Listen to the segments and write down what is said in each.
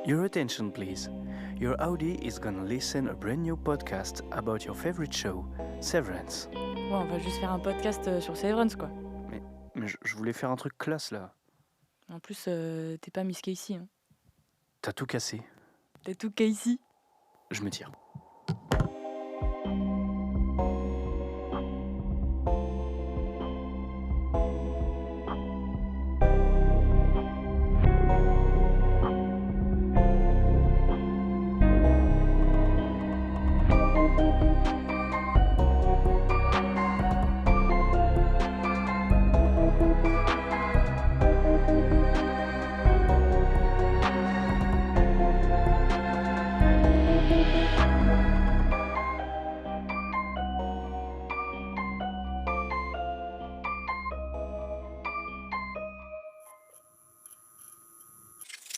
Your attention, please. Your Audi is gonna listen a brand new podcast about your favorite show, Severance. Bon, on va juste faire un podcast sur Severance, quoi. Mais je voulais faire un truc classe là. En plus, t'es pas Miss Casey, hein. T'as tout cassé. T'es tout Casey. Je me tire.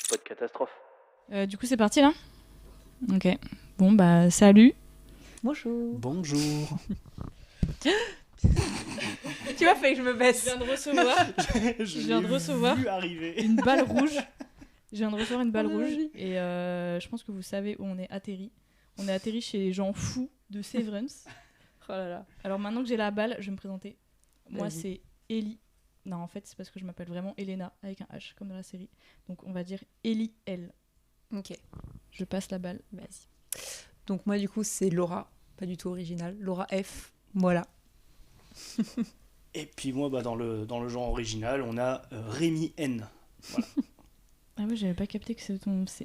Pas de catastrophe. Du coup, c'est parti, là ? Ok. Bon, bah, salut. Bonjour. Bonjour. Tu vois, fait que je me baisse. Je viens de recevoir Je viens de recevoir vu arriver. une balle rouge. Je viens de recevoir une balle rouge. Et je pense que vous savez où on est atterri. On est atterri chez les gens fous de Severance. Oh là là. Alors maintenant que j'ai la balle, je vais me présenter. Moi, Vas-y. c'est Ellie. Non, en fait, c'est parce que je m'appelle vraiment Elena, avec un H, comme dans la série. Donc, on va dire Ellie L. Ok, Je passe la balle. vas-y. Donc moi, du coup, c'est Laura. Pas du tout original. Laura F. Voilà. Et puis moi, dans le genre original, on a Rémi N. Ah oui, j'avais pas capté que c'est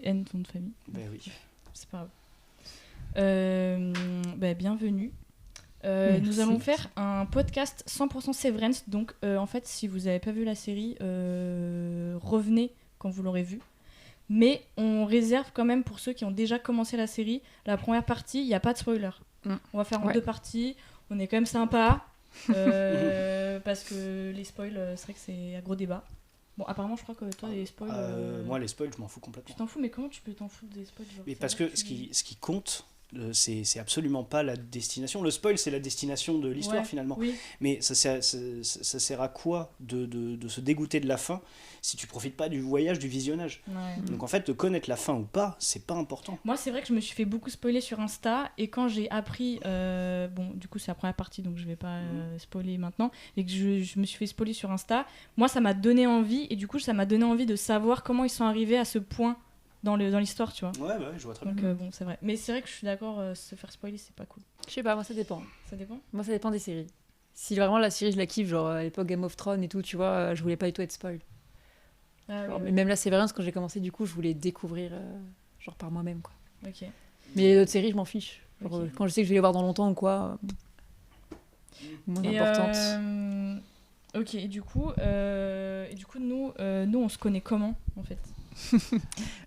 N, ton nom de famille. Ben oui. C'est pas grave. Bienvenue. Merci. Nous allons faire un podcast 100% Severance. Donc, en fait, si vous n'avez pas vu la série, revenez quand vous l'aurez vue. Mais on réserve quand même pour ceux qui ont déjà commencé la série. La première partie, il n'y a pas de spoiler. On va faire en Ouais. 2 parties. On est quand même sympa. Parce que les spoils, c'est vrai que c'est un gros débat. Bon, apparemment, je crois que toi, les spoils... Moi, les spoils, je m'en fous Tu complètement. t'en fous, mais comment tu peux t'en foutre des spoils genre, Mais c'est parce vrai que ce qui compte, c'est absolument pas la destination. Le spoil, c'est la destination de l'histoire Ouais, finalement. Oui, Mais ça sert à quoi de se dégoûter de la fin si tu profites pas du voyage, du visionnage? ouais. Donc en fait, de connaître la fin ou pas, c'est pas important. Moi, c'est vrai que je me suis fait beaucoup spoiler sur Insta, et quand j'ai appris, bon, du coup, c'est la première partie, donc je vais pas spoiler maintenant, et que je me suis fait spoiler sur Insta, moi, ça m'a donné envie, et du coup, ça m'a donné envie de savoir comment ils sont arrivés à ce point dans l'histoire, tu vois. Ouais, bah, je vois très bien. Donc, bon, c'est vrai. Mais c'est vrai que je suis d'accord, se faire spoiler, c'est pas cool. Je sais pas, moi, ça dépend. Ça dépend. Moi, ça dépend des séries. Si vraiment la série, je la kiffe, genre à l'époque Game of Thrones et tout, tu vois, je voulais pas du tout être spoil. Ah, Genre, oui, mais même la Severance, quand j'ai commencé, du coup, je voulais découvrir genre par moi-même, quoi. oui. Ok. Mais les autres séries, je m'en fiche. Genre, Ok. quand je sais que je vais les voir dans longtemps ou quoi, moins Et, importante. ok, et du coup, nous, on se connaît comment, en fait?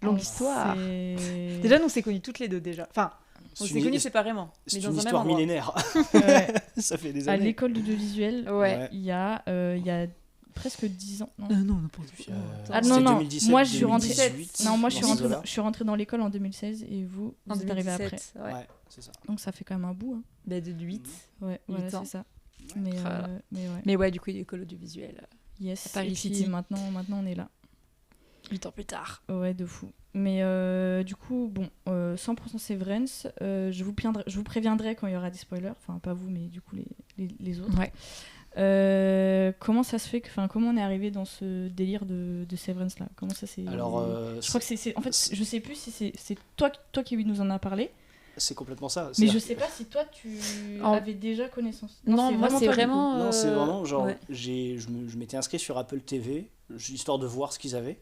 Longue On histoire. s'est- Déjà, nous, on s'est connus toutes les deux, déjà. Enfin, on C'est s'est une- connus séparément. C'est Mais une dans un même histoire endroit. millénaire. Ouais. Ça fait des À années. l'école d'audiovisuel, Ouais. il y a presque 10 ans. Non, Non, n'importe Puis, quoi. Ah, c'était non, 2017, moi, je suis rentrée- 2018, non, moi je suis dans ces rentrée, eaux-là. je suis rentrée dans l'école en 2016 et vous êtes arrivés après. 2017, ouais. Ouais, c'est ça. Donc ça fait quand même un bout. Hein. Bah, de 8. Ouais, Huit voilà, ans. c'est ça. Mais, Voilà. mais ouais. Mais ouais, du coup, il y a l'école audiovisuelle. Yes. à Paris Et puis, City. maintenant, on est là. 8 ans plus tard. Ouais, de fou. Mais du coup, bon, 100% Severance, je vous préviendrai quand il y aura des spoilers. Enfin, pas vous, mais du coup, les autres. Ouais. Comment ça se fait comment on est arrivé dans ce délire de Severance là? Comment ça s'est... Alors, je crois que en fait, je sais plus si c'est toi qui nous en a parlé, c'est complètement ça. mais C'est- je sais pas si toi tu En- avais déjà connaissance. Non, moi, c'est toi, du coup. vraiment. Non, c'est vraiment genre, ouais. je m'étais inscrit sur Apple TV, histoire de voir ce qu'ils avaient.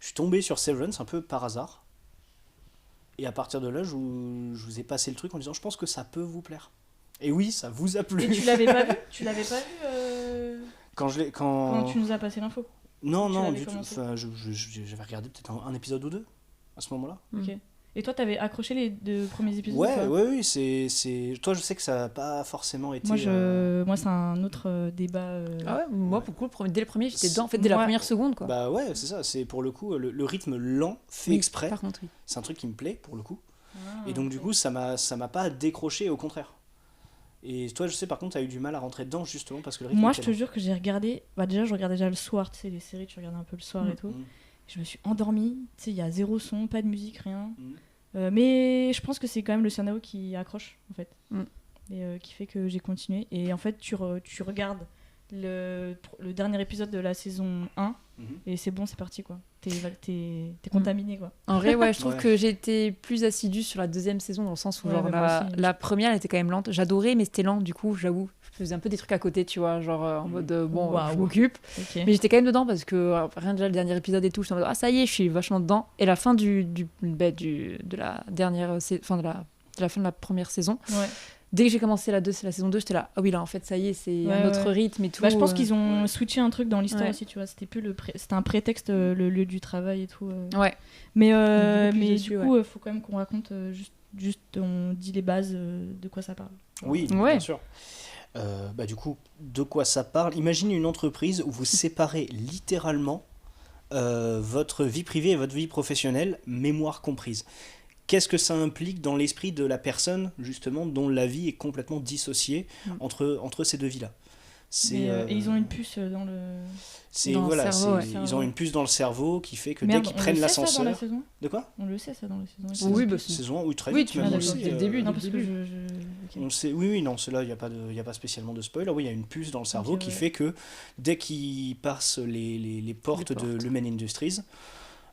Je suis tombé sur Severance un peu par hasard. Et à partir de là, je vous ai passé le truc en disant, je pense que ça peut vous plaire. Et oui, ça vous a plu. Et tu l'avais pas vu? Tu l'avais pas vu Quand quand tu nous as passé l'info? Non, tu non, l'avais du tout. commencé Enfin, j'avais regardé peut-être un épisode ou deux à ce moment-là. Ok. Et toi, t'avais accroché les 2 premiers épisodes? ou Ouais, pas oui, c'est. Toi, je sais que ça n'a pas forcément été. Moi, c'est un autre débat. Ah ouais, moi, pour le coup, dès le premier, j'étais dedans. En fait, dès la Moi- première seconde, quoi. Bah ouais, c'est ça. C'est pour le coup le rythme lent fait Oui, exprès. Par contre, oui. C'est un truc qui me plaît pour le coup. Ah, Et donc du ok. coup, ça m'a pas décroché, au contraire. Et toi, je sais, par contre, t'as eu du mal à rentrer dedans justement parce que le rythme Moi, était je te lent. jure que j'ai regardé. Bah, déjà, je regardais déjà le soir, tu sais, les séries, tu regardes un peu le soir et tout. Mhm. Je me suis endormie, tu sais, il y a 0 son, pas de musique, rien. Mais je pense que c'est quand même le scénario qui accroche, en fait. Et qui fait que j'ai continué. Et en fait, tu regardes le dernier épisode de la saison 1, et c'est bon, c'est parti, quoi. T'es contaminé, quoi. En vrai, ouais, je trouve Ouais. que j'ai été plus assidue sur la deuxième saison, dans le sens où Ouais, genre, mais moi aussi. la première, elle était quand même lente. J'adorais, mais c'était lent, du coup, j'avoue. Je faisais un peu des trucs à côté, tu vois, genre en mode, bon, Waouh. je m'occupe. Ok. Mais j'étais quand même dedans, parce que rien déjà le dernier épisode et tout, je suis en mode, ah ça y est, je suis vachement dedans. Et la fin de la dernière, enfin de la fin de la première saison, Ouais. dès que j'ai commencé la saison 2, j'étais là, ah oui, là, en fait, ça y est, c'est Ouais, un autre ouais. rythme et tout. Bah, je pense qu'ils ont switché un truc dans l'histoire Ouais. aussi, tu vois. C'était plus c'était un prétexte, le lieu du travail et tout. Ouais. Mais, Beaucoup plus mais dessus, du coup, faut quand même qu'on raconte juste on dit les bases de quoi ça parle. Oui, Ouais. bien sûr. Du coup, de quoi ça parle? Imaginez une entreprise où vous séparez littéralement votre vie privée et votre vie professionnelle, mémoire comprise. Qu'est-ce que ça implique dans l'esprit de la personne, justement, dont la vie est complètement dissociée entre ces deux vies-là? Et ils ont une puce dans le... Dans le cerveau, ouais. Ils ont une puce dans le cerveau qui fait que Merde, dès qu'ils on prennent le sait ça dans la l'ascenseur... saison. De quoi? On le sait ça dans la saison. Oui, bah, Saison 1, oui, très Oui, vite. tu même, l'as on dit sait, dès le début. Non, dès parce le que début. ok. On sait, oui, non, c'est là, il n'y a pas spécialement de spoil. Oui, il y a une puce dans le cerveau Ok, qui ouais. fait que dès qu'ils passent les portes de Lumen Industries,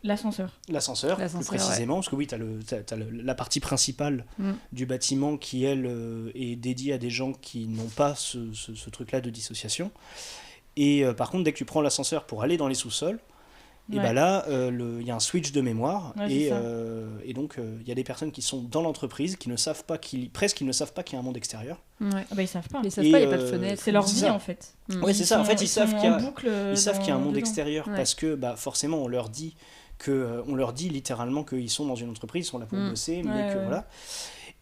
L'ascenseur. l'ascenseur, plus L'ascenseur, précisément, parce que oui, tu as la partie principale du bâtiment qui, elle, est dédiée à des gens qui n'ont pas ce truc-là de dissociation. Et par contre, dès que tu prends l'ascenseur pour aller dans les sous-sols, et Ouais. bah là, il y a un switch de mémoire, Ouais, c'est ça. et donc il y a des personnes qui sont dans l'entreprise, qui ne savent pas presque ils ne savent pas qu'il y a un monde extérieur. Ouais. Ah bah ils savent pas. Ils savent Et, pas, il n'y a pas de fenêtre. C'est leur c'est vie ça. en fait. Ouais, c'est ça. En fait, ils savent qu'il y a... en boucle. Ils savent qu'il y a un monde dedans. extérieur Ouais. parce que bah, forcément on leur dit littéralement qu'ils sont dans une entreprise, ils sont là pour bosser, mais Ouais, que ouais. voilà.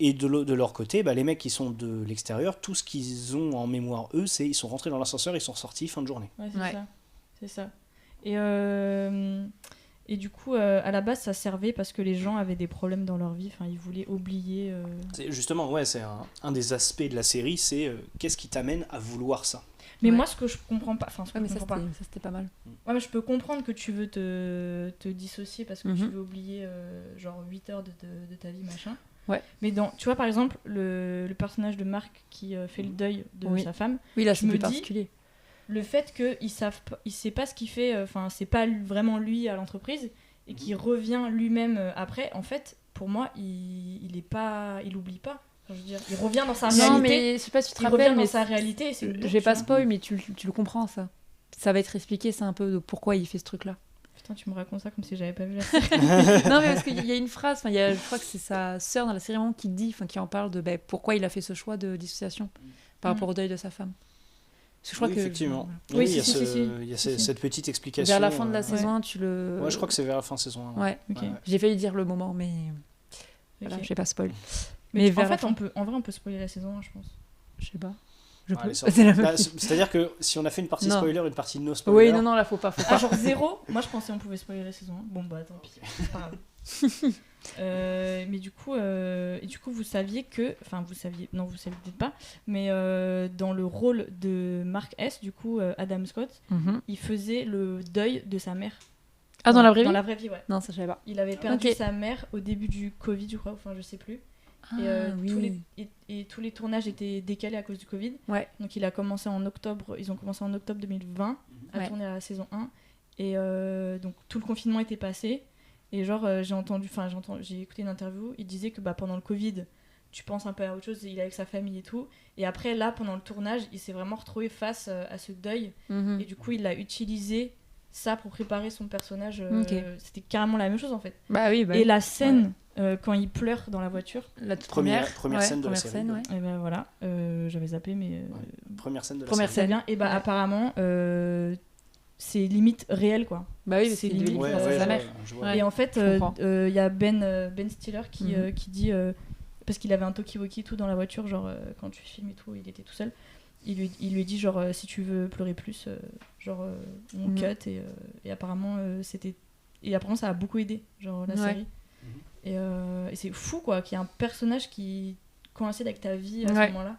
Et de leur côté, bah, les mecs qui sont de l'extérieur, tout ce qu'ils ont en mémoire eux, c'est ils sont rentrés dans l'ascenseur, ils sont sortis fin de journée. Ouais, c'est Ouais. ça. C'est ça. Et du coup, à la base, ça servait parce que les gens avaient des problèmes dans leur vie. Enfin, ils voulaient oublier. Justement, ouais, c'est un des aspects de la série, c'est qu'est-ce qui t'amène à vouloir ça. Mais Ouais. moi, ce que je comprends pas. Enfin, ce que Ouais, mais je ça, comprends pas. c'était pas mal. Ouais, mais je peux comprendre que tu veux te dissocier parce que tu Mhm. veux oublier genre 8 heures de ta vie, machin. Ouais. Mais tu vois, par exemple, le personnage de Marc qui fait le deuil de Oui. sa femme, Oui, là, Je c'est me plus dis- particulier. le fait qu'il sait pas ce qu'il fait, enfin, c'est pas vraiment lui à l'entreprise, et qu'il revient lui-même après, en fait, pour moi, il oublie pas. Enfin, je veux dire, il revient dans sa Non, réalité. mais je sais pas si tu te Il revient rappelles, dans mais sa réalité. Et c'est je lourd, vais tu pas vois. spoil, mais tu le comprends, ça. Ça va être expliqué, c'est un peu de pourquoi il fait ce truc-là. Putain, tu me racontes ça comme si j'avais pas vu la série. Non, mais parce qu'il y a une phrase, je crois que c'est sa sœur dans la série vraiment qui dit, qui en parle de pourquoi il a fait ce choix de dissociation par rapport au deuil de sa femme. Parce que je crois Oui, que effectivement. Oui, Oui, il y a, si. il y a Si. cette petite explication. vers la fin de la ouais. saison 1, tu le. Ouais, je crois que c'est vers la fin de saison 1. Ouais. Ok. Ouais. J'ai failli dire le moment, mais voilà, Ok. je vais pas spoil. Mais vers en la fait, fin. en vrai, on peut spoiler la saison 1, je pense. Je sais pas. Je Ouais, peux. allez, ça va. C'est la même Bah, chose. c'est-à-dire que si on a fait une partie Non. spoiler, une partie no spoiler. Oui, non, là, faut pas. Ah, genre 0. Moi, je pensais on pouvait spoiler la saison 1. Bon, bah tant pis. C'est pas grave. Mais du coup, vous saviez que. Enfin, vous saviez. Non, vous saviez peut-être pas. Mais dans le rôle de Mark S., du coup, Adam Scott, Mhm. il faisait le deuil de sa mère. Ah, dans la vraie vie Dans la vraie vie, ouais. Non, ça, je savais pas. Il avait perdu Ok. sa mère au début du Covid, je crois. Enfin, je sais plus. Ah, Et tous les tournages étaient décalés à cause du Covid. Ouais. Donc ils ont commencé en octobre 2020 à Ouais. tourner la saison 1. Et donc tout le confinement était passé. Et genre j'ai écouté une interview, il disait que pendant le Covid, tu penses un peu à autre chose, il est avec sa famille et tout. Et après là, pendant le tournage, il s'est vraiment retrouvé face à ce deuil. Mhm. Et du coup, il a utilisé ça pour préparer son personnage. Ok. C'était carrément la même chose en fait. Bah oui, Et la scène, quand il pleure dans la voiture, la toute Première première scène de la première série, scène, ouais. ouais. et ben voilà, j'avais zappé, mais Première scène de la Première série. c'est bien. Et bah Ouais. apparemment, c'est limite réel quoi. Bah oui, parce C'est qu'il devait limite, lui Ouais, faire ouais, sa je mère. vois, je vois. Ouais. Et en fait, je comprends. il y a Ben Stiller qui Mhm. dit, parce qu'il avait un talkie-walkie et tout dans la voiture, genre quand tu filmes et tout, il était tout seul. Il lui dit genre si tu veux pleurer plus, on Mhm. cut et apparemment apparemment ça a beaucoup aidé genre la Ouais. série. Et c'est fou quoi qu'il y ait un personnage qui coïncide avec ta vie à Ouais. ce moment-là.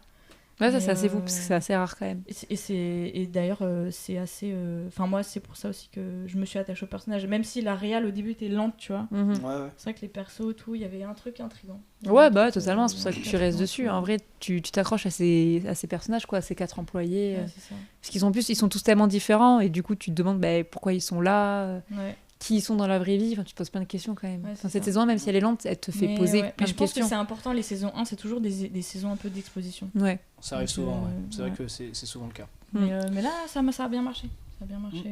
Ouais, ça Mais, c'est assez fou parce que c'est assez rare quand même. Et d'ailleurs, c'est assez. Enfin, moi, c'est pour ça aussi que je me suis attachée au personnage. Même si la réal au début était lente, tu vois. Mhm. Ouais. C'est vrai que les persos, tout, il y avait un truc intriguant. Ouais, bah totalement, c'est pour ça que un tu truc restes intriguant, dessus. tu vois. En vrai, tu t'accroches à ces personnages, quoi, à ces 4 employés. Ouais, c'est ça. Parce qu'ils sont ils sont tous tellement différents et du coup, tu te demandes pourquoi ils sont là, Ouais. qui ils sont dans la vraie vie. Enfin, tu te poses plein de questions quand même. Ouais, Enfin, c'est cette ça. saison, même si elle est lente, elle te fait Mais, poser ouais. plein Mais de je pense questions. que c'est important, les saisons 1, c'est toujours des saisons un peu d'exposition. Ouais. Ça arrive Donc, souvent, ouais. C'est vrai ouais. que c'est souvent le cas. Mais là, ça a bien marché. Ça a bien marché.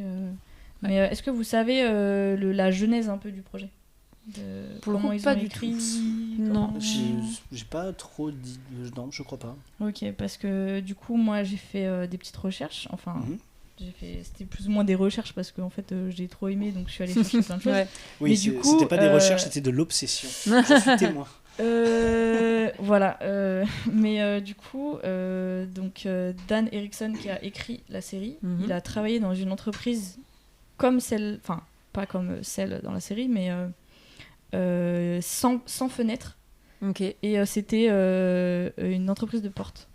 Mais est-ce que vous savez la genèse un peu du projet Pour le comment coup, ils pas ont du écrit tout. Non. comment- J'ai pas trop dit. Non, je crois pas. Ok, parce que du coup, moi, j'ai fait des petites recherches. Enfin, Mhm. c'était plus ou moins des recherches parce qu'en fait, j'ai trop aimé, donc je suis allée chercher plein de choses. Ouais. Oui, Mais du coup, c'était pas des recherches, c'était de l'obsession. Je suis témoin. Voilà. Mais du coup, Dan Erickson qui a écrit la série, Mhm. il a travaillé dans une entreprise comme celle, enfin pas comme celle dans la série, mais sans fenêtre. Ok. Et c'était une entreprise de portes.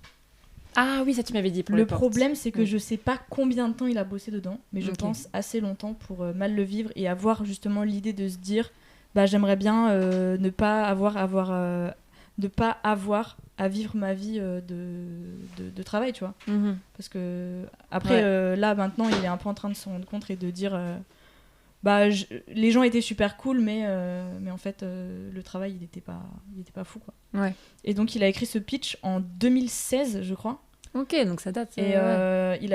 Ah oui, ça tu m'avais dit. Pour Le les portes. problème, c'est que Mm. je sais pas combien de temps il a bossé dedans, mais je Ok. pense assez longtemps pour mal le vivre et avoir justement l'idée de se dire, bah j'aimerais bien ne pas avoir à vivre ma vie de travail, tu vois. Mhm. Parce que après, là maintenant, il est un peu en train de se rendre compte et de dire, les gens étaient super cool, mais en fait, le travail, il était pas fou, quoi. Ouais. Et donc, il a écrit ce pitch en 2016, je crois. Ok, donc ça date. Et ouais. il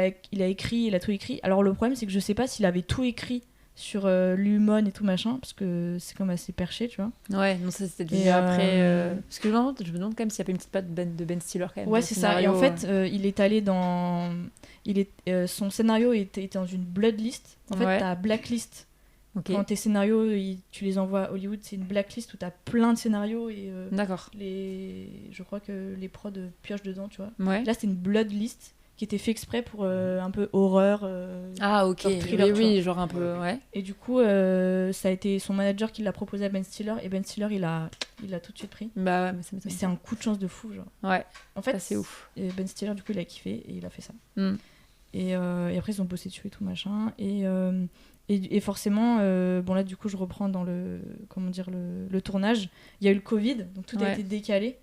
a tout écrit. Alors le problème, c'est que je sais pas s'il avait tout écrit sur l'Humon et tout machin, parce que c'est comme assez perché, tu vois. Ouais, non, ça c'était devenu Et, après. Parce que je me demande quand même s'il y a pas une petite patte de Ben Stiller quand même. Ouais, dans le c'est ça. Et en scénario, fait, il est allé dans. Son scénario était dans une Bloodlist. En fait, Ouais. t'as Blacklist. Ok. Quand tes scénarios, tu les envoies à Hollywood, c'est une Blacklist où t'as plein de scénarios et D'accord. je crois que les prods piochent dedans, tu vois. Ouais. Là, c'était une Bloodlist qui était fait exprès pour un peu horreur. Ah ok. genre thriller, Oui, tu oui, vois. genre un peu. Ouais. Et du coup, ça a été son manager qui l'a proposé à Ben Stiller. Et Ben Stiller, il a tout de suite pris. Bah ouais, mais ça Mais m'étonne. c'est un coup de chance de fou, genre. Ouais. En fait, Ça, c'est ouf. et Ben Stiller, du coup, il a kiffé et il a fait ça. Mm. Et après, ils ont bossé dessus et tout machin. Et forcément, bon là, du coup, je reprends dans le tournage. Il y a eu le Covid, donc tout a Ouais. été décalé.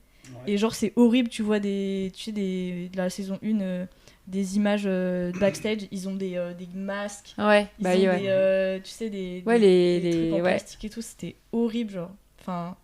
Ouais. Et genre, c'est horrible, tu vois, de la saison 1, des images de backstage. Ils ont des masques. Ouais. Ils Bah ont oui, ouais. tu sais, des Ouais, des trucs en ouais. plastique et tout. C'était horrible, genre. Enfin,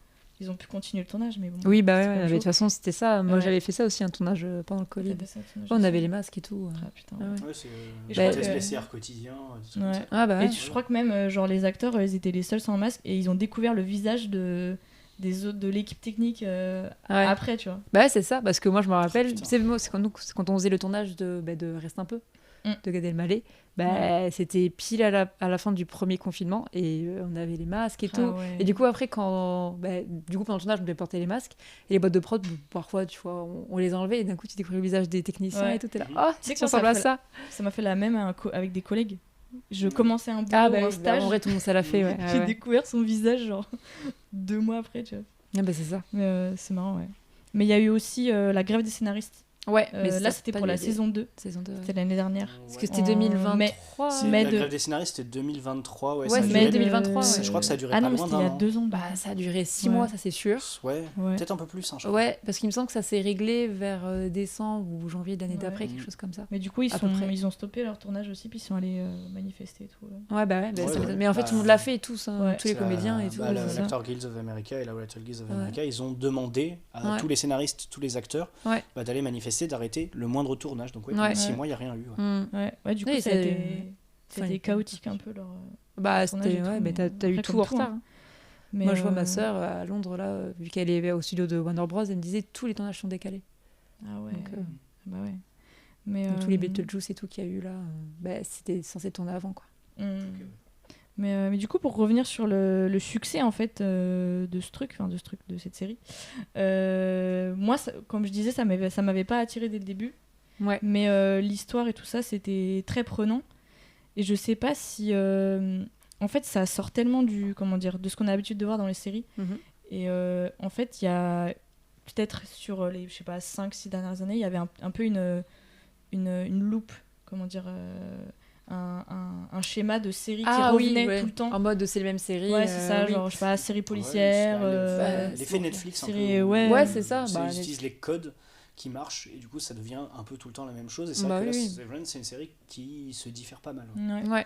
ils ont pu continuer le tournage, mais bon. Oui, bah c'est ouais, pas mais de chaud. toute façon, c'était ça. Moi, Ouais. j'avais fait ça aussi, un tournage pendant le Covid. T'as fait ça, le tournage On aussi. avait les masques et tout. Ah putain. Ah ouais. Ouais, c'est Et je le crois test que- PCR quotidien. Des trucs Ouais. comme ça. Ah bah ouais. Et je crois que même, genre, les acteurs, ils étaient les seuls sans masque et ils ont découvert le visage des autres de l'équipe technique Ouais. après, tu vois. Bah ouais, c'est ça, parce que moi je me rappelle, Putain. c'est quand on faisait le tournage de Reste un peu, Mm. de Gad Elmaleh, c'était pile à la fin du premier confinement et on avait les masques et tout. Ah ouais. Et du coup après pendant le tournage on devait porter les masques et les boîtes de prod parfois tu vois on les enlevait et d'un coup tu découvrais le visage des techniciens Ouais. et tout, t'es là, Mhm. oh Tu sais que ça moi, ça ressemble à fait ça. Ça m'a fait la même avec des collègues. Je commençais un boulot Ah ou bah, un oui, stage. en vrai tout le monde ça l'a fait, ouais. J'ai Ouais. découvert son visage, genre, 2 mois après, tu vois. Ah bah c'est ça. Mais c'est marrant, ouais. Mais il y a eu aussi la grève des scénaristes. Ouais, mais Là, ça, c'était pas pour la l'idée. saison 2. Saison 2. C'était l'année dernière. Parce que Ouais. c'était En 2023. C'est- mai la de- grève des scénaristes, c'était 2023. Ouais, Ouais, ça a c'est duré- mai 2023, ça, ouais. je crois que ça a duré Ah pas non, loin c'était il y a d'un an. 2 ans. Bah ça a duré 6 Ouais. mois, ça c'est sûr. Ouais, Ouais. peut-être un peu plus. Hein, je crois. Ouais, parce qu'il me semble que ça s'est réglé vers décembre ou janvier de l'année Ouais. d'après, quelque chose comme ça. Mais du coup, À peu près. ils ont stoppé leur tournage aussi, puis ils sont allés manifester et tout. Là. Ouais, bah ouais, Ouais, ça ouais. m'étonne. Mais en fait, Bah, tout le monde l'a fait, tous, hein, ouais. tous les C'est comédiens et tout. c'est ça. L'Actor Guild of America et la Writer Guild of Ouais. America, ils ont demandé à Ouais. tous les scénaristes, tous les acteurs, Ouais. d'aller manifester, d'arrêter le moindre tournage. Donc, ouais, Ouais. pendant 6 Ouais. mois, il n'y a rien eu. Ouais. Mm. Ouais, du coup, Oui, ça a été fallait pas. chaotique un peu leur. Bah, tournage c'était. et tout, Ouais, mais mais t'as eu après, tout comme en tout, retard. hein. hein. Mais, Moi, je vois ma sœur à Londres, là, vu qu'elle est au studio de Warner Bros, elle me disait tous les tournages sont décalés. Ah ouais. Donc, Bah ouais. Mais, donc tous les Beetlejuice et tout qu'il y a eu là, c'était censé tourner avant, quoi. Mais du coup, pour revenir sur le succès en fait de cette série, moi, comme je disais, ça m'avait pas attiré dès le début. Ouais. Mais l'histoire et tout ça, c'était très prenant. Et je sais pas si, en fait, ça sort tellement de ce qu'on a l'habitude de voir dans les séries. Mhm. Et en fait, il y a peut-être sur les, je sais pas, 5-6 dernières années, il y avait un peu une loupe, comment dire, un schéma de série qui revenait tout le temps. En mode c'est les mêmes séries. Ouais, c'est ça, genre, je sais pas, série policière. L'effet Netflix, série, un peu. ouais, c'est ça. Ils utilisent les codes qui marchent et du coup ça devient un peu tout le temps la même chose. Et c'est vrai que là, Severance, c'est une série qui se diffère pas mal. Ouais.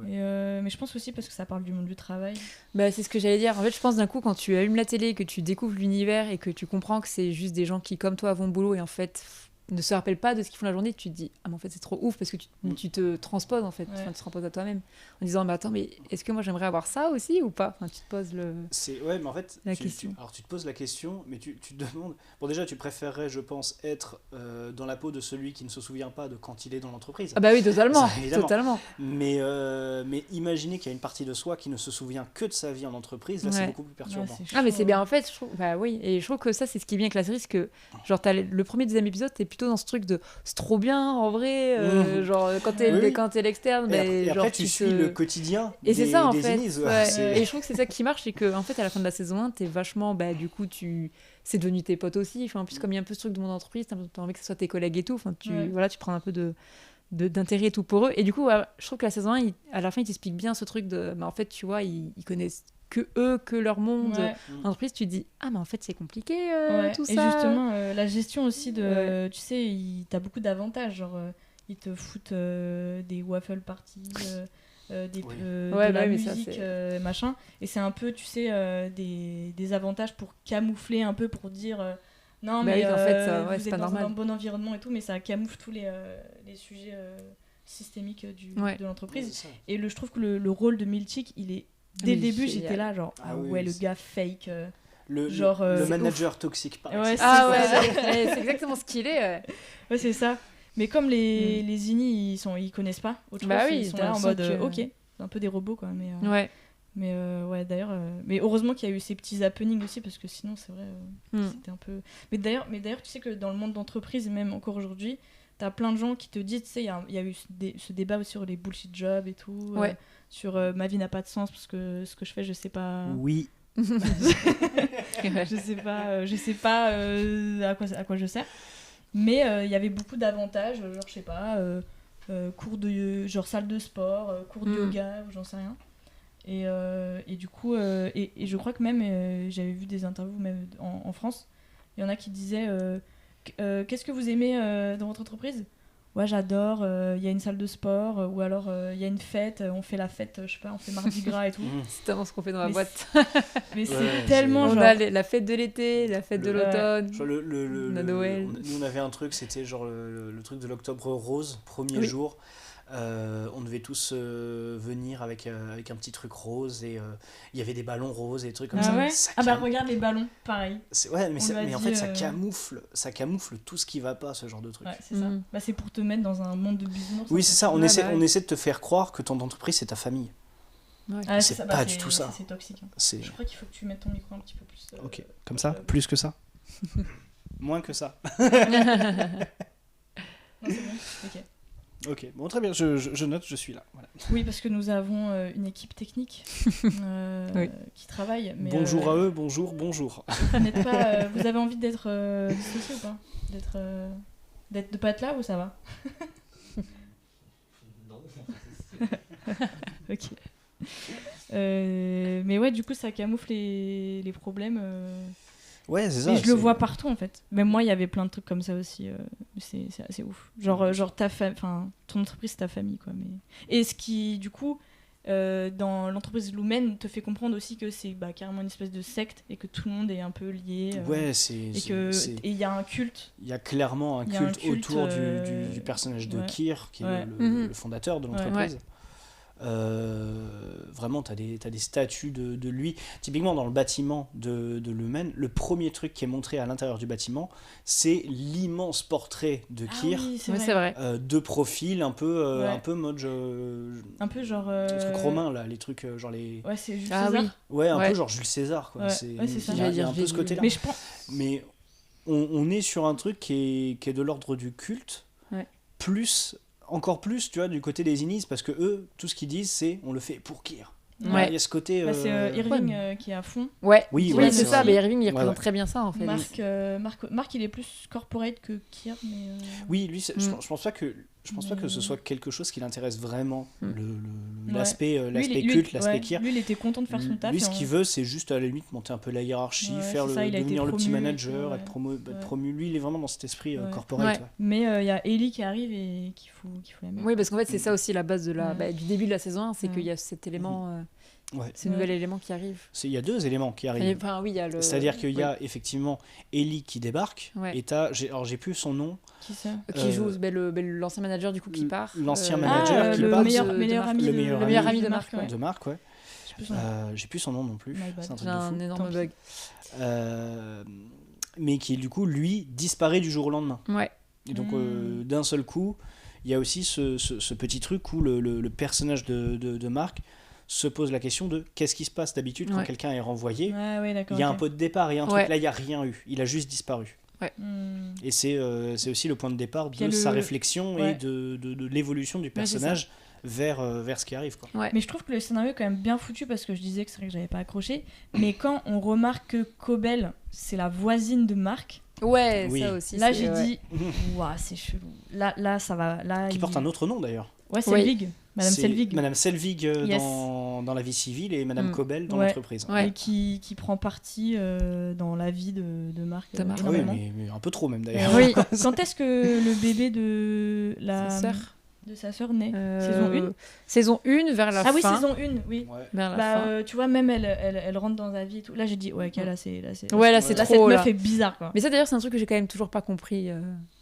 Mais je pense aussi parce que ça parle du monde du travail. Bah, c'est ce que j'allais dire. En fait, je pense d'un coup, quand tu allumes la télé, que tu découvres l'univers et que tu comprends que c'est juste des gens qui, comme toi, vont au boulot et en fait ne se rappellent pas de ce qu'ils font la journée, tu te dis ah mais en fait c'est trop ouf parce que tu te transposes en fait, tu te transposes à toi-même en disant mais attends, mais est-ce que moi j'aimerais avoir ça aussi ou pas, enfin tu te poses mais en fait la question. Alors tu te poses la question, mais tu te demandes, bon déjà tu préférerais je pense être dans la peau de celui qui ne se souvient pas de quand il est dans l'entreprise. Ah bah oui, totalement, ça, totalement. Mais imaginez qu'il y a une partie de soi qui ne se souvient que de sa vie en entreprise, là c'est beaucoup plus perturbant. Mais c'est bien en fait, je trouve, bah oui, et je trouve que ça c'est ce qui est bien avec la série, c'est que genre t'as le premier deuxième épisode, t'es plutôt dans ce truc de c'est trop bien en vrai, genre quand t'es l'externe, et genre après tu suis le quotidien et c'est ça en des fait. Innis, Et je trouve que c'est ça qui marche, c'est que en fait à la fin de la saison 1 t'es vachement du coup c'est devenu tes potes aussi, enfin en plus comme il y a un peu ce truc de mon entreprise, t'as envie que ce soit tes collègues et tout, enfin tu prends un peu d'intérêt et tout pour eux, et du coup je trouve que la saison 1 à la fin il t'explique bien ce truc de en fait tu vois ils connaissent que eux, que leur monde entreprise, tu te dis ah mais en fait c'est compliqué tout ça. Et justement la gestion aussi de tu sais t'as beaucoup d'avantages, genre ils te foutent des waffle parties, de la musique machin, et c'est un peu tu sais des avantages pour camoufler un peu, pour dire non mais en fait, vous c'est êtes pas dans normal. un bon environnement et tout, mais ça camoufle tous les sujets systémiques de l'entreprise. Et je trouve que le rôle de Milchick, il est dès le début, j'étais là genre le gars fake, le manager toxique par exemple. C'est exactement ce qu'il est. Ouais, c'est ça. Mais comme les Inis ils connaissent pas autre chose, ils sont là en mode ok, c'est un peu des robots quoi, mais d'ailleurs mais heureusement qu'il y a eu ces petits happenings aussi, parce que sinon c'est vrai c'était un peu mais d'ailleurs tu sais que dans le monde d'entreprise, même encore aujourd'hui, t'as plein de gens qui te disent, tu sais, il y a eu ce débat aussi sur les bullshit jobs et tout, sur ma vie n'a pas de sens parce que ce que je fais, je sais pas. Oui. je sais pas à quoi je sers. Mais il y avait beaucoup d'avantages, genre je sais pas, cours de genre salle de sport, cours de yoga, ou j'en sais rien. Et du coup, et je crois que même j'avais vu des interviews même en France, il y en a qui disaient qu'est-ce que vous aimez dans votre entreprise ? Ouais, j'adore, y a une salle de sport, ou alors il y a une fête, on fait la fête, je sais pas, on fait Mardi Gras et tout. C'est tellement ce qu'on fait dans la boîte. Mais c'est tellement on genre... a la fête de l'été, la fête de l'automne, Noël. Nous on avait un truc, c'était genre le truc de l'octobre rose, premier jour. On devait tous venir avec un petit truc rose, et il y avait des ballons roses et des trucs comme ça. Ouais. Bah regarde les ballons, pareil. Mais en fait ça camoufle tout ce qui va pas, ce genre de truc. Ouais, c'est ça. Bah, c'est pour te mettre dans un monde de business. Oui, c'est ça, on essaie de te faire croire que ton entreprise c'est ta famille. C'est pas du tout ça. C'est toxique. Je crois qu'il faut que tu mettes ton micro un petit peu plus. Ok, comme ça, plus que ça. Moins que ça. Non, c'est bon. Ok, bon, très bien, je note, je suis là. Voilà. Oui, parce que nous avons une équipe technique qui travaille. Mais, bonjour à eux, bonjour. Vous n'êtes pas, vous avez envie d'être dissocié ou pas, de pas être là, ou ça va? Non. Ok. Mais ouais, du coup, ça camoufle les problèmes. Ouais, c'est ça. Mais je le vois partout en fait. Même moi, il y avait plein de trucs comme ça aussi. C'est assez ouf. Genre ton entreprise, c'est ta famille, quoi. Mais... Et ce qui, du coup, dans l'entreprise Lumen, te fait comprendre aussi que c'est carrément une espèce de secte, et que tout le monde est un peu lié. Et il y a un culte. Il y a clairement un culte autour du personnage de Keir, qui est le fondateur de l'entreprise. Vraiment t'as des statues de lui, typiquement dans le bâtiment de Lumen. Le premier truc qui est montré à l'intérieur du bâtiment, c'est l'immense portrait de Keir, c'est vrai. De profil, un peu mode un peu genre les trucs romains là, les trucs genre les c'est Jules César. Peu genre Jules César quoi. C'est ça. Il y a un peu ce côté là, mais on est sur un truc qui est de l'ordre du culte, encore plus, tu vois, du côté des Innis, parce que eux, tout ce qu'ils disent, c'est on le fait pour Keir. Il y a ce côté. C'est Irving qui est à fond. Ouais, Oui, oui, ouais, c'est c'est ça. vrai. Mais Irving, il représente Ouais. très bien ça, en fait. Marc, il est plus corporate que Kier, mais. Oui, lui, je pense pas que ce soit quelque chose qui l'intéresse vraiment, l'aspect culte, l'aspect Kier. Lui, il était content de faire son taf. Lui, ce qu'il veut, c'est juste à la limite monter un peu la hiérarchie, devenir le petit manager, ouais. être promu. Lui, il est vraiment dans cet esprit corporate. Ouais. Ouais. Mais il y a Ellie qui arrive et qu'il faut la mettre. Oui, parce qu'en fait, c'est ça aussi la base du début de la saison 1, c'est qu'il y a cet élément, Ouais. ce nouvel élément qui arrive. Il y a deux éléments qui arrivent. Enfin, oui, il y a le... C'est-à-dire qu'il y a effectivement Ellie qui débarque, Ouais. et j'ai plus son nom. Qui ça qui joue l'ancien manager du coup qui part. L'ancien manager qui le part. meilleur ami de Marc. Ouais. De Marc, ouais. J'ai plus son nom non plus. C'est un truc de fou. Un énorme bug. Mais qui du coup lui disparaît du jour au lendemain. Ouais. Et donc d'un seul coup, il y a aussi ce petit truc où le personnage de Marc se pose la question de qu'est-ce qui se passe d'habitude quand quelqu'un est renvoyé. Il y a un pot de départ et un truc, là il n'y a rien eu, il a juste disparu. Ouais. Et c'est aussi le point de départ de sa réflexion et de l'évolution du personnage vers ce qui arrive, quoi. Ouais. Mais je trouve que le scénario est quand même bien foutu, parce que je disais que c'est vrai que j'avais pas accroché, mais quand on remarque que Cobel c'est la voisine de Marc, ça aussi, là j'ai dit ouah, c'est chelou, là ça va, là qui porte un autre nom d'ailleurs. Selvig. Madame Selvig dans la vie civile et Madame Cobel dans l'entreprise. Et qui prend parti dans la vie de Marc. Oui, mais un peu trop même d'ailleurs. Oui. Quand est-ce que le bébé de sa sœur naît? Saison 1 vers la fin. Ah oui, saison 1, oui. Ouais. Vers la fin. Tu vois, même elle rentre dans la vie et tout. Là j'ai dit là c'est trop. Cette meuf est bizarre, quoi. Mais ça d'ailleurs c'est un truc que j'ai quand même toujours pas compris.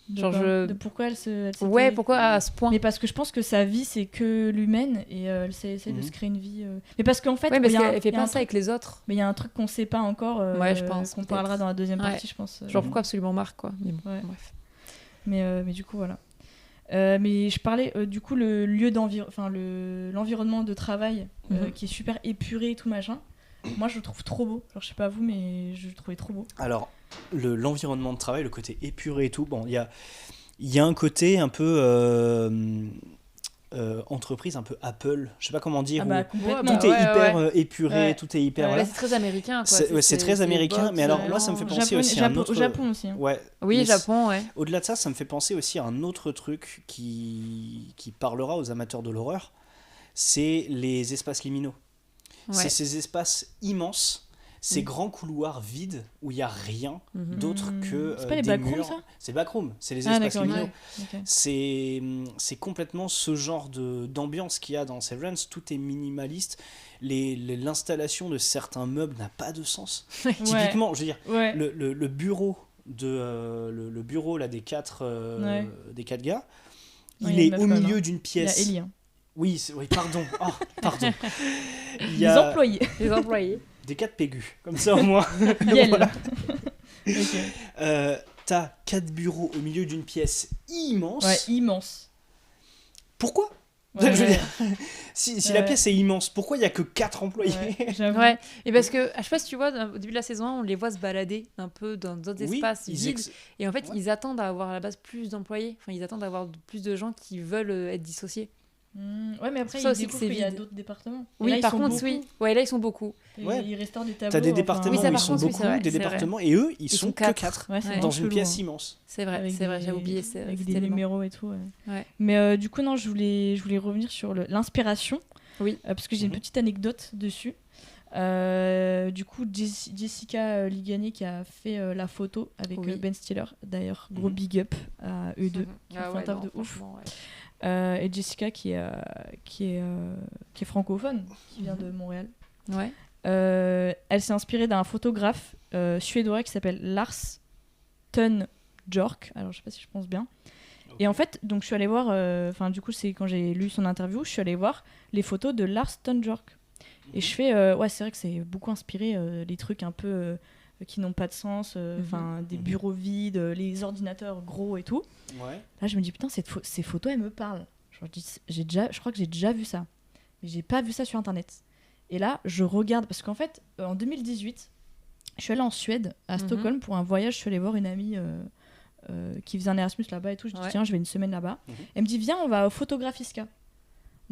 De pourquoi elle se pourquoi à ce point. Mais parce que je pense que sa vie c'est que l'humaine et elle essaie de se créer une vie mais parce qu'en fait parce qu'elle fait pas ça avec les autres, mais il y a un truc qu'on sait pas encore, je pense qu'on parlera dans la deuxième partie, je pense, genre pourquoi absolument Marc, quoi. Mais bon, bref. Mais du coup voilà, mais je parlais du coup le lieu l'environnement de travail qui est super épuré et tout machin. Moi je le trouve trop beau, genre je sais pas vous, mais je le trouvais trop beau. Alors l'environnement de travail, le côté épuré et tout, bon, il y a un côté un peu entreprise, un peu Apple, je sais pas comment dire, tout est hyper épuré, tout est hyper c'est très américain, quoi. C'est très américain, mais alors moi ça me fait penser aussi à un autre... Au Japon aussi, hein. Oui, Japon, Au-delà de ça, ça me fait penser aussi à un autre truc qui parlera aux amateurs de l'horreur, c'est les espaces liminaux. C'est ces espaces immenses, ces grands couloirs vides où il n'y a rien d'autre que c'est pas les des backrooms, murs. ça C'est backrooms, c'est les espaces liminaux. Okay. C'est complètement ce genre d'ambiance qu'il y a dans Severance. Tout est minimaliste. L'installation de certains meubles n'a pas de sens. Typiquement, je veux dire, le bureau le bureau là, des quatre gars, il est au milieu d'une pièce. Il y a Ellie, hein. Oui, pardon. Pardon. Il y Les a employés. Des 4 pégus, comme ça au moins. Voilà. T'as 4 bureaux au milieu d'une pièce immense. Ouais, immense. Pourquoi ? Je veux dire, si la pièce est immense, pourquoi il n'y a que 4 employés ? Et parce que, je sais pas si tu vois, au début de la saison 1, on les voit se balader un peu dans d'autres espaces vides. Et en fait, ils attendent à avoir à la base plus d'employés. Enfin, ils attendent à avoir plus de gens qui veulent être dissociés. Ouais, mais après, ils découvrent qu'il y a d'autres départements. Oui, par contre, là, ils sont beaucoup. Ils restaurent des tableaux. T'as des départements où ils sont beaucoup, des départements, et eux, ils sont que 4 dans une pièce immense. C'est vrai, j'ai oublié. Avec des numéros et tout. Mais du coup, non, je voulais revenir sur l'inspiration. Oui. Parce que j'ai une petite anecdote dessus. Du coup, Jessica Ligani qui a fait la photo avec Ben Stiller. D'ailleurs, gros big up à eux deux. Qui ont fait un taf de ouf. Et Jessica qui est francophone, qui vient de Montréal. Elle s'est inspirée d'un photographe suédois qui s'appelle Lars Thunjork. Alors je sais pas si je pense bien. Et en fait, donc je suis allée voir, du coup c'est quand j'ai lu son interview, je suis allée voir les photos de Lars Thunjork. Et je fais, c'est vrai que c'est beaucoup inspiré, les trucs un peu qui n'ont pas de sens, des bureaux vides, les ordinateurs gros et tout. Là je me dis putain, ces photos elles me parlent. Je crois que j'ai déjà vu ça, mais j'ai pas vu ça sur internet. Et là je regarde, parce qu'en fait en 2018 je suis allée en Suède, à Stockholm, pour un voyage. Je suis allée voir une amie qui faisait un Erasmus là-bas et tout. Je dis tiens, je vais une semaine là-bas. Elle me dit viens, on va au Photographiska.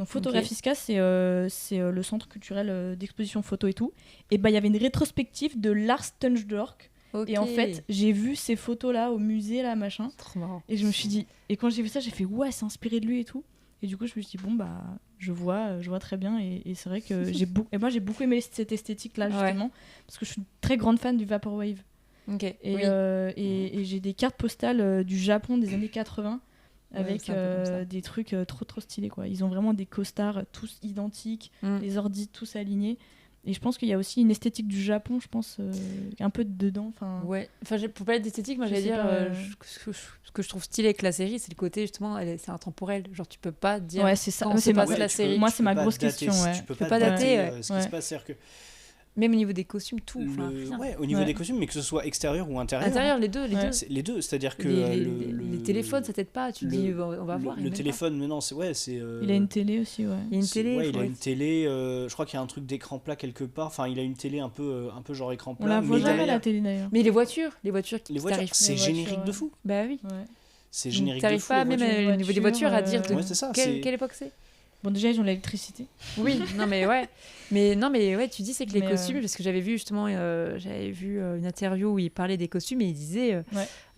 Donc Photographiska, c'est le centre culturel d'exposition photo et tout. Et bah il y avait une rétrospective de Lars Tunstdork. Et en fait, j'ai vu ces photos-là au musée, là, machin. Trop marrant. Et je me suis dit... Et quand j'ai vu ça, j'ai fait, ouais, c'est inspiré de lui et tout. Et du coup, je me suis dit, bon, bah, je vois très bien. Et c'est vrai que moi, j'ai beaucoup aimé cette esthétique-là, justement. Parce que je suis une très grande fan du Vaporwave. Ok. Et j'ai des cartes postales du Japon des années 80 avec c'est un peu comme ça. des trucs trop stylés, quoi. Ils ont vraiment des costards tous identiques, les ordis tous alignés. Et je pense qu'il y a aussi une esthétique du Japon, je pense, un peu dedans. Ouais. Enfin, pour parler d'esthétique, moi, j'allais dire, ce que je trouve stylé avec la série, c'est le côté, justement, c'est intemporel. Genre, tu peux pas dire c'est ça. quand se passe la série. Moi, c'est ma grosse question. Tu peux pas dater ce qui se passe. C'est-à-dire que même au niveau des costumes, tout. Au niveau des costumes, mais que ce soit extérieur ou intérieur. Intérieur, les deux. Les deux, c'est-à-dire que les téléphones, ça t'aide pas. Tu dis, on va voir. Le téléphone, mais non, c'est il a une télé aussi, ouais. Il y a une télé. Il a une télé. Je crois qu'il y a un truc d'écran plat quelque part. Enfin, il a une télé un peu genre écran plat. On la voit jamais la télé d'ailleurs. Mais les voitures c'est générique de fou. Bah oui. C'est générique de fou. T'arrives pas même au niveau des voitures à dire quelle époque c'est. Bon, déjà, ils ont l'électricité. Oui, non, mais ouais. Mais tu dis, c'est que les costumes, parce que j'avais vu justement une interview où il parlait des costumes et il disait.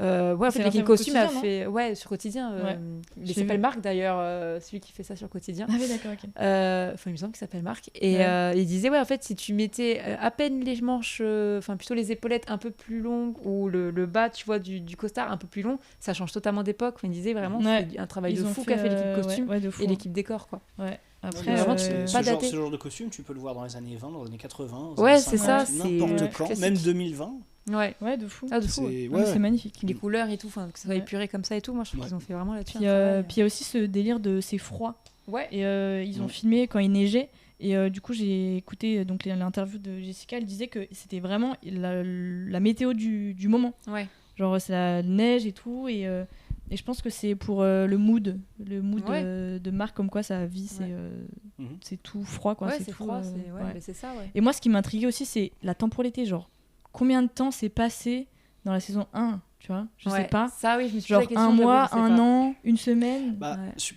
En fait, les costumes a fait. Ouais, sur Quotidien. Il s'appelle Marc d'ailleurs, celui qui fait ça sur Quotidien. Ah oui, d'accord, ok. Enfin, il me semble qu'il s'appelle Marc. Et il disait, en fait, si tu mettais à peine les manches, enfin, plutôt les épaulettes un peu plus longues ou le bas, tu vois, du costard un peu plus long, ça change totalement d'époque. Enfin, il disait vraiment, c'est un travail de fou qu'a fait l'équipe costume et l'équipe décor, quoi. Ouais. Après, vraiment, ce genre de costume, tu peux le voir dans les années 20, dans les années 80. Ouais, c'est ça. N'importe quand, même 2020. Ouais, de fou. Ah, de fou. C'est magnifique. Les couleurs et tout, que ça soit épuré comme ça et tout, moi je trouve qu'ils ont fait vraiment là-dessus. Puis il y a aussi ce délire de c'est froid. Ouais. Et ils ont filmé quand il neigeait. Et du coup, j'ai écouté donc l'interview de Jessica. Elle disait que c'était vraiment la météo du moment. Ouais. Genre, c'est la neige et tout. Et je pense que c'est pour le mood de Marc, comme quoi sa vie, c'est tout froid. Quoi. Ouais, c'est froid. Mais c'est ça, ouais. Et moi, ce qui m'intriguait aussi, c'est la temporalité. Genre, combien de temps s'est passé dans la saison 1, tu vois, je sais pas. Ça, oui, je me suis genre posé la question, un mois, un an, une semaine.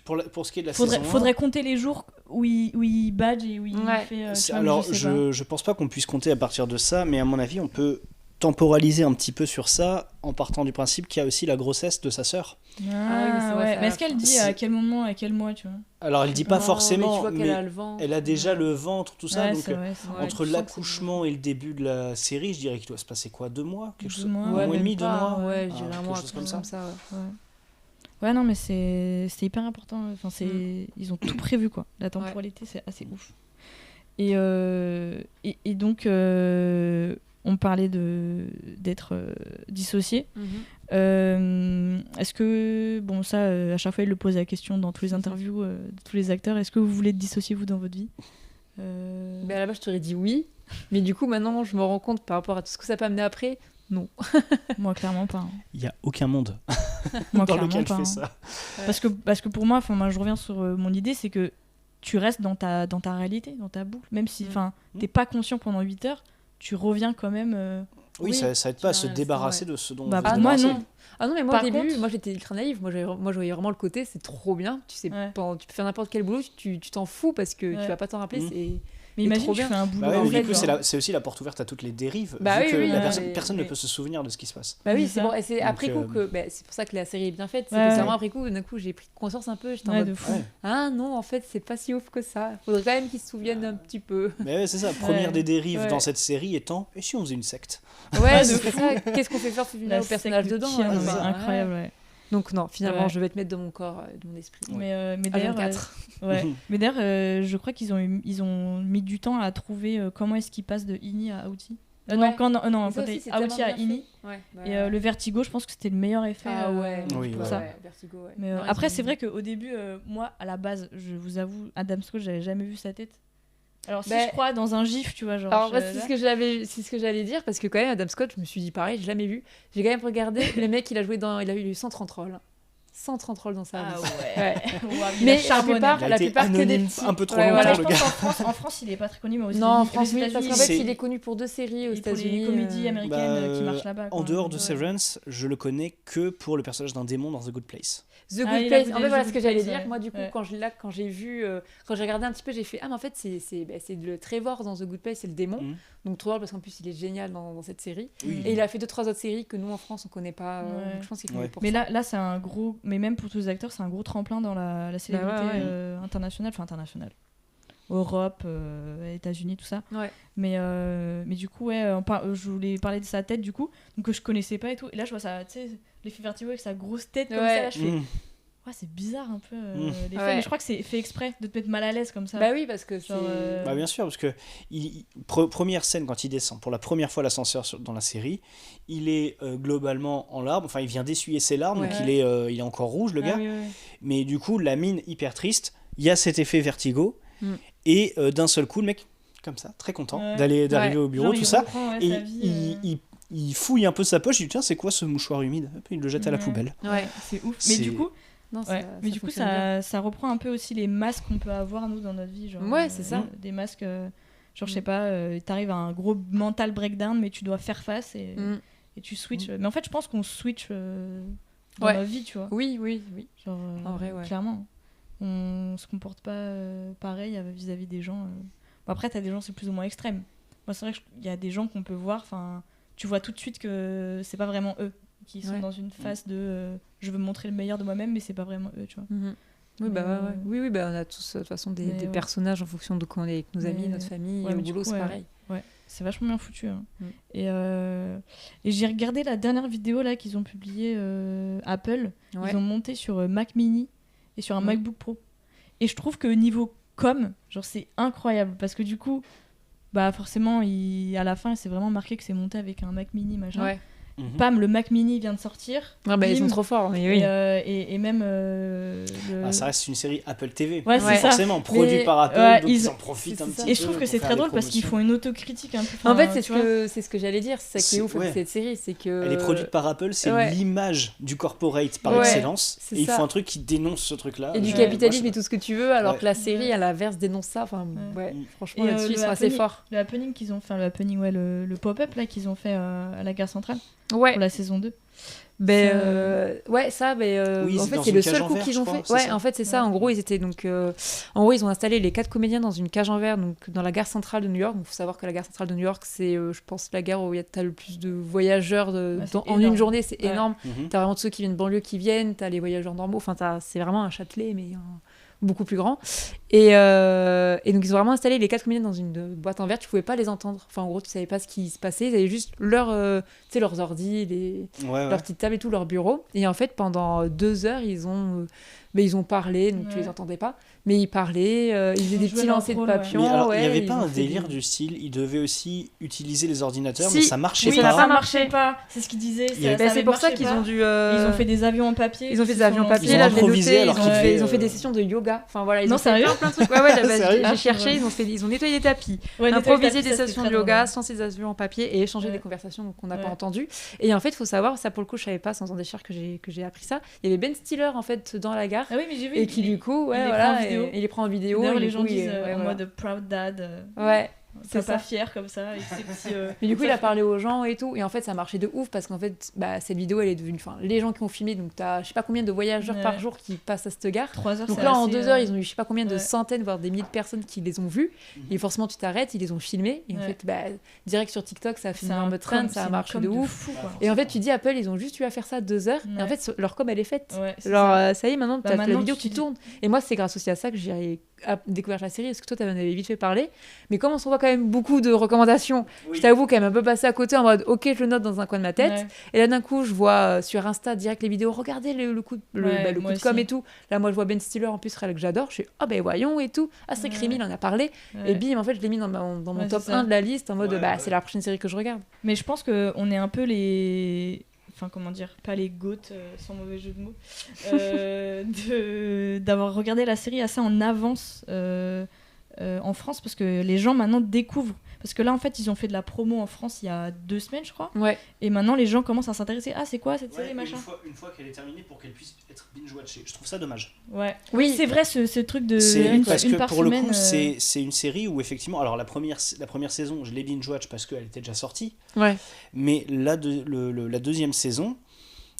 Pour ce qui est de la saison 1... Faudrait compter les jours où il badge et où il fait... alors, je pense pas qu'on puisse compter à partir de ça, mais à mon avis, on peut temporaliser un petit peu sur ça en partant du principe qu'il y a aussi la grossesse de sa sœur. Mais est-ce qu'elle dit à quel moment, à quel mois, tu vois? Alors elle dit pas forcément, mais elle a déjà le ventre, tout ça, donc c'est entre l'accouchement et le début de la série, je dirais qu'il doit se passer quoi, 2 mois, quelque chose, 2 mois, 1 mois et demi, 2 mois, ouais, je dirais quelque chose comme ça. Ouais, non, mais c'est hyper important. Enfin, ils ont tout prévu, quoi. La temporalité, c'est assez ouf. Et donc, on parlait d'être dissocié. Est-ce que, bon, ça, à chaque fois, il le pose la question dans tous les interviews de tous les acteurs. Est-ce que vous voulez être dissocié, vous, dans votre vie? Mais à la base, je t'aurais dit oui. Mais du coup, maintenant, je me rends compte par rapport à tout ce que ça peut amener après. Non. Moi, clairement pas. Il n'y a aucun monde moi, dans lequel pas, je fais ça. Parce que pour moi, je reviens sur mon idée, c'est que tu restes dans ta réalité, dans ta boucle. Même si t'es pas conscient pendant 8 heures, tu reviens quand même... Oui, ça aide pas à se débarrasser de ce dont bah, on veut moi, se non. Ah non, mais moi, au début, moi j'étais ultra naïve. Moi, je voyais vraiment le côté, c'est trop bien. Tu sais, tu peux faire n'importe quel boulot, tu t'en fous parce que tu vas pas t'en rappeler. Mais imagine, tu fais un boulot. Bah ouais, du coup, c'est aussi la porte ouverte à toutes les dérives. Vu que personne ne peut se souvenir de ce qui se passe. Bah oui, c'est bon. Et c'est après coup que. C'est pour ça que la série est bien faite. C'est que c'est vraiment après coup, d'un coup, j'ai pris conscience un peu. J'étais en mode. Ah non, en fait, c'est pas si ouf que ça. Faudrait quand même qu'ils se souviennent un petit peu. Mais ouais, c'est ça. Première des dérives dans cette série étant. Et si on faisait une secte? Ouais, c'est ça. Qu'est-ce qu'on fait faire au personnage dedans? C'est incroyable, ouais. Donc non, finalement, je vais te mettre dans mon corps, dans mon esprit. Mais d'ailleurs, mais d'ailleurs, je crois qu'ils ont mis du temps à trouver comment est-ce qu'ils passent de Ini à Aouti. Non, quand Aouti à Ini. Et le vertigo, je pense que c'était le meilleur effet. Ah ouais, pour ça. Vertigo, ouais. Mais après, c'est vrai qu'au début, moi, à la base, je vous avoue, Adam Scott, j'avais jamais vu sa tête. Alors si je crois dans un gif, tu vois, genre. Alors c'est ce que j'allais dire parce que quand même Adam Scott, je me suis dit pareil, j'ai jamais vu. J'ai quand même regardé le mec, il a eu 130 rôles. 130 rôles dans sa vie. Ah ouais. Ouah, il a Mais charbonné. la plupart que des anonyme petits. un peu trop Ouais, longtemps, voilà, Je le pense gars. qu'en France, il est pas très connu, mais aux Non, en États-Unis- France, aux oui, parce États-Unis, qu'en fait, c'est- il est connu pour 2 séries aux et pour les États-Unis. comédies américaines qui Bah, marchent là-bas. En quoi. dehors de Ouais. Severance, je le connais que pour le personnage d'un démon dans The Good Place. The Ah, Good il a Place. goûté En fait, The voilà Good ce que j'allais Place, dire. ouais. Moi, du coup, Ouais. quand j'ai vu, quand j'ai regardé un petit peu, j'ai fait ah, mais en fait, c'est le Trevor dans The Good Place, c'est le démon. Mhm. Donc, trop drôle parce qu'en plus, il est génial dans cette série. Oui. Et il a fait 2-3 autres séries que nous, en France, on connaît pas. Ouais. Donc, je pense qu'il est connu Ouais. pour Mais ça. là, c'est un gros. Mais même pour tous les acteurs, c'est un gros tremplin dans la célébrité ouais. internationale. Enfin, internationale. Europe, États-Unis, tout ça. Ouais. Mais du coup, ouais, je voulais parler de sa tête, du coup, donc que je connaissais pas et tout. Et là, je vois ça, tu sais, l'effet Vertigo avec sa grosse tête comme Ouais. ça. Là, je fais, Mm. ouais, c'est bizarre un peu l'effet. Ouais. Mais je crois que c'est fait exprès de te mettre mal à l'aise comme ça. Bah oui, parce que c'est. Genre, Bah bien sûr, parce que première scène quand il descend pour la première fois l'ascenseur dans la série, il est globalement en larmes, enfin il vient d'essuyer ses larmes, Ouais. donc il est encore rouge le Ah gars, oui, oui, oui. mais du coup la mine hyper triste, il y a cet effet vertigo, Mm. et d'un seul coup le mec, comme ça, très content Ouais. d'arriver Ouais. au bureau, Genre, tout il ça, reprend, ouais, et sa vie, il fouille un peu sa poche, il dit tiens c'est quoi ce mouchoir humide, hop, il le jette à la Ouais. poubelle. Ouais. C'est ouf. Mais C'est- du coup, Non, ouais. Mais du coup, fonctionne bien. ça reprend un peu aussi les masques qu'on peut avoir nous dans notre vie, genre. Ouais, c'est ça. Des masques, genre je sais pas, t'arrives à un gros mental breakdown, mais tu dois faire face Mm. et tu switches. Mais en fait, je pense qu'on switch dans Ouais. notre vie, tu vois. Oui, oui, oui. Genre, En vrai, ouais. clairement, on se comporte pas pareil vis-à-vis des gens. Bon, après, t'as des gens c'est plus ou moins extrême. Moi, c'est vrai qu'il y a des gens qu'on peut voir. Enfin, tu vois tout de suite que c'est pas vraiment eux qui sont Ouais. dans une phase de je veux montrer le meilleur de moi-même, mais c'est pas vraiment eux, tu vois. Mhm. Oui, Mais, bah, ouais. Oui, oui, bah, on a tous de toute façon des mais ouais. personnages en fonction de quand on est avec nos amis, Mais- notre famille, ouais, au mais du boulot, coup, c'est ouais. pareil. Ouais, c'est vachement bien foutu. Hein. Mm. Et j'ai regardé la dernière vidéo là qu'ils ont publiée Apple. Ouais. Ils ont monté sur Mac Mini et sur un Mm. MacBook Pro. Et je trouve que niveau com, genre c'est incroyable parce que du coup, bah forcément, à la fin, c'est vraiment marqué que c'est monté avec un Mac Mini machin. Ouais. Mhm. Pam, le Mac Mini vient de sortir. Ah, bah, ils sont Bim. trop forts, mais oui. Et même Ah, ça reste une série Apple TV, Ouais, c'est ça. forcément produit Mais- par Apple, ouais, donc ils- ils en profitent c'est un ça. petit Et je trouve peu que c'est pour très faire drôle des parce qu'ils promotions. font une autocritique un peu. En fait, enfin, c'est tu vois. ce que j'allais dire, c'est ça qui est C'est- ouf avec ouais. cette série, c'est que... Elle est produite par Apple, c'est Ouais. l'image du corporate par Ouais, excellence. c'est Et ils ça. font un truc qui dénonce ce truc-là. Et du Ouais. capitalisme Moi, et tout ce que tu veux, alors Ouais. que la série, à l'inverse, dénonce ça. Enfin, ouais, Mm. franchement, Et, là-dessus, ils le sont assez happening- forts. Le happening qu'ils ont fait, le happening, ouais, le pop-up là qu'ils ont fait à la gare centrale Ouais. pour la saison 2. Ben, C'est, ouais, ça, Oui, en c'est fait, dans c'est une le cage seul en coup verre, qu'ils je ont crois, fait. c'est Ouais, ça. en fait, c'est ça. Ouais. En gros, ils étaient donc. En gros, ils ont installé les 4 comédiens dans une cage en verre, donc dans la gare centrale de New York. Il faut savoir que la gare centrale de New York, c'est, je pense, la gare où t'as le plus de voyageurs c'est en une énorme. journée. C'est Ouais. énorme. Mhm. T'as vraiment tous ceux qui viennent de banlieue qui viennent, t'as les voyageurs normaux. Enfin, c'est vraiment un Châtelet, mais beaucoup plus grand. Et donc, ils ont vraiment installé les 4 comédiens dans une boîte en verre. Tu pouvais pas les entendre. Enfin, en gros, tu savais pas ce qui se passait. Ils avaient juste tu sais, leurs ordi, Ouais, ouais. leur petite table et tout, leur bureau. Et en fait, pendant 2 heures, ils ont parlé, donc tu Ouais. les entendais pas. Mais ils parlaient, ils faisaient Ils des jouaient petits leur lancers de rôle, ouais. papillons. Mais alors, il ouais, n'y avait ils pas ont un fait délire des- du style, ils devaient aussi utiliser les ordinateurs, Si. mais ça marchait Oui, ça pas. n'a pas marchait marché. pas. C'est ce qu'ils disaient. Il y avait- Ben, c'est avait pour ça marché qu'ils pas. ont dû. Ils ont fait des avions en papier. Ils ont fait qui des avions en sont- papier, Ils ont là je l'ai improvisé noté, alors ils ont, qu'ils fait, devaient, ils ont fait des sessions de yoga. Enfin voilà, ils Non, ont fait sérieux plein de trucs. Ouais, ouais, bah, Sérieux j'ai cherché, ils ont nettoyé des tapis, Ouais, improvisé nettoyer des le tapis, ça, sessions c'était de très yoga, drôle. sans ces avions en papier et échanger Ouais. des conversations qu'on n'a pas Ouais. entendues. Et en fait, il faut savoir, ça pour le coup, je savais pas sans en déchire que j'ai appris ça. Il y avait Ben Stiller en fait dans la gare Ah oui, mais j'ai vu. et qui du coup, ouais, il les voilà, prend en vidéo. et il les prend en vidéo. D'ailleurs, et les du gens coup, disent ouais, en voilà. mode proud dad. Ouais. C'est Papa ça. fier comme ça. Avec ses petits, Mais du coup, il ça a fait- parlé aux gens et tout. Et en fait, ça marchait de ouf parce qu'en fait, cette vidéo, elle est devenue. Enfin, les gens qui ont filmé, donc t'as je sais pas combien de voyageurs Ouais. par jour qui passent à cette gare. 3 heures. Donc c'est là, en assez, 2 heures, ils ont eu je sais pas combien de ouais. centaines, voire des milliers de personnes qui les ont vus. Et forcément, tu t'arrêtes, ils les ont filmés. Et en Ouais. fait, direct sur TikTok, ça a fait C'est une un énorme trend, com, ça a c'est marché une de com ouf. fou, quoi. Et en fait, tu dis Apple, ils ont juste eu à faire ça 2 heures. Et en Ouais. fait, leur com, elle est faite. Ouais, c'est Genre, ça. ça y est, maintenant, Bah, t'as la maintenant, vidéo tu qui dis- tourne. Et moi, c'est grâce aussi à ça que j'ai découvert la série, parce que toi, t'en avais vite fait parler. Mais comme on se voit quand même beaucoup de recommandations, je t'avoue qu'elle m'a un peu passé à côté en mode, ok, je le note dans un coin de ma tête. Ouais. Et là, d'un coup, je vois sur Insta direct les vidéos, regardez le coup de, Ouais, le moi coup de com aussi. et tout. Là, moi, je vois Ben Stiller, en plus, réel que j'adore. Je suis, ah ben voyons et tout. Astrid Ouais. Crimi, il en a parlé. Ouais. Et bim, en fait, je l'ai mis dans mon Ouais, top c'est ça. 1 de la liste en mode, Ouais, ouais. c'est la prochaine série que je regarde. Mais je pense qu'on est un peu les. Enfin, comment dire, pas les goats, sans mauvais jeu de mots, d'avoir regardé la série assez en avance en France, parce que les gens maintenant découvrent. Parce que là, en fait, ils ont fait de la promo en France il y a 2 semaines, je crois. Ouais. Et maintenant, les gens commencent à s'intéresser. Ah, c'est quoi cette Ouais, série, machin. une fois qu'elle est terminée, pour qu'elle puisse être binge-watchée. Je trouve ça dommage. Ouais. Oui. C'est vrai, ce truc de Parce une que par pour le semaine. coup, c'est une série où effectivement, alors la première saison, je l'ai binge-watch parce qu'elle était déjà sortie. Ouais. Mais la deuxième saison,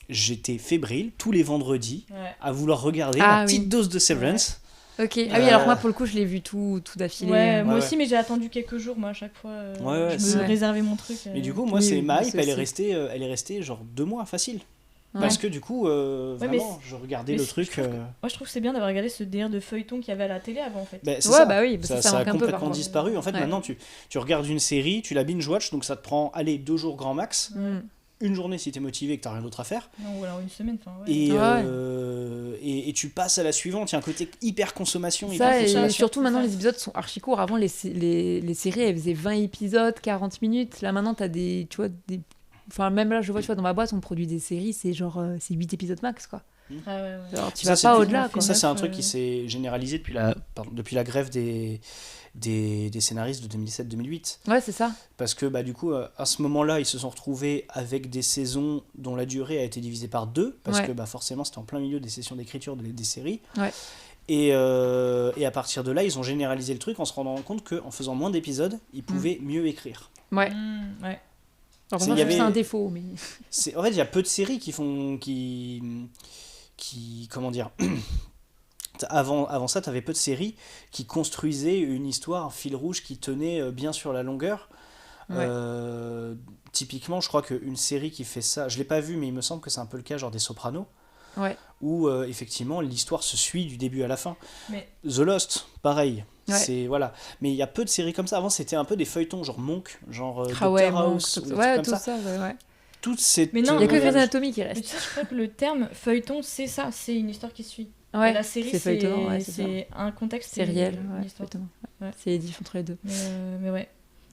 j'étais fébrile tous les vendredis Ouais. à vouloir regarder Ah ma petite oui. dose de Severance. Ok. Ah oui, alors moi, pour le coup, je l'ai vu tout d'affilée. Ouais, moi Ouais, aussi, mais j'ai attendu quelques jours, moi, à chaque fois. Ouais, je me c'est- réservais mon truc. Mais du coup, moi, Oui, c'est oui, ma hype, ça elle est aussi. restée genre 2 mois facile. Ouais. Parce que du coup, Ouais, mais vraiment, je regardais mais le je truc. trouve moi, je trouve que c'est bien d'avoir regardé ce délire de feuilleton qu'il y avait à la télé avant, en fait. C'est Ouais, ça. bah oui, ça ça a manque un peu, par complètement contre. disparu. En fait, Ouais. maintenant, tu regardes une série, tu la binge-watch, donc ça te prend, allez, 2 jours grand max. Mm. Une journée si t'es motivé et que t'as rien d'autre à faire. Non, ou alors une semaine, enfin, ouais. Et tu passes à la suivante. Il y a un côté hyper consommation. Ça, hyper et consommation. surtout maintenant, ça. les épisodes sont archi courts. Avant, les séries, elles faisaient 20 épisodes, 40 minutes. Là, maintenant, t'as des. Tu vois, des. Enfin, même là, je vois, tu vois, dans ma boîte, on produit des séries, c'est genre. C'est 8 épisodes max, quoi. Ah, ouais, ouais. Alors, tu Ça, vas c'est pas plus- au-delà, quoi. Ça, c'est un Neuf, truc qui s'est généralisé depuis la grève des scénaristes de 2007-2008. Ouais, c'est ça. Parce que du coup, à ce moment-là, ils se sont retrouvés avec des saisons dont la durée a été divisée par 2, parce Ouais. que forcément, c'était en plein milieu des sessions d'écriture des séries. Ouais. Et à partir de là, ils ont généralisé le truc en se rendant compte qu'en faisant moins d'épisodes, ils pouvaient mieux écrire. Ouais. Ouais. Alors, C'est- moi, il y je trouve ça avait- un défaut, mais. En fait, il y a peu de séries qui comment dire. Avant ça, tu avais peu de séries qui construisaient une histoire, un fil rouge qui tenait bien sur la longueur. Ouais. Typiquement, je crois qu'une série qui fait ça, je l'ai pas vue, mais il me semble que c'est un peu le cas, genre des Sopranos, Ouais. où effectivement l'histoire se suit du début à la fin. Mais- The Lost, pareil. Ouais. Voilà. Mais il y a peu de séries comme ça. Avant, c'était un peu des feuilletons, genre Monk, genre Ah Doctor ouais, House, Monk, ou des ouais, trucs tout comme ça. ça, ouais. Toutes ces. Mais non, Il y a que en Grey's fait, Anatomy qui Mais reste. tu sais, je crois que le terme feuilleton, c'est ça, c'est une histoire qui suit. Ouais, Et la série, c'est feuilletonnant, ouais, c'est ça. c'est un contexte, C'est réel, une ouais, histoire. feuilletonnant. Ouais. C'est les diff entre les deux. Mais ouais.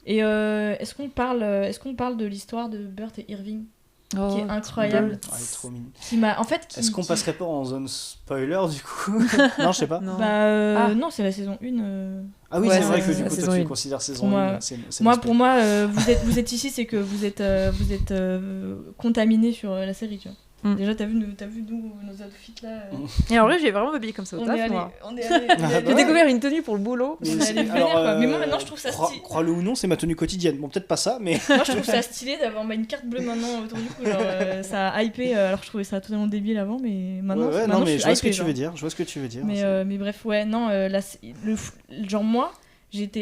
Et est-ce qu'on parle de l'histoire de Burt et Irving, qui Oh, est incroyable, Ah, elle est trop mignonne. qui m'a, en fait, Est-ce qu'on passerait pas en zone spoiler du coup? Non, je sais pas. Non. Bah non, c'est la saison 1. Ah oui, Ouais, c'est vrai c'est que la du coup, saison toi, tu une. considères Pour saison moi- 1. C'est Moi, le pour moi, vous êtes ici, c'est que vous êtes contaminé sur la série, tu vois. Mm. Déjà, t'as vu nos outfits là. Et en vrai, j'ai vraiment habillé comme ça au On taf, est allé, moi. on est allé. Ah bah J'ai ouais. découvert une tenue pour le boulot. Mais On est c'est- allé alors, vénère, quoi. Mais moi, maintenant, je trouve ça stylé. Crois-le ou non, c'est ma tenue quotidienne. Bon, peut-être pas ça, mais. Moi, je trouve ça stylé d'avoir une carte bleue maintenant autour du cou. Genre, ça a hypé. Alors, je trouvais ça totalement débile avant, mais maintenant, Ouais, maintenant non, mais je je suis vois ce que hypée, tu genre. veux dire. Je vois ce que tu veux dire. Mais bref, ouais, non, genre moi,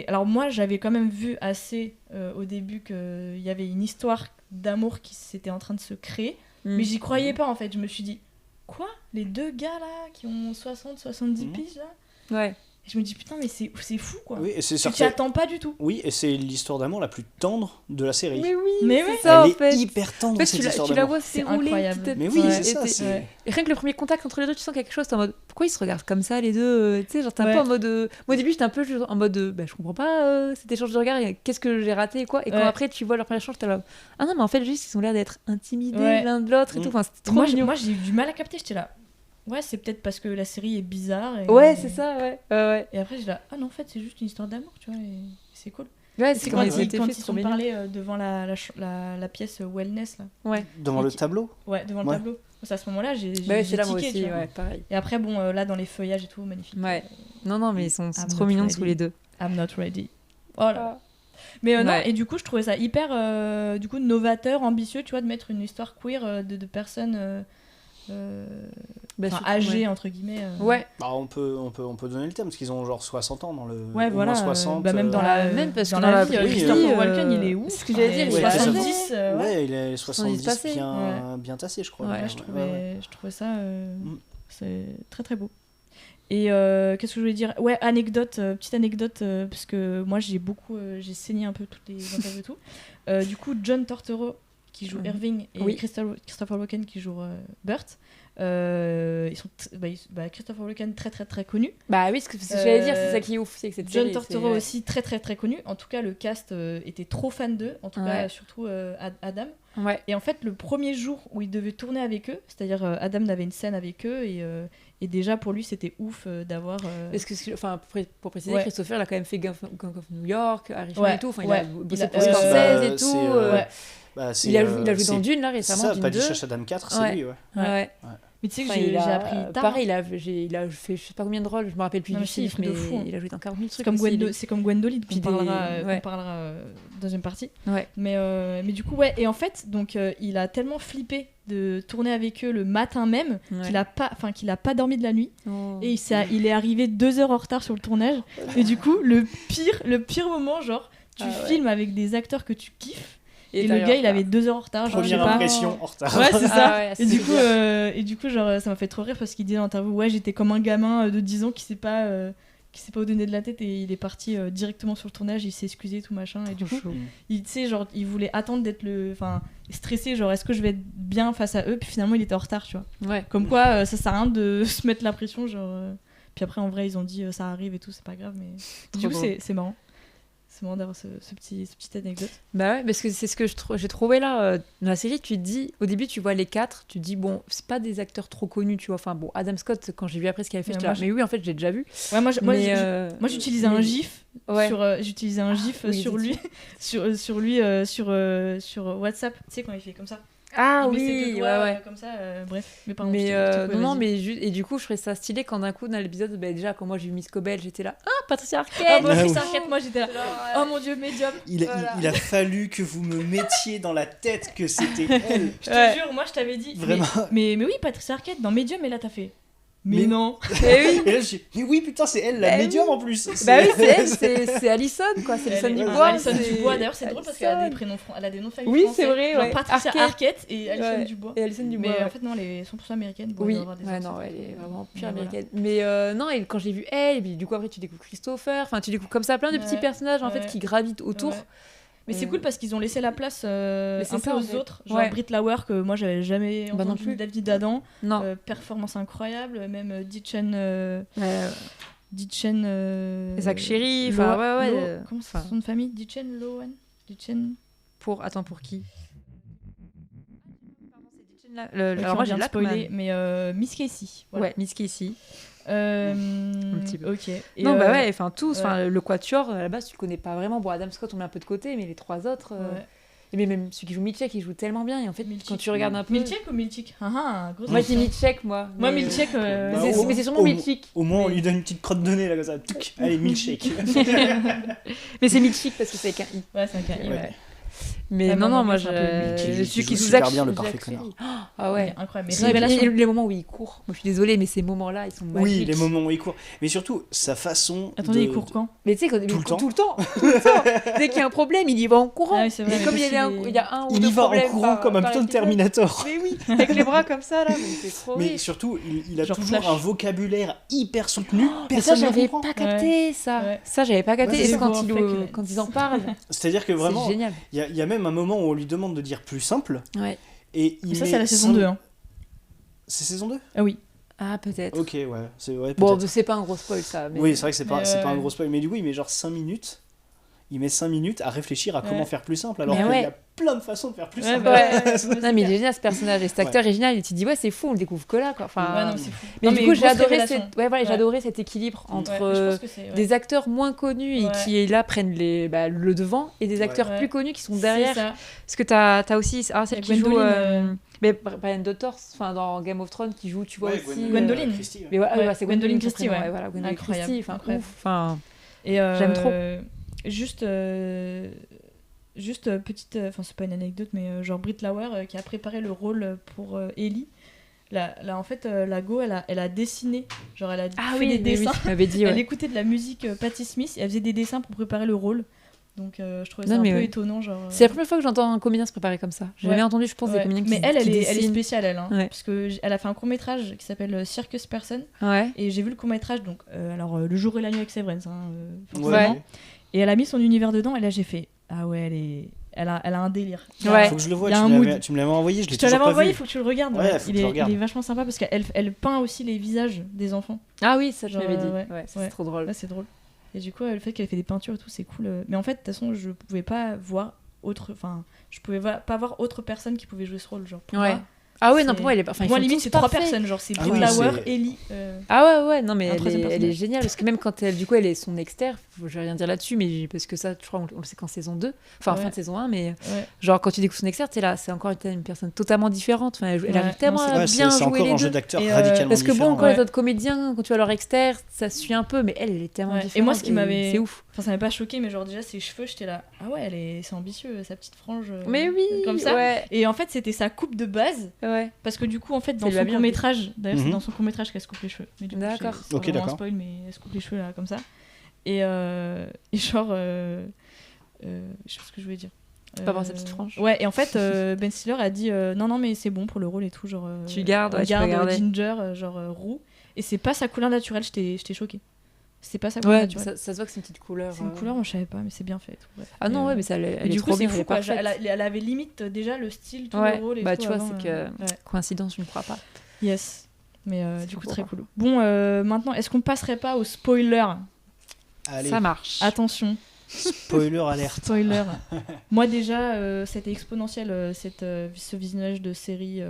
alors moi, j'avais quand même vu assez au début qu'il y avait une histoire d'amour qui s'était en train de se créer, mais j'y croyais pas en fait. Je me suis dit, quoi? Les 2 gars là qui ont 70 Mhm. piges là? Ouais. Et je me dis, putain, mais c'est fou quoi. Oui, et c'est Tu t'y certain. attends pas du tout. Oui, et c'est l'histoire d'amour la plus tendre de la série. Mais oui, Mais c'est ouais. ça, Elle en fait. est hyper tendre, En fait, cette tu histoire la d'amour. vois C'est s'érouler incroyable. petit à Mais petit. oui, Ouais. c'est ça. Et c'est- Et rien que le premier contact entre les deux, tu sens quelque chose, t'es en mode pourquoi ils se regardent comme ça les deux, tu sais, genre t'es un Ouais. peu en mode moi au début j'étais un peu en mode bah, je comprends pas cet échange de regard, qu'est-ce que j'ai raté et quoi, et quand Ouais. après tu vois leur premier échange t'es là ah non mais en fait juste ils ont l'air d'être intimidés Ouais. l'un de l'autre et Mm. tout, enfin c'était trop Moi, mignon. j'ai eu du mal à capter. J'étais là, ouais, c'est peut-être parce que la série est bizarre. Ouais, c'est ça, ouais. Et après, j'ai là, ah non, en fait, c'est juste une histoire d'amour, tu vois, et c'est cool. Ouais, C'est c'est quand, quand ils, ils étaient quand faits, ils c'est sont trop mignon. parlé devant la pièce wellness, là. Ouais. Devant Et le qui- bbleau. Ouais, devant le Ouais. tableau. C'est à ce moment-là, j'ai Bah ouais, c'est là moi tiqué, aussi, tu vois. ouais, pareil. Et après, bon, là, dans les feuillages et tout, magnifique. Ouais. Non, mais ils sont I'm trop not mignons ready. tous les deux. I'm not ready. Voilà. Mais non, Ouais. et du coup, je trouvais ça hyper du coup, novateur, ambitieux, tu vois, de mettre une histoire queer de personnes Bah, enfin, surtout, âgées, ouais. entre guillemets. Ouais. Bah, on peut donner le thème parce qu'ils ont genre 60 ans dans le. Ouais, au voilà. moins 60. Bah, même dans la, même parce dans que la dans la vie, vraie Christopher vie, Walken, il est où ce que j'allais dire, il il est est 70. Ouais, il est 70 70 passé. bien tassé, je crois. Ouais, Je trouvais ça Mm. c'est très très beau. Et qu'est-ce que je voulais dire? Ouais, petite anecdote, parce que moi j'ai saigné un peu toutes les interviews et tout. Du coup, John Turturro qui joue Mhm. Irving et Oui. Christopher Walken qui joue Burt, ils sont Christopher Walken très très très connu. Bah oui, ce que j'allais dire, c'est ça qui est ouf, c'est que cette John série, Turturro c'est- aussi très très très connu. En tout cas, le cast était trop fan d'eux. En tout Ouais. cas, surtout Adam. Ouais. Et en fait, le premier jour où il devait tourner avec eux, c'est-à-dire Adam avait une scène avec eux, et déjà pour lui, c'était ouf d'avoir. Parce que, pour préciser, Ouais. Christopher, il a quand même fait Gang of New York, Irishman Ouais, et tout. Enfin, ouais. il a bossé Il a- pour Scorsese et tout. c'est, Ouais. Il a joué dans Dune, là, récemment. ça, Dune Paddy 2. Chachadam 4, c'est Ouais. lui, ouais. Ouais. Mais tu sais que Enfin, j'ai appris tard. Pareil, il a fait je sais pas combien de rôles, je me rappelle plus Non, du mais c'est des chiffre, trucs mais de fou, hein. il a joué dans 40 000 C'est trucs. comme, aussi, c'est comme Gwendoline Puis qu'on parlera, ouais. qu'on parlera deuxième partie. Ouais. Mais du coup, ouais. Et en fait, donc, il a tellement flippé de tourner avec eux le matin même Ouais. qu'il a pas dormi de la nuit. Oh. Et il est arrivé 2 heures en retard sur le tournage. Et du coup, le pire moment, genre, tu filmes avec des acteurs que tu kiffes. Et le gars, il avait 2 heures en retard. Genre, je sais Première pas. impression en retard. Ouais, c'est ça. Ah ouais, Et du coup, genre, ça m'a fait trop rire parce qu'il disait dans l'interview, ouais, j'étais comme un gamin de 10 ans qui s'est pas où donner de la tête, et il est parti directement sur le tournage, il s'est excusé, tout machin. Et du coup, tu sais, genre, il voulait attendre d'être stressé, genre, est-ce que je vais être bien face à eux? Puis finalement, il était en retard, tu vois. Ouais. Comme quoi, ça sert à rien de se mettre la pression, genre. Puis après, en vrai, ils ont dit, ça arrive et tout, c'est pas grave, mais du coup, drôle. c'est marrant. C'est marrant d'avoir ce petite anecdote. Bah ouais, parce que c'est ce que j'ai trouvé là dans la série. Tu te dis, au début, tu vois les 4, tu te dis, bon, c'est pas des acteurs trop connus, tu vois. Enfin, bon, Adam Scott, quand j'ai vu après ce qu'il avait fait, Ouais, j'étais moi, là, mais oui, en fait, j'ai déjà vu. Ouais, moi, Mais, j'utilisais un gif Ouais. j'utilisais un gif Oui, sur c'est lui sur WhatsApp, tu sais, quand il fait comme ça. Ah Il met ses oui, deux ouais, doigts, ouais. comme ça, bref. Mais pardon, Mais je te coupe, non, vas-y. mais et du coup, je trouvais ça stylé quand d'un coup, dans l'épisode, bah, déjà, quand moi j'ai vu Miss Cobell, j'étais là, ah, Patricia Arquette! Ah, moi, Ah, Chris oui. Arquette, moi, j'étais là. Oh mon dieu, médium. Il a fallu que vous me mettiez dans la tête que c'était elle. Je te jure, moi, je t'avais dit. Vraiment. Mais oui, Patricia Arquette, dans Medium, et là, t'as fait. Mais Mais- non. Eh oui! Et là, je dis, mais oui, putain, c'est elle, la Bah médium oui. en plus. Bah oui, c'est elle, c'est Alison, quoi, c'est Alison Elle est- Dubois. Alison c'est- Dubois, d'ailleurs, c'est drôle parce qu'elle a des Alison. prénoms, elle a des noms de famille Oui, français. c'est vrai, Genre ouais. Patricia Arquette. Arquette et Alison Ouais. Dubois. Et Alison Dubois. Mais ouais. en fait, non, elle est 100% américaine. Bon, Oui, elle doit avoir des ouais, ancêtres. non, elle est vraiment pure Mais américaine. Mais non, et quand j'ai vu elle, et puis du coup après tu découvres Christopher, enfin tu découvres comme ça plein de petits Ouais, personnages en fait ouais. qui gravitent autour. Ouais. Mais c'est cool parce qu'ils ont laissé la place un c'est peu ça, en aux fait. autres. Genre Ouais. Brit Lauer, que moi j'avais jamais Bah non entendu plus. David Adam. Non. Performance incroyable. Même Ditchen. Ouais. Zach Sherry, enfin ouais ouais. Comment c'est enfin, son nom de famille? Ditchen Lohan? Ditchen. Attends pour qui? Ok, Alors on moi vient j'ai de là spoiler, mais Miss Casey. Voilà. Ouais, Miss Casey. petit peu. Ok. Et Non bah ouais, enfin tous, ouais. enfin le quatuor à la base tu le connais pas vraiment. Bon Adam Scott on met un peu de côté, mais les trois autres. Ouais. Et mais même celui qui joue Milchek, il joue tellement bien et en fait Milchik. quand tu regardes un peu. Milchek ou Milchik? Grosse Moi je dis question. Milchek moi. Moi, mais- Milchek. Bah, Mais c'est sûrement Milchik. Au moins, on Mais- lui donne une petite crotte de nez, là, comme ça. Touc. Allez, milkshake. Mais c'est Milchik parce que c'est avec un i. Ouais, c'est un cas. Ouais. Ouais. Mais Ah, non, non, non, moi c'est un peu je Milchik, suis qui qui joue sous super Zach- bien, le Zach parfait Sherry. connard. Ah ouais. Incroyable. Mais Et révélation. les moments où il court, moi je suis désolée, mais ces moments-là, ils sont magiques. Oui, les moments où il court. Mais surtout, sa façon. Attendez, de- il court quand? Mais tu sais, Tout le temps. tout le temps. Dès qu'il y a un problème, il y va en courant. Ah oui, c'est vrai, et mais comme il y, a aussi il y a un ou Il deux y va en problèmes courant par- comme un par putain de épisode. Terminator. Mais oui, avec les bras comme ça, là, mais c'est trop Mais riche. surtout, il a Genre toujours Flash. un vocabulaire hyper soutenu. Mais ça, Personne ne j'avais comprend. pas capté, ça. Ouais. Ça, j'avais pas capté. Ouais, et c'est quand, ça. quand ils en parlent, C'est-à-dire que vraiment, c'est génial. il y a même un moment où on lui demande de dire plus simple. Ouais. Et il Mais ça, met c'est la saison cinq- 2. Hein. C'est saison 2? Ah oui. Ah, peut-être. Ok, ouais. C'est ouais, Bon, peut-être. c'est pas un gros spoil, ça. Mais... Oui, c'est vrai que c'est pas, Mais c'est pas un ouais. gros spoil. Mais du coup, il met genre 5 minutes. Il met 5 minutes à réfléchir à comment Ouais. faire plus simple. Alors Mais qu'il ouais. y a plein de façons de faire plus Ouais, simple. bah ouais. Non, mais il est génial ce personnage. Et cet acteur est génial. Et tu te dis, ouais, c'est fou, on le découvre que là, quoi. Enfin, Ouais, non, mais c'est fou. mais Non, du coup, j'ai grosse adoré, révélation. ouais, voilà, j'ai Ouais. adoré cet équilibre entre Ouais, je pense que c'est. Ouais. des acteurs moins connus et Ouais. qui là prennent le devant et des acteurs Ouais. plus connus qui sont C'est derrière. ça. Parce que t'as aussi celle Il y qui a joue Gwendoline, mais Brian Dotters, enfin dans Game of Thrones qui joue, tu vois Ouais, aussi. Gwendoline. Christie, ouais. Mais ouais, Ouais, c'est Gwendoline Gwendoline Christie, son prénom, ouais. voilà, Gwendoline Incroyable, Christie, enfin incroyable. ouf, enfin Et J'aime trop. Juste petite, enfin c'est pas une anecdote, mais genre Brit Lauer qui a préparé le rôle pour Ellie. Là, en fait, la Go, elle a dessiné, genre elle a fait des dessins. tu m'avais dit. Elle Ouais. écoutait de la musique Patti Smith et elle faisait des dessins pour préparer le rôle. Donc je trouvais ça Non, un mais peu ouais. étonnant, genre. C'est la première fois que j'entends un comédien se préparer comme ça. J'ai Ouais. jamais entendu, je pense, des Ouais. comédiens Mais qui elle est dessinent. spéciale, elle, hein, Ouais. parce que elle a fait un court métrage qui s'appelle Circus Person Ouais. et j'ai vu le court métrage, donc le jour et la nuit avec Severance, hein, Ouais, forcément. ouais. Et elle a mis son univers dedans et là j'ai fait ah ouais, elle a un délire. Ouais. Faut que je le vois, Il y a tu un me mood. l'avais- tu me l'avais envoyé, je Je l'ai te toujours l'avais pas envoyé, vu. il faut que tu le regardes. Ouais, faut que je le regarde. Il est vachement sympa parce qu'elle peint aussi les visages des enfants. Ah oui, ça je Genre, m'avais dit. ouais. Ouais, ça, Ouais. c'est trop drôle. Ouais, c'est drôle. Et du coup, le fait qu'elle ait fait des peintures et tout, c'est cool. Mais en fait, de toute façon, je pouvais pas voir je pouvais pas voir autre personne qui pouvait jouer ce rôle, genre. Pour Ouais. moi, Ah ouais, non, c'est- pour moi, pour moi limite c'est 3 personnes, genre c'est Ah Brit oui, Lauer, c'est- Ellie. Ah ouais, non, mais Un troisième elle est personnage. géniale. Parce que même quand elle est son externe, je vais rien dire là-dessus, mais parce que ça, je crois, on le sait qu'en saison 2, enfin, Ouais. fin de saison 1, mais Ouais. genre, quand tu découvres son externe, t'es là, c'est encore une personne totalement différente. Enfin, elle Ouais. arrive tellement Non, à Ouais, bien c'est jouer encore les un deux. jeu d'acteur Et, radicalement Parce que bon, différent. quand les autres comédiens, quand tu vois leur externe, ça suit un peu, mais elle est tellement Ouais. différente. Et moi, ce qui m'avait- C'est ouf. Enfin, ça m'a pas choqué, mais genre déjà ses cheveux, j'étais là, ah ouais, c'est ambitieux, sa petite frange. Mais oui, comme ça. ouais. Et en fait, c'était sa coupe de base, Ouais. parce que du coup, en fait, Ça dans lui va son bien, court métrage, d'ailleurs, Mhm. c'est dans son court métrage qu'elle se coupe les cheveux. Mais du coup, D'accord. c'est Ok, vraiment un d'accord. spoil, mais elle se coupe les cheveux là, comme ça. Et genre, je sais pas ce que je voulais dire. Pas voir sa petite frange. Ouais, et en fait, Ben Stiller a dit non, mais c'est bon pour le rôle et tout, genre. Tu gardes, ouais, tu peux garde garder. Ginger, genre roux. Et c'est pas sa couleur naturelle, j'étais choquée. C'est pas sa couleur Ouais, naturelle. ça se voit que c'est une petite couleur. C'est une couleur, moi je savais pas, mais c'est bien fait. et tout, bref. Ah non, Et, ouais, mais ça, elle et est du trop coup, c'est bien, elle fou, est quoi. parfaite. Elle avait limite déjà le style, tout Ouais, le rôle et bah tout. tu vois, avant, c'est que ouais. coïncidence, je ne crois pas. Yes. Mais du coup, trop très fort. cool. Bon, maintenant, est-ce qu'on passerait pas au spoiler? Allez, Ça marche. Attention, spoiler alerte. spoiler. Moi, déjà, c'était exponentiel, ce visionnage de série.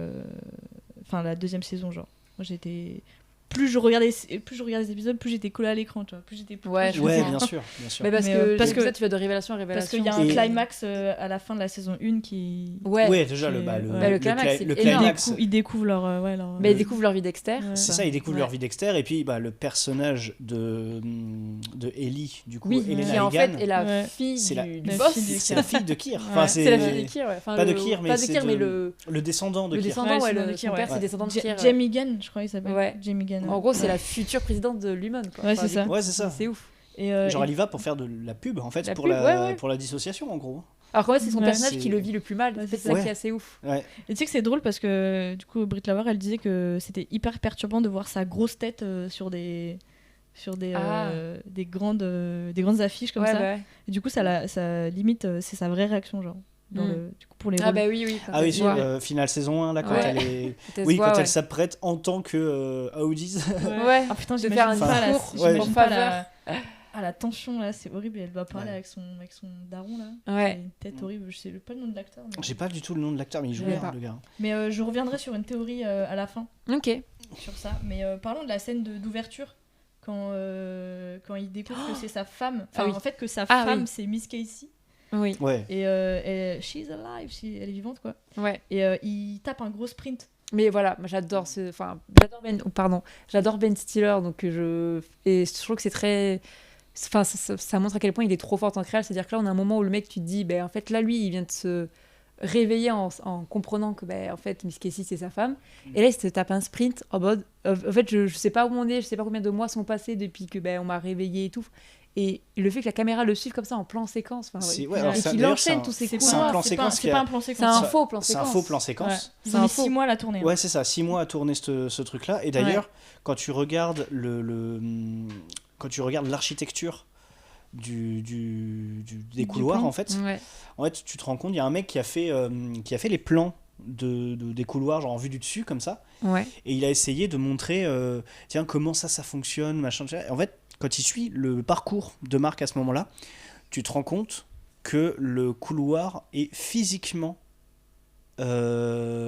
Enfin, la deuxième saison, genre. Moi, j'étais. Plus je regardais les épisodes, plus j'étais collée à l'écran, tu vois. Plus j'étais. Ouais, plus je je Ouais, faisais- bien sûr, bien sûr. Mais parce Mais, que parce que- ça, tu vas de révélation en Parce révélation. qu'il y a un Et- climax à la fin de la saison 1 qui. Ouais. Ouais, déjà, qui le, est- bah, ouais. le climax, c'est le énorme. climax. Ils découvrent leur. Ouais, leur Mais ils découvrent leur vie Dexter. Ouais. C'est ça, ils découvrent Ouais. leur vie Dexter, et puis bah, le personnage de Ellie, du coup, Oui, Elena qui en Egan, fait est la Ouais. fille C'est la- du la boss. fille du- c'est la fille de Kyr. Ouais. Enfin, C'est la fille de Kyr, ouais. Enfin, pas de Kyr, mais pas de c'est Kyr, de- mais le le descendant de Kyr. descendant, Ouais, ouais, le son Kyr, père, ouais. c'est descendant de Kyr. Jamie Gunn, je crois, il s'appelle. Ouais. Jamie Gunn. En gros, c'est Ouais. la future présidente de Lumen. Quoi. Ouais, c'est du ça. coup, Ouais, c'est ça. C'est ouf. Et, Genre, et- elle y va pour faire de la pub, en fait, La pour, pub, la, ouais, ouais. pour la dissociation, en gros. Alors qu'en fait, c'est son Ouais. personnage C'est- qui le vit le plus mal. Ouais, C'est c'est ça ça. qui est assez ouf. Ouais. et tu sais que c'est drôle parce que du coup, Brit Lauer, elle disait que c'était hyper perturbant de voir sa grosse tête sur des grandes affiches comme Ouais, ça. bah ouais. Et du coup, ça limite, c'est sa vraie réaction, genre. Du coup, pour les Ah rôles. bah oui, oui. quand Ah elle oui, se si, voit. finale saison 1, là, quand Ouais. elle est... Elle se Oui, voit, quand ouais. elle s'apprête en tant que Audis. Ouais. Ah putain, De j'imagine faire un pas, la, discours j'imagine en pas faveur. la tension là, c'est horrible. Et elle doit parler Ouais. avec son daron là. Ouais. C'est une tête horrible. Je sais pas le nom de l'acteur. Mais, J'ai pas du tout le nom de l'acteur, mais il joue Je bien, sais pas. le gars. mais je reviendrai sur une théorie à la fin Ok. sur ça. Mais parlons de la scène d'ouverture quand il découvre que c'est sa femme. Enfin, Ah oui. en fait, que sa Ah femme oui. c'est Miss Casey. Oui. Ouais. Et she's alive, elle est vivante quoi. Ouais. Et il tape un gros sprint. Mais voilà, moi j'adore j'adore Ben Stiller, donc et je trouve que c'est très, enfin ça montre à quel point il est trop fort en créal. C'est-à-dire que là on a un moment où le mec, tu te dis, ben en fait là lui il vient de se réveiller en comprenant que ben en fait Miss Casey c'est sa femme, et là il se tape un sprint en mode en fait je sais pas où on est, je sais pas combien de mois sont passés depuis que ben on m'a réveillé et tout. Et le fait que la caméra le suive comme ça en plan séquence, C'est- ouais, ouais, alors et ça, qu'il d'ailleurs, enchaîne c'est un- tous ces C'est coups. c'est un pas, plan c'est pas, séquence c'est qui a- pas un plan C'est séquence. un faux plan C'est séquence. un faux plan séquence. Ouais. Ils C'est ont un mis faux. 6 mois à la tourner. hein. Ouais, c'est ça, 6 mois à tourner ce truc-là. Et d'ailleurs, quand tu regardes quand tu regardes l'architecture des couloirs, plan. en fait, Ouais. tu te rends compte, il y a un mec qui a fait les plans des couloirs, genre en vue du dessus, comme ça, Ouais. et il a essayé de montrer, tiens, comment ça fonctionne, machin, machin. Et en fait, quand il suit le parcours de Marc à ce moment-là, tu te rends compte que le couloir est physiquement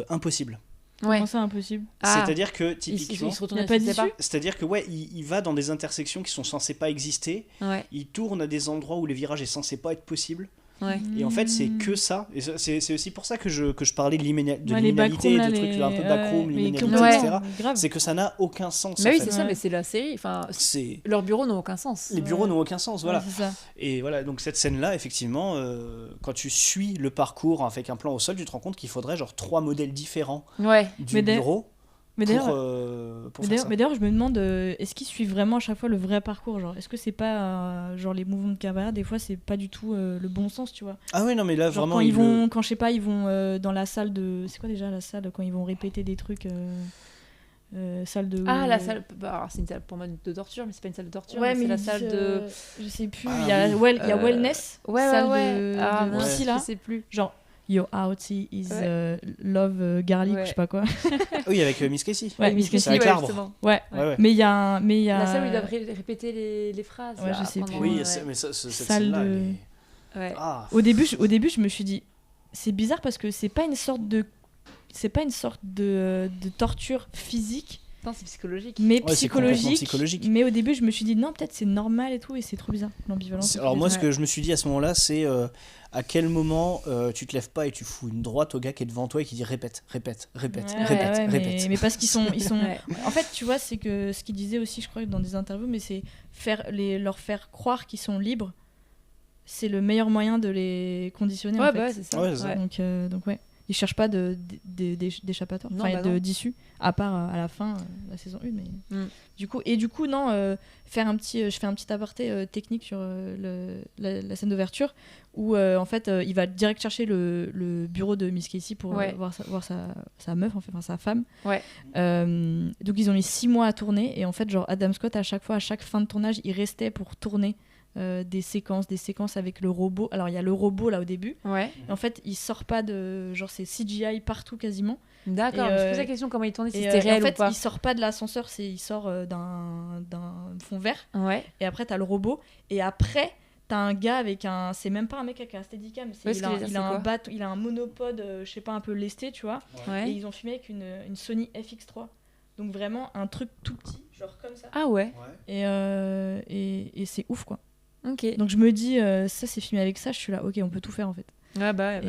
impossible. Ouais. Comment ça, impossible? Ah. C'est-à-dire que, Il typiquement... se retourne, Il y a pas je sais d'issue C'est-à-dire que ouais, il va dans des intersections qui sont censées pas exister, Ouais. il tourne à des endroits où les virages est censé pas être possible, Ouais. et en fait c'est que ça. Et c'est aussi pour ça que je parlais de Ouais, les liminalité, backrooms, de là, trucs un peu les- backroom, mais liminalité, complètement, etc. grave. C'est que ça n'a aucun sens. Mais en oui, fait. c'est ça, Ouais. mais c'est la série. Enfin, C'est leurs bureaux n'ont aucun sens. les bureaux Ouais. n'ont aucun sens, voilà. Ouais, c'est ça. Et voilà, donc cette scène-là, effectivement, quand tu suis le parcours avec un plan au sol, tu te rends compte qu'il faudrait genre 3 modèles différents Ouais. du Mais d'ailleurs- bureau Mais pour, d'ailleurs, pour faire ça. mais d'ailleurs, je me demande, est-ce qu'ils suivent vraiment à chaque fois le vrai parcours, genre, est-ce que c'est pas genre les mouvements de caméra, des fois c'est pas du tout le bon sens, tu vois. Ah ouais, non, mais là, Genre vraiment, quand il quand je sais pas, ils vont dans la salle de, c'est quoi déjà la salle quand ils vont répéter des trucs, salle de. Ah, la salle. Bah, alors, c'est une salle pour moi de torture, mais c'est pas une salle de torture. Ouais, mais mais c'est la salle de. de. Je sais plus. Ah Il y a, oui. il y a wellness. Ouais, salle ouais. de Ah, de mince, psy, là. je sais plus. Genre your outie is Ouais. love garlic, Ouais. ou je sais pas quoi. Oui, avec Miss Casey. Ouais, Miss C'est Casey, avec ouais, l'arbre. justement. Ouais. Ouais, ouais. Mais il y a La salle où ils doivent répéter les phrases. Ouais, là, je sais pendant- plus. Oui, ouais. mais cette Salle scène-là, de- Ouais. Ah, Au début, je me suis dit, c'est bizarre parce que c'est pas une sorte de torture physique, Non, c'est psychologique. mais Ouais, c'est complètement psychologique. psychologique. Mais au début, je me suis dit, non, peut-être c'est normal et tout, et c'est trop bizarre, l'ambivalence. Alors moi, ce Ouais. que je me suis dit à ce moment-là, c'est à quel moment tu te lèves pas et tu fous une droite au gars qui est devant toi et qui dit répète, répète, répète, Ouais, répète, ouais, répète. mais parce qu'ils sont Ouais. en fait, tu vois, c'est que ce qu'ils disaient aussi, je crois, dans des interviews, mais c'est leur faire croire qu'ils sont libres, c'est le meilleur moyen de les conditionner, en Ouais, fait. bah ouais, c'est ça. Ouais, c'est ça. Donc ouais, ils cherchent pas d'échappatoire, Non, enfin bah de non. d'issue, à part à la fin la saison 1, mais Mm. du coup non, je fais un petit aparté technique sur la scène d'ouverture où en fait il va direct chercher le bureau de Miss Casey pour Ouais. voir sa meuf, en fait, enfin sa femme. Ouais. Donc ils ont mis 6 mois à tourner, et en fait genre Adam Scott à chaque fin de tournage il restait pour tourner des séquences avec le robot. Alors il y a le robot là au début, Ouais. et en fait il sort pas de, genre c'est CGI partout quasiment, D'accord. Et, Je me euh, posais la question comment il tournait, si et, c'était et en réel ou fait pas. il sort pas de l'ascenseur, il sort d'un fond vert, Ouais. et après t'as le robot, et après t'as un gars avec un, c'est même pas un mec avec un steadicam, Ouais, ce que je veux dire, il c'est a un quoi bâton, il a un monopode, je sais pas, un peu lesté, tu vois. Et Ouais. ils ont filmé avec une Sony FX3, donc vraiment un truc tout petit, genre comme ça. Ah ouais. Et c'est ouf, quoi. Ok. Donc je me dis, ça c'est filmé avec ça, je suis là, ok, on peut tout faire, en fait. Ouais, bah.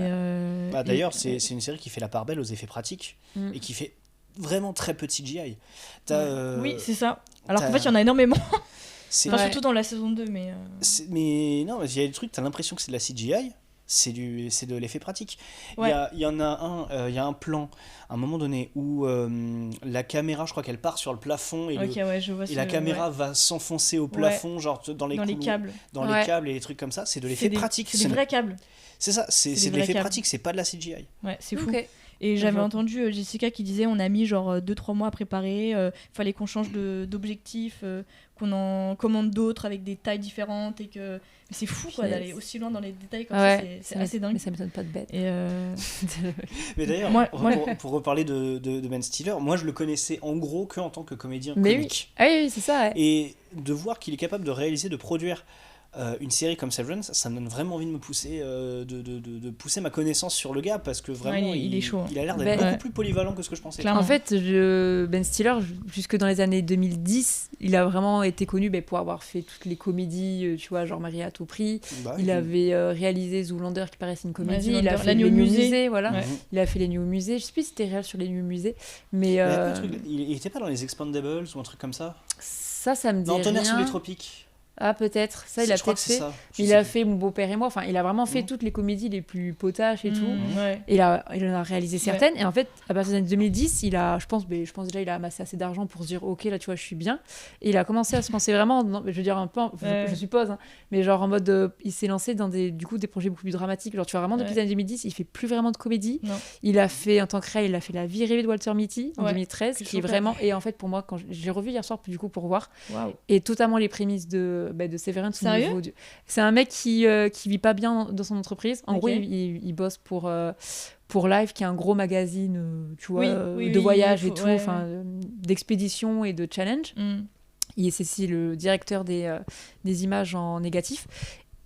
Bah, d'ailleurs, et- c'est une série qui fait la part belle aux effets pratiques Mm. et qui fait vraiment très peu de CGI. T'as, oui, c'est ça. Alors qu'en t'as- fait, il y en a énormément. c'est- Enfin, Ouais. surtout dans la saison 2, mais... mais non, mais il y a des trucs, t'as l'impression que c'est de la CGI, c'est de l'effet pratique. Ouais. Il y en a il y a un plan, à un moment donné, où la caméra, je crois qu'elle part sur le plafond et, Ok, ouais, je vois et la caméra va s'enfoncer au plafond, genre dans les dans les couloirs, câbles. dans Ouais. les câbles et les trucs comme ça. C'est de l'effet pratique. C'est des vrais câbles. C'est ça, c'est des de vrais l'effet câbles. pratique, c'est pas de la CGI. Ouais, c'est fou. Ok. Et j'avais vois. entendu Jessica qui disait on a mis genre 2-3 mois à préparer, fallait qu'on change d'objectif, qu'on en commande d'autres avec des tailles différentes, et que... Mais c'est fou, quoi, Yes. d'aller aussi loin dans les détails comme Ouais. ça, c'est assez dingue. Mais ça m'étonne pas de bête. Et Mais d'ailleurs, Moi- pour reparler de Ben Stiller, moi je le connaissais en gros que en tant que comédien Mais comique. Ah oui, c'est ça. Ouais. Et de voir qu'il est capable de réaliser, de produire une série comme Severance, ça me donne vraiment envie de me pousser, de pousser ma connaissance sur le gars, parce que vraiment Ouais, il est chaud, hein. il a l'air d'être Ben, beaucoup ouais. plus polyvalent que ce que je pensais. Clairement. En fait, Ben Stiller, jusque dans les années 2010, il a vraiment été connu pour avoir fait toutes les comédies, tu vois, genre Marie à tout prix. Bah, Il avait réalisé Zoolander, qui paraissait une comédie. Zoolander, Il a fait La Nuit les au Nuits au musée. musée, voilà. Ouais. Mhm. Il a fait les Nuits au musée. Je sais plus si c'était réel sur les Nuits au musée, mais Mais après, le truc, il était pas dans les Expandables ou un truc comme ça? ça me dit Non, Tonnerre sous rien. les tropiques. Ah, peut-être. Ça, il a Je crois peut-être que c'est fait. ça. Je Il sais a plus. fait Mon beau-père et moi. Enfin, il a vraiment fait Mhm. toutes les comédies les plus potaches et tout. Ouais. Et il en a réalisé certaines. Et en fait, à partir des années 2010, je pense déjà, il a amassé assez d'argent pour se dire, ok, là, tu vois, je suis bien. Et il a commencé à se lancer vraiment, je veux dire un peu, je suppose, hein, mais genre en mode, il s'est lancé dans des projets beaucoup plus dramatiques. Genre, tu vois, vraiment, depuis les années 2010, il fait plus vraiment de comédie. Non. Il a fait, en tant que réel, il a fait La vie rêvée de Walter Mitty en Ouais, 2013, que qui est je vraiment, et en fait, pour moi, quand j'ai revu hier soir, du coup, pour voir, Waouh. et totalement les prémices de Severance au Sérieux niveau du... C'est un mec qui vit pas bien dans son entreprise. En Ok. gros, il bosse pour Life, qui est un gros magazine, tu vois, Oui, de oui, voyage il et faut- tout, ouais, enfin, d'expédition et de challenge. C'est le directeur des images en négatif.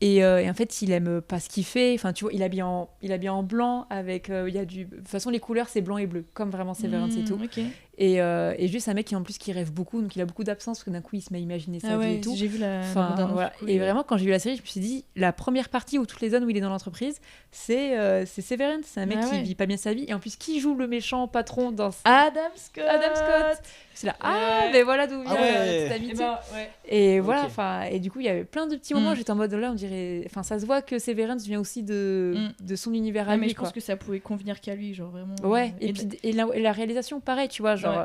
Et en fait, il aime pas ce qu'il fait. Enfin, tu vois, il habille en blanc avec. Il y a de toute façon, les couleurs, c'est blanc et bleu, comme vraiment Severance et tout. Ok. Et juste un mec en plus qui rêve beaucoup, donc il a beaucoup d'absence, parce que d'un coup, il se met à imaginer sa Ah vie ouais, et tout. j'ai vu la Enfin, bande-annonce, voilà. du coup, Et vraiment, quand j'ai vu la série, je me suis dit, la première partie où toutes les zones où il est dans l'entreprise, c'est Severance. C'est un mec Ah qui ouais. vit pas bien sa vie. Et en plus, qui joue le méchant patron dans Adam Scott. C'est là, ah, Ouais. mais voilà d'où vient Ah ouais. cette Eh amitié. ben, ouais. Et voilà, Ok. enfin, et du coup, il y avait plein de petits moments, Mm. j'étais en mode là, on dirait. Enfin, ça se voit que Severance vient aussi de son univers à Ouais, mais lui, je quoi. pense que ça pouvait convenir qu'à lui, genre vraiment. Ouais, Et et la réalisation, pareil, tu vois, genre. Ouais.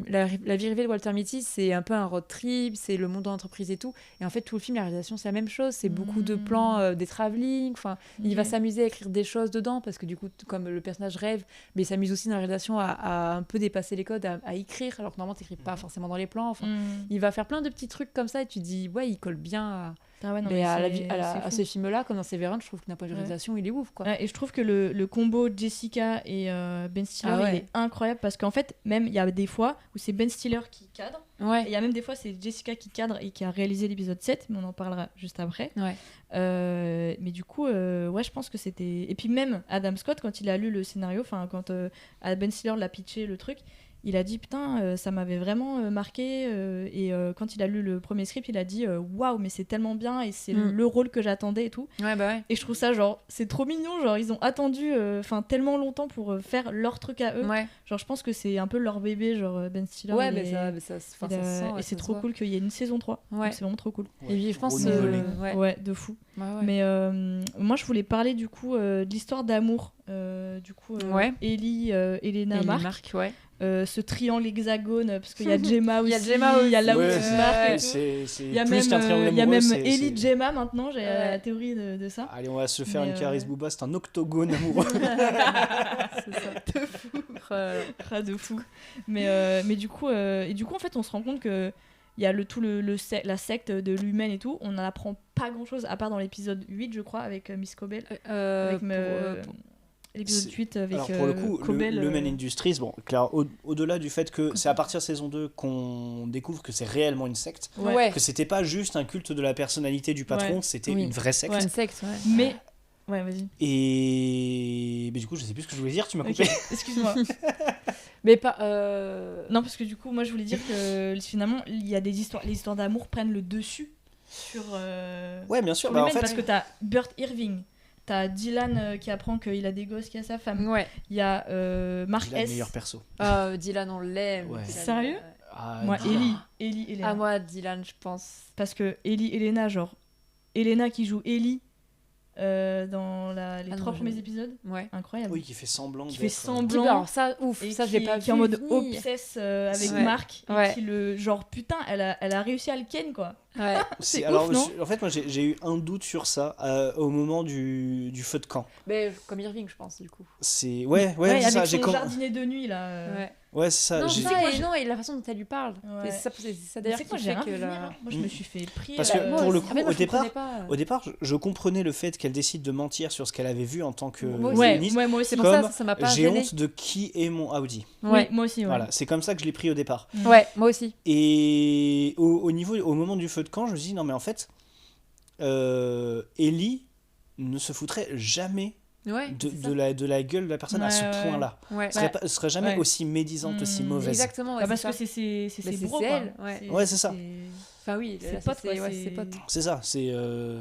La vie rêvée de Walter Mitty, c'est un peu un road trip, c'est le monde de l'entreprise et tout. Et en fait, tout le film, la réalisation, c'est la même chose. C'est beaucoup de plans, des travelling. Enfin, il va Ok. s'amuser à écrire des choses dedans parce que du coup, comme le personnage rêve, mais il s'amuse aussi dans la réalisation à un peu dépasser les codes, à écrire, alors que normalement, t'écris pas forcément dans les plans. Enfin, il va faire plein de petits trucs comme ça et tu te dis, ouais, il colle bien Ah ouais, non, mais à c'est fou. ces films-là, comme dans Severance, je trouve que la réalisation, il est ouf, quoi. Ouais, et je trouve que le combo Jessica et Ben Stiller, il est incroyable parce qu'en fait, même il y a des fois où c'est Ben Stiller qui cadre, et il y a même des fois c'est Jessica qui cadre et qui a réalisé l'épisode 7, mais on en parlera juste après. Mais du coup, je pense que c'était... Et puis même Adam Scott, quand il a lu le scénario, enfin quand Ben Stiller l'a pitché le truc, il a dit putain, ça m'avait vraiment marqué. Et quand il a lu le premier script, il a dit waouh, mais c'est tellement bien et c'est le rôle que j'attendais et tout. Et je trouve ça genre, c'est trop mignon. Genre, ils ont attendu tellement longtemps pour faire leur truc à eux. Genre, je pense que c'est un peu leur bébé, genre Ben Stiller. Ça se sent. Et c'est trop cool qu'il y ait une saison 3. Donc, c'est vraiment trop cool. Et puis, je pense. De fou. Mais moi, je voulais parler du coup de l'histoire d'amour. Ellie, Elena, Marc. Ce triangle hexagone, parce qu'il y a Gemma aussi, il y a l'amour de Marc et tout. Il y a même Ellie Gemma maintenant, j'ai la théorie de ça. Allez, on va se faire une Caris Booba, c'est un octogone amoureux. C'est ça, de fou. Mais du coup, en fait, on se rend compte que il y a la secte de l'humaine et tout, on n'en apprend pas grand chose à part dans l'épisode 8, je crois, avec Miss Cobell. L'épisode 8 avec alors pour le coup, Cobell, le Men Industries, bon, clair, au-delà du fait que c'est à partir de saison 2 qu'on découvre que c'est réellement une secte, que c'était pas juste un culte de la personnalité du patron, c'était une vraie secte. Une secte, Mais vas-y. Et du coup, je sais plus ce que je voulais dire, tu m'as coupé. Excuse-moi. Mais pas. Non, parce que du coup, moi je voulais dire que finalement, il y a les histoires d'amour prennent le dessus sur. Ouais, bien sûr. Sur en fait, parce que t'as Burt Irving. T'as Dylan qui apprend qu'il a des gosses, qu'il a sa femme. Il y a Mark Dylan, S. meilleur perso. Dylan, on l'aime. Ouais. Sérieux ? Moi, Ellie, Elena. Ah, moi, Dylan, je pense. Parce que Ellie, Elena, genre... Elena qui joue Ellie dans les 3 premiers épisodes. Incroyable. Oui, qui fait semblant. Alors ça, ouf, ça, je l'ai pas vu. Qui est en mode obsesse avec Marc. Et qui genre, putain, elle a réussi à le ken, quoi. C'est alors, ouf, non ? en fait, moi, j'ai eu un doute sur ça au moment du feu de camp. Mais comme Irving, je pense, du coup. C'est avec ça. Son jardinier de nuit, là. Ouais, c'est ça. Non, et la façon dont elle lui parle. C'est ça d'ailleurs qui fait que moi, je me suis fait prier. Parce que pour le coup, au départ, je comprenais le fait qu'elle décide de mentir sur ce qu'elle avait vu en tant que féministe. Moi aussi. C'est pour ça m'a pas j'ai gêné. honte de qui est mon Audi. Ouais, moi aussi. Voilà, c'est comme ça que je l'ai pris au départ. Ouais, moi aussi. Et au moment du feu de camp, je me suis dit non mais en fait, Ellie ne se foutrait jamais de la gueule de la personne à ce point-là. Elle serait jamais aussi médisante, aussi mauvaise. Exactement. Parce que c'est ses bros, elle. Ouais, c'est ça. Enfin oui, c'est potes, c'est potes. C'est ça. C'est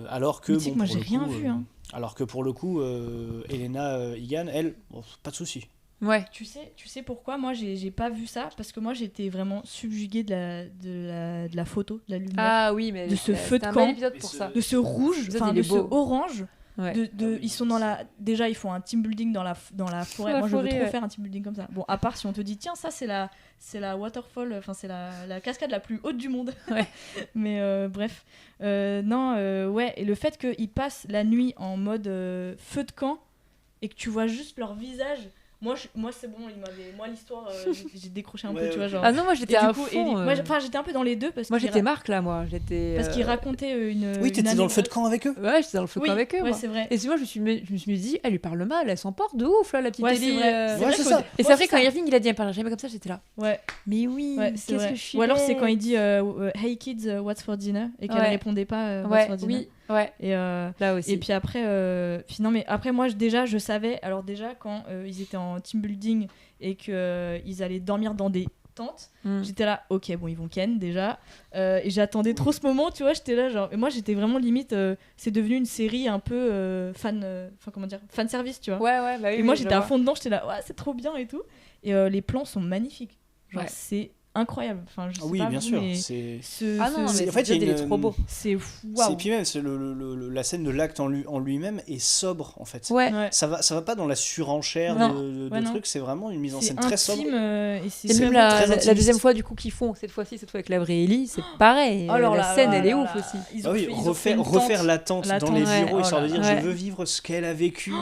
alors que bon, moi j'ai rien vu. Alors que pour le coup, Elena Egan, elle, pas de souci. Ouais. Tu sais pourquoi moi j'ai pas vu ça, parce que moi j'étais vraiment subjuguée de la photo, de la lumière. Ah oui, mais de ce feu de camp, de ce rouge, de ce orange. Ils sont déjà ils font un team building dans la forêt. Moi je veux trop faire un team building comme ça. Bon, à part si on te dit tiens, ça c'est la waterfall, enfin c'est la cascade la plus haute du monde. Mais bref, et le fait qu'ils passent la nuit en mode feu de camp et que tu vois juste leur visage. Moi c'est bon, moi l'histoire j'ai décroché un peu, tu vois, genre. Ah non, moi j'étais à fond. Moi j'étais un peu dans les deux parce que moi j'étais Marc là, parce qu'ils racontaient une. Oui, t'étais dans le feu de camp avec eux. Ouais, j'étais dans le feu de camp avec eux. Ouais, c'est vrai. Et moi je me suis dit, elle lui parle mal, elle s'emporte de ouf là, la petite Ellie. C'est ça. Et c'est vrai quand Irving il a dit elle parle jamais comme ça, j'étais là. Ouais. Mais oui. Qu'est-ce que je suis. Ou alors c'est quand il dit Hey kids, what's for dinner et qu'elle répondait pas what's for dinner. Ouais. Et là aussi. Et puis après, mais après moi je savais. Alors déjà quand ils étaient en team building et que ils allaient dormir dans des tentes, j'étais là, ok, bon ils vont ken déjà. Et j'attendais trop ce moment, tu vois, j'étais là genre. Et moi j'étais vraiment limite, c'est devenu une série un peu fan service, tu vois. Ouais. Bah oui, et moi j'étais à fond dedans, j'étais là, ouais c'est trop bien et tout. Et les plans sont magnifiques. Genre c'est incroyable. Enfin, je sais oui, pas bien vous, sûr. Mais en fait, il est trop beau. C'est waouh. Et puis même, la scène de l'acte en lui-même est sobre, en fait. Ouais. Ça va pas dans la surenchère de trucs, c'est vraiment une mise en scène très sobre. Et c'est même la deuxième fois du coup qu'ils font, cette fois avec la vraie Ellie, c'est pareil. La scène, elle est ouf aussi. Refaire l'attente dans les bureaux, histoire de dire je veux vivre ce qu'elle a vécu.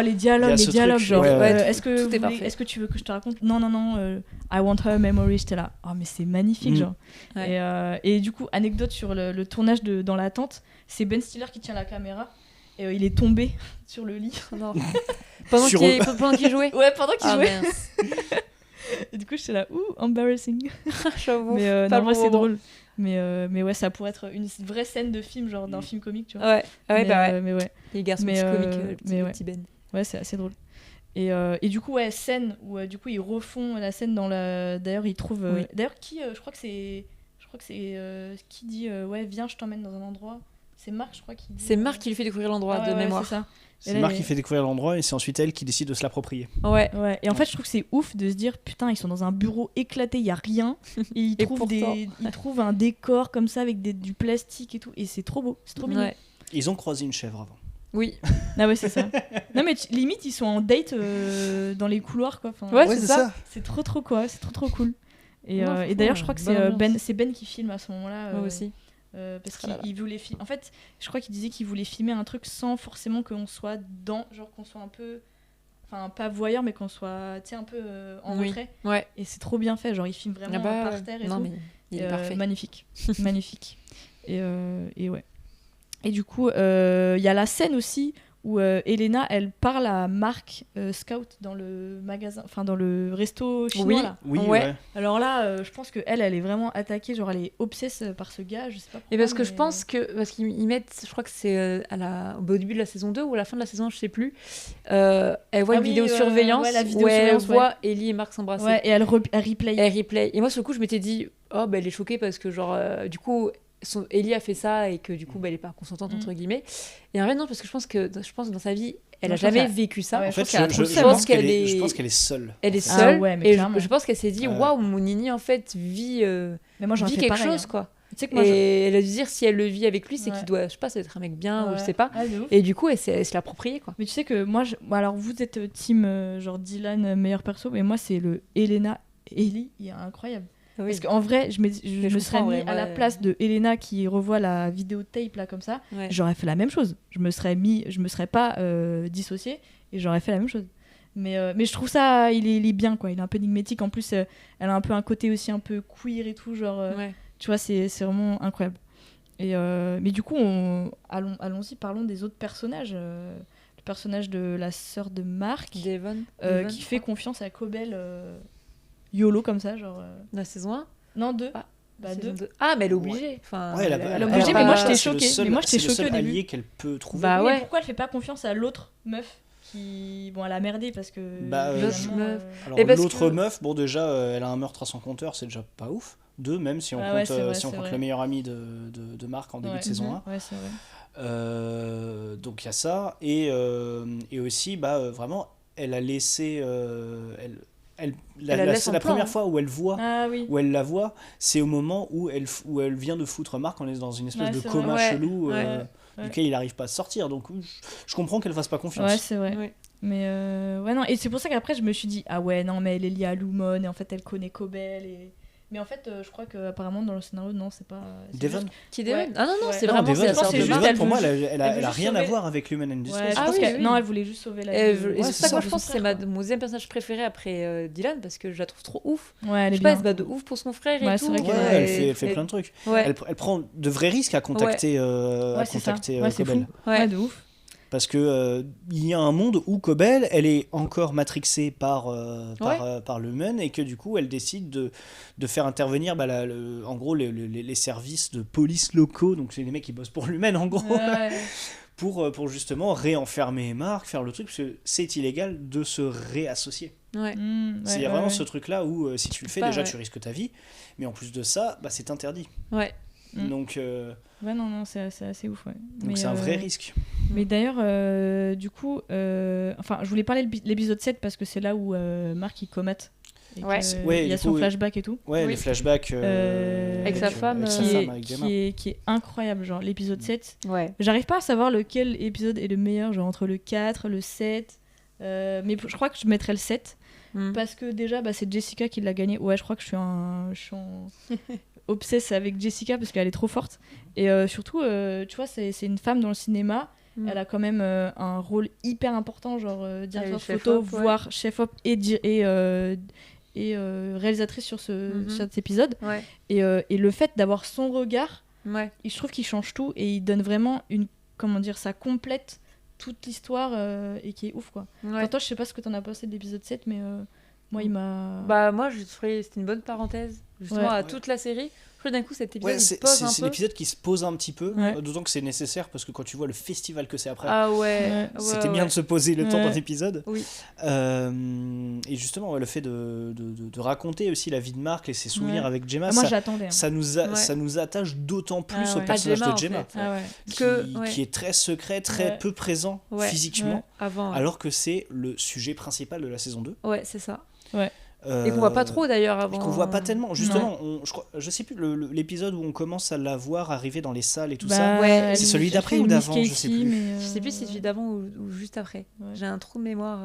Les dialogues, genre. Est-ce que tout est parfait. Est-ce que tu veux que je te raconte ? Non. I want her memory, j'étais là. là, oh mais c'est magnifique, genre. Et du coup, anecdote sur le tournage de Dans la tente, c'est Ben Stiller qui tient la caméra et il est tombé sur le lit. Non. pendant qu'il jouait. Ouais, pendant qu'il jouait. Mince. Et du coup, j'étais là, embarrassing. J'avoue. Mais non, ouais, c'est drôle. Mais ouais, ça pourrait être une vraie scène de film, genre d'un film comique, tu vois. Ouais. Mais ouais. Les garçons comiques, le petit Ben. Ouais, c'est assez drôle. Et du coup, ouais, scène où du coup ils refont la scène dans la. D'ailleurs, ils trouvent. D'ailleurs, je crois que c'est qui dit ouais, viens, je t'emmène dans un endroit. C'est Marc, je crois qui dit. C'est Marc qui lui fait découvrir l'endroit de mémoire. C'est ça. C'est Marc qui fait découvrir l'endroit et c'est ensuite elle qui décide de se l'approprier. Ouais. Et en fait, je trouve que c'est ouf de se dire putain, ils sont dans un bureau éclaté, il y a rien et ils trouvent un décor comme ça avec du plastique et tout et c'est trop beau, c'est trop mignon. Ils ont croisé une chèvre avant. Oui. Ah ouais, c'est ça. Non mais limite ils sont en date dans les couloirs quoi. Enfin, ouais, c'est ça. C'est trop quoi, c'est trop cool. Et d'ailleurs, je crois que c'est Ben qui filme à ce moment-là. Moi aussi. Parce qu'il voulait filmer. En fait, je crois qu'il disait qu'il voulait filmer un truc sans forcément qu'on soit genre qu'on soit un peu, enfin pas voyeur, mais qu'on soit, tu sais, un peu en retrait. Ouais. Et c'est trop bien fait. Genre, il filme vraiment par terre et tout. Mais il est parfait. Magnifique, magnifique. Et ouais. Et du coup, il y a la scène aussi où Elena, elle parle à Marc Scout dans le magasin, enfin dans le resto chinois là. Oui, ouais. Alors là, je pense que elle est vraiment attaquée, genre elle est obsesse par ce gars, je sais pas pourquoi. Et parce que je pense que parce qu'ils mettent, je crois que c'est au début de la saison 2 ou à la fin de la saison 1, je sais plus. Elle voit une vidéosurveillance où elle voit Ellie et Marc s'embrasser. Ouais, et elle replay. Elle replay. Et moi sur le coup, je m'étais dit elle est choquée parce que genre du coup Ellie a fait ça et que du coup elle est pas consentante entre guillemets. Et en vrai non, parce que je pense que dans sa vie elle a jamais vécu ça. En fait, je pense qu'elle est seule. Elle est seule. Ouais, mais et je pense qu'elle s'est dit waouh, mon Nini en fait vit quelque chose quoi. Tu sais que moi, et elle a dû dire si elle le vit avec lui, c'est qu'il doit, je sais pas, ça doit être un mec bien ou je sais pas. Et du coup, elle se l'approprier quoi. Mais tu sais que moi, alors vous êtes team genre Dylan meilleur perso, mais moi c'est le Ellie, il est incroyable. Oui. Parce qu'en vrai, je me serais mis à la place de Elena qui revoit la vidéotape là comme ça, j'aurais fait la même chose. Je me serais pas dissociée et j'aurais fait la même chose. Mais je trouve ça, il est bien quoi. Il est un peu énigmatique. En plus, elle a un peu un côté aussi un peu queer et tout, genre. Tu vois, c'est vraiment incroyable. Et mais du coup, allons-y, parlons des autres personnages. Le personnage de la sœur de Marc, Devon, qui fait confiance à Cobel. YOLO comme ça, genre. La saison 1 Non, 2. Bah 2. Ah, mais elle est obligée. Enfin, elle est obligée, mais moi j'étais choquée. C'est le seul allié qu'elle peut trouver. Bah ouais. Mais pourquoi elle fait pas confiance à l'autre meuf qui. Bon, elle a merdé parce que. Alors, l'autre meuf, bon, déjà, elle a un meurtre à son compteur, c'est déjà pas ouf. 2, même si on compte le meilleur ami de Marc en début de saison 1. Ouais, c'est vrai. Donc il y a ça. Et aussi, vraiment, elle a laissé. C'est la première fois où elle voit, où elle la voit, c'est au moment où elle vient de foutre Marc, on est dans une espèce de coma chelou duquel il n'arrive pas à sortir. Donc je comprends qu'elle fasse pas confiance. Ouais, c'est vrai. Ouais. Mais non, et c'est pour ça qu'après je me suis dit non, mais elle est liée à Lumon et en fait elle connaît Cobel et. Mais en fait, je crois qu'apparemment dans le scénario, non, c'est pas. Devon. Qui Devon ? Ah non, c'est vraiment Devon. Devon, pour moi, elle a rien à voir avec Lumen Industries. Non, elle voulait juste sauver la vie. Et c'est ça que moi je pense que c'est mon deuxième personnage préféré après Dylan parce que je la trouve trop ouf. Ouais, elle est bien. Je sais pas, elle se bat de ouf pour son frère et tout. Elle fait plein de trucs. Elle prend de vrais risques à contacter Cobel. Ouais, de ouf. Parce que il y a un monde où Cobel, elle est encore matrixée par Lumen et que du coup, elle décide de faire intervenir en gros les services de police locaux, donc c'est les mecs qui bossent pour Lumen en gros, pour justement réenfermer Marc, faire le truc, parce que c'est illégal de se réassocier. C'est vraiment ce truc-là où si tu le fais, déjà tu risques ta vie, mais en plus de ça, c'est interdit. Donc non, c'est assez ouf. Donc c'est un vrai risque. Mais d'ailleurs, du coup, je voulais parler de l'épisode 7 parce que c'est là où Marc il comate. Il y a son flashback et tout. Les flashbacks avec sa femme, qui est incroyable. Genre l'épisode 7. J'arrive pas à savoir lequel épisode est le meilleur, genre entre le 4, le 7. Mais je crois que je mettrais le 7. Parce que déjà, c'est Jessica qui l'a gagné. Ouais, je crois que je suis en obsesse avec Jessica parce qu'elle est trop forte. Et surtout, tu vois, c'est une femme dans le cinéma. Elle a quand même un rôle hyper important, genre directeur photo, voire chef-op et est réalisatrice sur cet épisode. Ouais. Et le fait d'avoir son regard, Ouais. je trouve qu'il change tout et il donne vraiment ça complète toute l'histoire et qui est ouf, quoi. Ouais. Enfin, toi, je sais pas ce que t'en as pensé de l'épisode 7, mais moi, il m'a... Bah, moi, je trouvais c'était une bonne parenthèse, justement, Ouais. à toute la série. Je trouve d'un coup, cet épisode, Ouais, il c'est pose un c'est peu. l'épisode qui se pose un petit peu, Ouais. d'autant que c'est nécessaire parce que quand tu vois le festival que c'est après, Ah ouais. Ouais. c'était bien de se poser le temps Ouais. d'un épisode. Oui. Et justement, ouais, le fait de raconter aussi la vie de Marc et ses souvenirs Ouais. avec Gemma, Moi, ça, j'attendais. ça nous attache d'autant plus Ah au ouais. personnage À Gemma, de Gemma, en fait. Ah ouais. qui est très secret, très Ouais. peu présent Ouais. physiquement, Avant. Ouais, alors que c'est le sujet principal de la saison 2. Ouais, c'est ça. Et Et qu'on voit pas trop d'ailleurs avant. Qu'on voit pas tellement. Justement, je sais plus, l'épisode où on commence à la voir arriver dans les salles et tout ça. Ouais, c'est celui elle d'après fait ou une d'avant, Miss je sais Casey, plus. mais, Je sais plus si c'est celui d'avant ou juste après. Ouais. J'ai un trou de mémoire.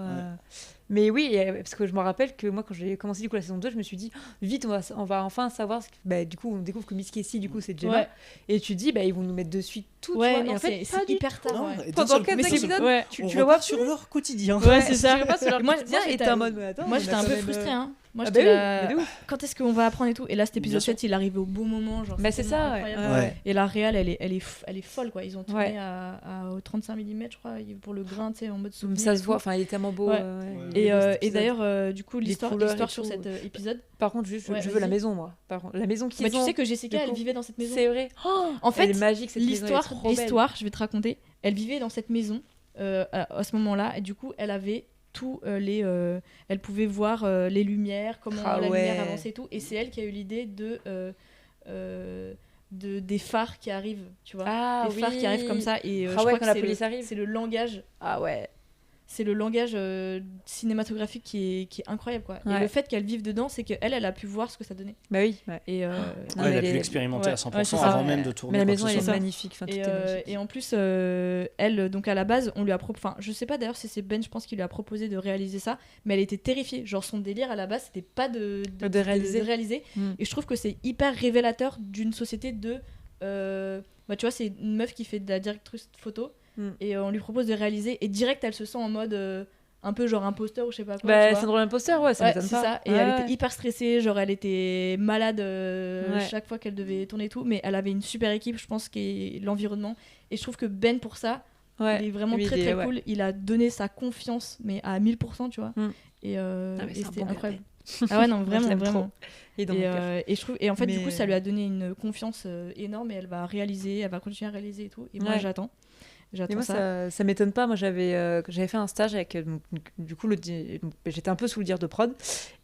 Mais oui, parce que je me rappelle que moi, quand j'ai commencé du coup la saison 2, je me suis dit, vite, on va enfin savoir. Du coup, on découvre que Miss Casey, du coup, c'est Gemma. Ouais. Et tu te dis, ils vont nous mettre de suite tout. tu Ouais, vois. mais Et en en fait, fait, pas c'est du hyper tard. Non, Ouais. et d'un Pendant seul coup, quelques mais c'est- épisodes, ouais. tu on le vois repart sur leur quotidien. Ouais, c'est ça. Tu le vois sur leur Moi, quotidien moi, et t'es en mode, mais attends. Moi, on j'étais a un quand peu même, frustrée, hein. Moi, Ah j'étais bah oui, là, mais de ouf. quand est-ce qu'on va apprendre et tout. Et là, cet épisode Bien sûr. 7, il arrive au bon moment. Genre, Bah, c'est tellement ça, ouais. incroyable. Ouais. Et la réal, elle est folle, quoi. Ils ont tourné Ouais. au 35 mm, je crois, pour le grain, tu sais, en mode souvenir. Ça et se voit, tout. enfin, il est tellement beau. Ouais. il est beau, cet Et épisode. d'ailleurs, du coup, Les l'histoire couleurs et sur tout. cet épisode. Par contre, juste, Ouais, je veux la vas-y. maison, moi. Par contre, la maison qu'ils Bah, tu ont. sais que Jessica, du elle coup. vivait dans cette maison. C'est vrai. En fait, elle est magique, cette maison, elle est trop belle. l'histoire, je vais te raconter. Elle vivait dans cette maison à ce moment-là, et du coup, elle avait tous elle pouvait voir les lumières, comment Ah la ouais. lumière avançait et tout. Et c'est elle qui a eu l'idée des phares qui arrivent, tu vois. Ah Des phares qui arrivent comme ça. Et je Ah ouais, crois quand que la c'est police arrive. c'est le langage. Ah ouais. C'est le langage cinématographique qui est incroyable, quoi. Et Ouais. le fait qu'elle vive dedans, c'est qu'elle a pu voir ce que ça donnait. Bah oui. Ouais. Et, Non, Ouais, mais elle a elle pu est- l'expérimenter à ouais, 100% c'est ça. avant Ouais. même de tourner. Mais la quoi que maison, ce elle est soit. magnifique. Enfin, tout est magnifique. Et en plus, elle, donc à la base, on lui a proposé. Enfin, je sais pas d'ailleurs si c'est Ben, je pense qu'il lui a proposé de réaliser ça, mais elle était terrifiée. Genre, son délire à la base, c'était pas de réaliser. Mm. Et je trouve que c'est hyper révélateur d'une société de. Bah, tu vois, c'est une meuf qui fait de la directrice photo, Mm. et on lui propose de réaliser, et direct, elle se sent en mode. Un peu genre imposteur ou je sais pas quoi. tu Bah, vois. syndrome imposteur, ouais, ça Ouais, m'étonne c'est pas. ça. Et Ouais, elle ouais. était hyper stressée, genre elle était malade Ouais. chaque fois qu'elle devait tourner et tout, mais elle avait une super équipe, je pense, qui est l'environnement. Et je trouve que Ben, pour ça, Ouais. il est vraiment Oui, très il est- très ouais. cool. Il a donné sa confiance, mais à 1000%, tu vois. Mm. Et, Ah, mais et c'est un c'était bon incroyable. Ah ouais, non, vraiment, je l'aime vraiment. trop. Il est dans mon cœur. Et je trouve, et en fait, du Mais- coup, ça lui a donné une confiance énorme, et elle va réaliser, elle va continuer à réaliser et tout. Et moi, Ouais. j'attends. Et J'attends moi, ça m'étonne pas. Moi, j'avais fait un stage avec. Donc, du coup, j'étais un peu sous le dire de prod.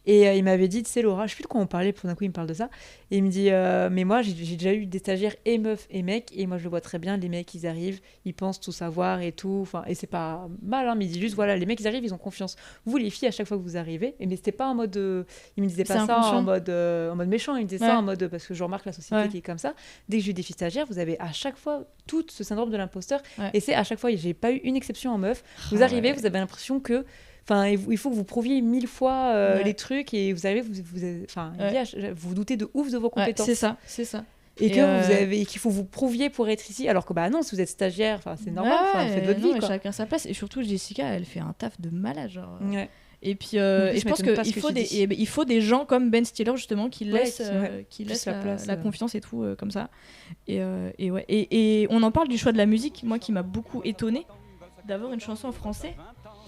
Et il m'avait dit, tu sais, Laura, je sais plus de quoi on parlait, pour d'un coup, il me parle de ça. Et il me dit, mais moi, j'ai déjà eu des stagiaires et meufs et mecs. Et moi, je le vois très bien. Les mecs, ils arrivent, ils pensent tout savoir et tout. Enfin, et c'est pas mal, hein, mais il dit juste, voilà, les mecs, ils arrivent, ils ont confiance. Vous, les filles, à chaque fois que vous arrivez. Mais c'était pas en mode. Il me disait pas C'est ça inconscient. en mode méchant. Il me disait Ouais. ça en mode. Parce que je remarque la société Ouais. qui est comme ça. Dès que j'ai eu des filles stagiaires, vous avez à chaque fois tout ce syndrome de l'imposteur. Ouais. Et c'est à chaque fois, j'ai pas eu une exception en meuf. Vous Ah arrivez, ouais. vous avez l'impression que. Enfin, il faut que vous prouviez 1000 fois Ouais. les trucs et vous arrivez, enfin, Ouais. vous vous doutez de ouf de vos Ouais, compétences. c'est ça, c'est ça. Et Et qu'il faut vous prouviez pour être ici, alors que bah non, si vous êtes stagiaire, enfin, c'est normal, enfin, Ouais, faites votre non, vie, mais quoi. chacun sa place. Et surtout, Jessica, elle fait un taf de malade, genre. Ouais. Et puis, En plus, et je pense m'étonne pas ce qu'il que faut tu des, dis. il faut des gens comme Ben Stiller justement qui Ouais, laissent, qui plus laissent la place, la confiance et tout comme ça. Et ouais. Et on en parle du choix de la musique, moi qui m'a beaucoup étonnée d'avoir une chanson en français.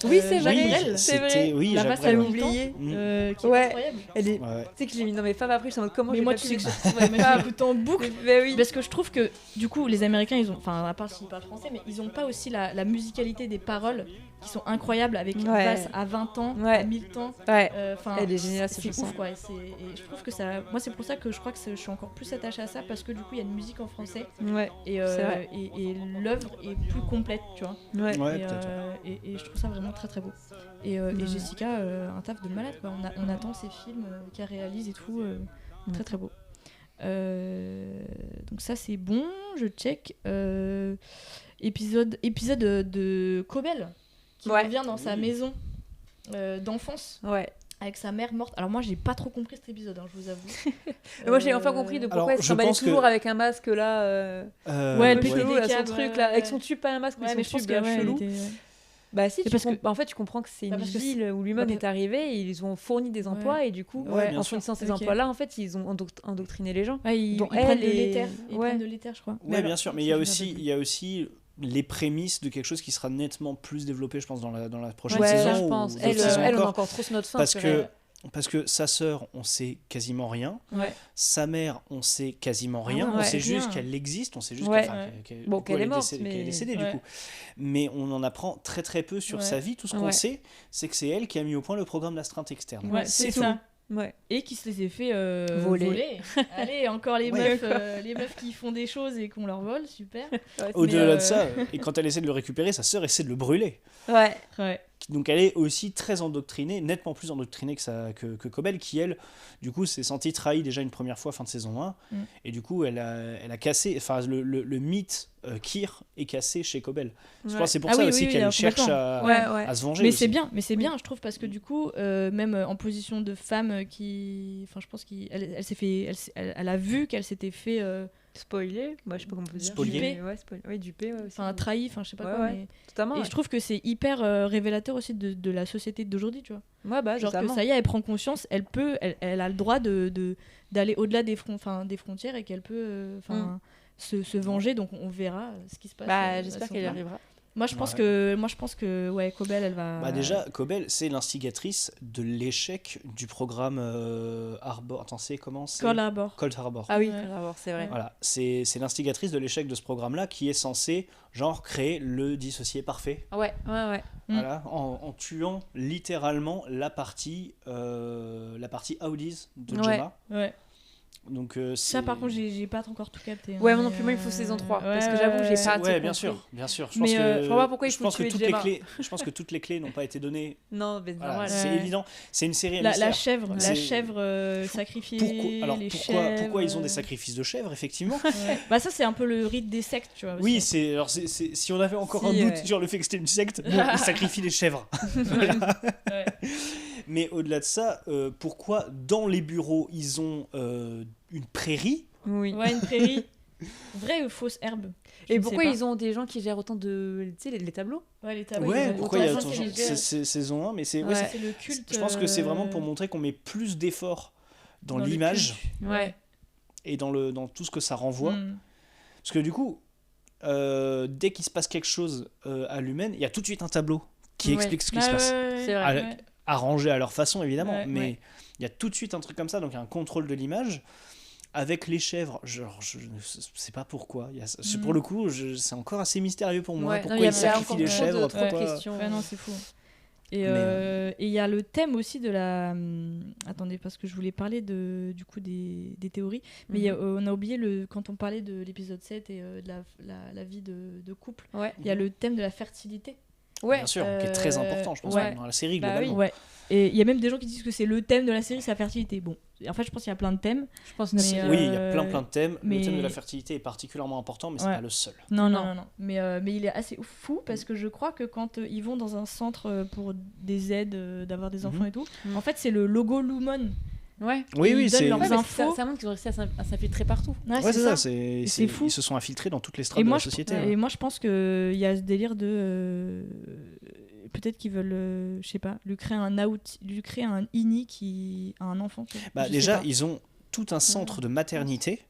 Oui, c'est Jacques vrai, Brel, c'est vrai. c'était- oui, La Jacques masse Brel, à ouais. oublié, Mm. qui est Ouais. incroyable. Elle est... Ouais. Tu sais que je l'ai mis dans mes faves après, je suis en mode comment Mais j'ai moi, pas tu pu sais que les- je l'écoute en boucle. Mais oui. Parce que je trouve que, du coup, les Américains, ils ont, enfin, à part s'ils parlent français, mais ils ont pas aussi la musicalité des paroles qui sont incroyables avec une Ouais. basse à 20 ans, Ouais. à 1000 ans. Ouais. Enfin, Elle est géniale, cette c'est chanson. ouf, quoi. Et je trouve que ça. Moi, c'est pour ça que je crois que je suis encore plus attachée à ça parce que du coup, il y a une musique en français Ouais. et, C'est vrai. et l'œuvre est plus complète, tu vois. Ouais. Ouais, et, peut-être. et je trouve ça vraiment très très beau. Et Ouais. Jessica, un taf de malade, quoi. On attend ses films qu'elle réalise et tout. Très très beau. Donc ça c'est bon, je check. Épisode de Cobel qui Ouais. revient dans sa maison d'enfance Ouais. avec sa mère morte. Alors moi j'ai pas trop compris cet épisode, hein, je vous avoue. Mais moi j'ai enfin compris de pourquoi Alors, elle se je trimballait pense que- toujours avec un masque là. Ouais, elle un peu pétait chelou, des là, son câbles, truc ouais, là, ouais. avec son tube, pas un masque, Ouais, mais mais son je pense tube que là, ouais, elle chelou. était, ouais. Bah si, parce que- en fait, tu comprends que c'est une parce que ville où lui-même bah, est arrivé et ils ont fourni des emplois et du coup, Ouais, bien en sûr. fournissant ces Ok. emplois-là, en fait, ils ont endoctriné les gens. Ouais, ils Dont prennent de elle et- l'éther. Ils ouais. prennent de l'éther, je crois. Ouais, bien sûr, mais il y a je me aussi, rappelle plus. il y a aussi les prémices de quelque chose qui sera nettement plus développé, je pense, dans la prochaine Ouais, saison. je ou pense. d'autres Elle, saisons on a encore. encore trop sur notre faim. Parce sur que, elle. parce que sa sœur, on sait quasiment rien. Ouais. Sa mère, on sait quasiment rien. ouais, on ouais, sait juste rien. qu'elle existe. On sait juste Ouais. du Bon, coup, qu'elle elle est morte, décédée, mais- qu'elle est décédée, Ouais. du coup. Mais on en apprend très très peu sur Ouais. sa vie. Tout ce qu'on Ouais. sait, c'est que c'est elle qui a mis au point le programme d'astreinte externe. Ouais, c'est c'est tout. ça. Ouais. Et qui se les a fait Voler. voler. Allez, encore les Ouais. meufs qui font des choses et qu'on leur vole, super. Au-delà Mais, de ça, et quand elle essaie de le récupérer, sa sœur essaie de le brûler. Ouais. Ouais. Donc elle est aussi très endoctrinée, nettement plus endoctrinée que Cobel, qui elle, du coup, s'est sentie trahie déjà une première fois fin de saison 1. Mm. Et du coup, elle a cassé, enfin le mythe Kyr est cassé chez Cobel. Je pense que c'est pour Ah ça oui, aussi oui, qu'elle oui, cherche complètement. à, Ouais, ouais. à se venger. Mais aussi. c'est bien, je trouve, parce que du coup, même en position de femme qui. Enfin, je pense qu'elle elle s'est fait. Elle a vu qu'elle s'était fait. Spoiler, bah, je sais pas comment on peut dire. Spolier. Dupé. Ouais, ouais, dupé, ouais, aussi. Enfin, trahi, enfin, je sais pas Ouais, quoi. ouais. Mais... Totalement. Et Ouais. je trouve que c'est hyper révélateur aussi de la société d'aujourd'hui, tu vois. Ouais, bah, Genre que totalement. ça y est, elle prend conscience, elle a le droit d'aller au-delà des frontières et qu'elle peut se venger. Donc on verra ce qui se passe. Bah, j'espère à son qu'elle y temps. arrivera. Moi je pense que ouais, Cobel elle va. Bah déjà, Cobel, c'est l'instigatrice de l'échec du programme Arbor. Attends, c'est comment c'est Cold Harbor. Cold Harbor. Ah oui, Ouais. c'est vrai. Voilà, c'est l'instigatrice de l'échec de ce programme-là qui est censé, genre, créer le dissocié parfait. Ouais, ouais, ouais. Mm. Voilà, en tuant littéralement la partie Audis de Ouais. Gemma. Ouais. Donc, Ça par contre j'ai pas encore tout capté. hein, Ouais, moi non mais, plus, moi il faut saison 3. Parce que ouais, j'avoue, j'ai ouais. pas Ouais, tout bien compris. sûr, bien sûr. Je Mais, pense que, je vois pas pourquoi il je faut pense que tuer toutes Gemma. les clés, je pense que toutes les clés n'ont pas été données. Non, mais c'est Voilà, normal. c'est Ouais. évident. C'est une série à La mystère. chèvre, C'est- sacrifiée, les pourquoi chèvres. ils ont des sacrifices de chèvres, effectivement? Ouais. Bah ça c'est un peu le rite des sectes, tu vois. Oui, aussi. si on avait encore Si, un doute ouais. sur le fait que c'était une secte, bon, ils sacrifient les chèvres. Ouais. Mais au-delà de ça, pourquoi dans les bureaux ils ont une prairie? Oui. Ouais, une prairie. Vraie ou fausse herbe. Je Et ne pourquoi sais pas. ils ont des gens qui gèrent autant de. Tu sais, les tableaux Ouais, les tableaux. Ouais, ils ont pourquoi il y a autant de autant gens de qui gèrent. c'est saison 1, mais c'est. Ouais. Ouais, C'est le culte. je pense que c'est vraiment pour montrer qu'on met plus d'efforts dans le l'image culte. Ouais. et dans tout ce que ça renvoie. Mm. Parce que du coup, dès qu'il se passe quelque chose à l'humaine, il y a tout de suite un tableau qui Ouais. explique ce qui Ouais, se passe. ouais, C'est vrai. Ah, ouais. Arrangé à leur façon, évidemment, Ouais, mais ouais. il y a tout de suite un truc comme ça, donc il y a un contrôle de l'image. Avec les chèvres, genre, je ne sais pas pourquoi. Pour le coup, c'est encore assez mystérieux pour moi. Ouais. Pourquoi Non, il y a ils sacrifient encore les trop chèvres, trop de pourquoi... questions. Ouais, non, c'est fou. Et Mais, il y a le thème aussi de la. Attendez, parce que je voulais parler du coup des théories. Mais il y a, on a oublié, quand on parlait de l'épisode 7 et de la vie de couple, Ouais. il y a le thème de la fertilité. Ouais. Bien sûr, qui est très important, je pense, ouais. dans la série, Bah globalement. Ouais. Et il y a même des gens qui disent que c'est le thème de la série, c'est la fertilité. Bon, en fait, je pense qu'il y a plein de thèmes. Je pense Mais, que Oui, il y a plein de thèmes. mais- Le thème de la fertilité est particulièrement important, mais c'est Ouais. pas le seul. Non. Non. Mais il est assez fou parce que je crois que quand ils vont dans un centre pour des aides, d'avoir des enfants Mhm. et tout, Mhm. en fait, c'est le logo Lumon. Ouais. Oui, Ils oui, donnent c'est. leurs Ouais, mais infos. ça montre qu'ils ont réussi à s'infiltrer partout. Ouais, Ouais, c'est ça. C'est fou. Ils se sont infiltrés dans toutes les strates Et de moi, la société. et moi, je pense qu'il y a ce délire de. Peut-être qu'ils veulent, je sais pas, lui créer un ini qui a un enfant. tu vois. Bah, Je sais déjà, pas. ils ont tout un centre de maternité.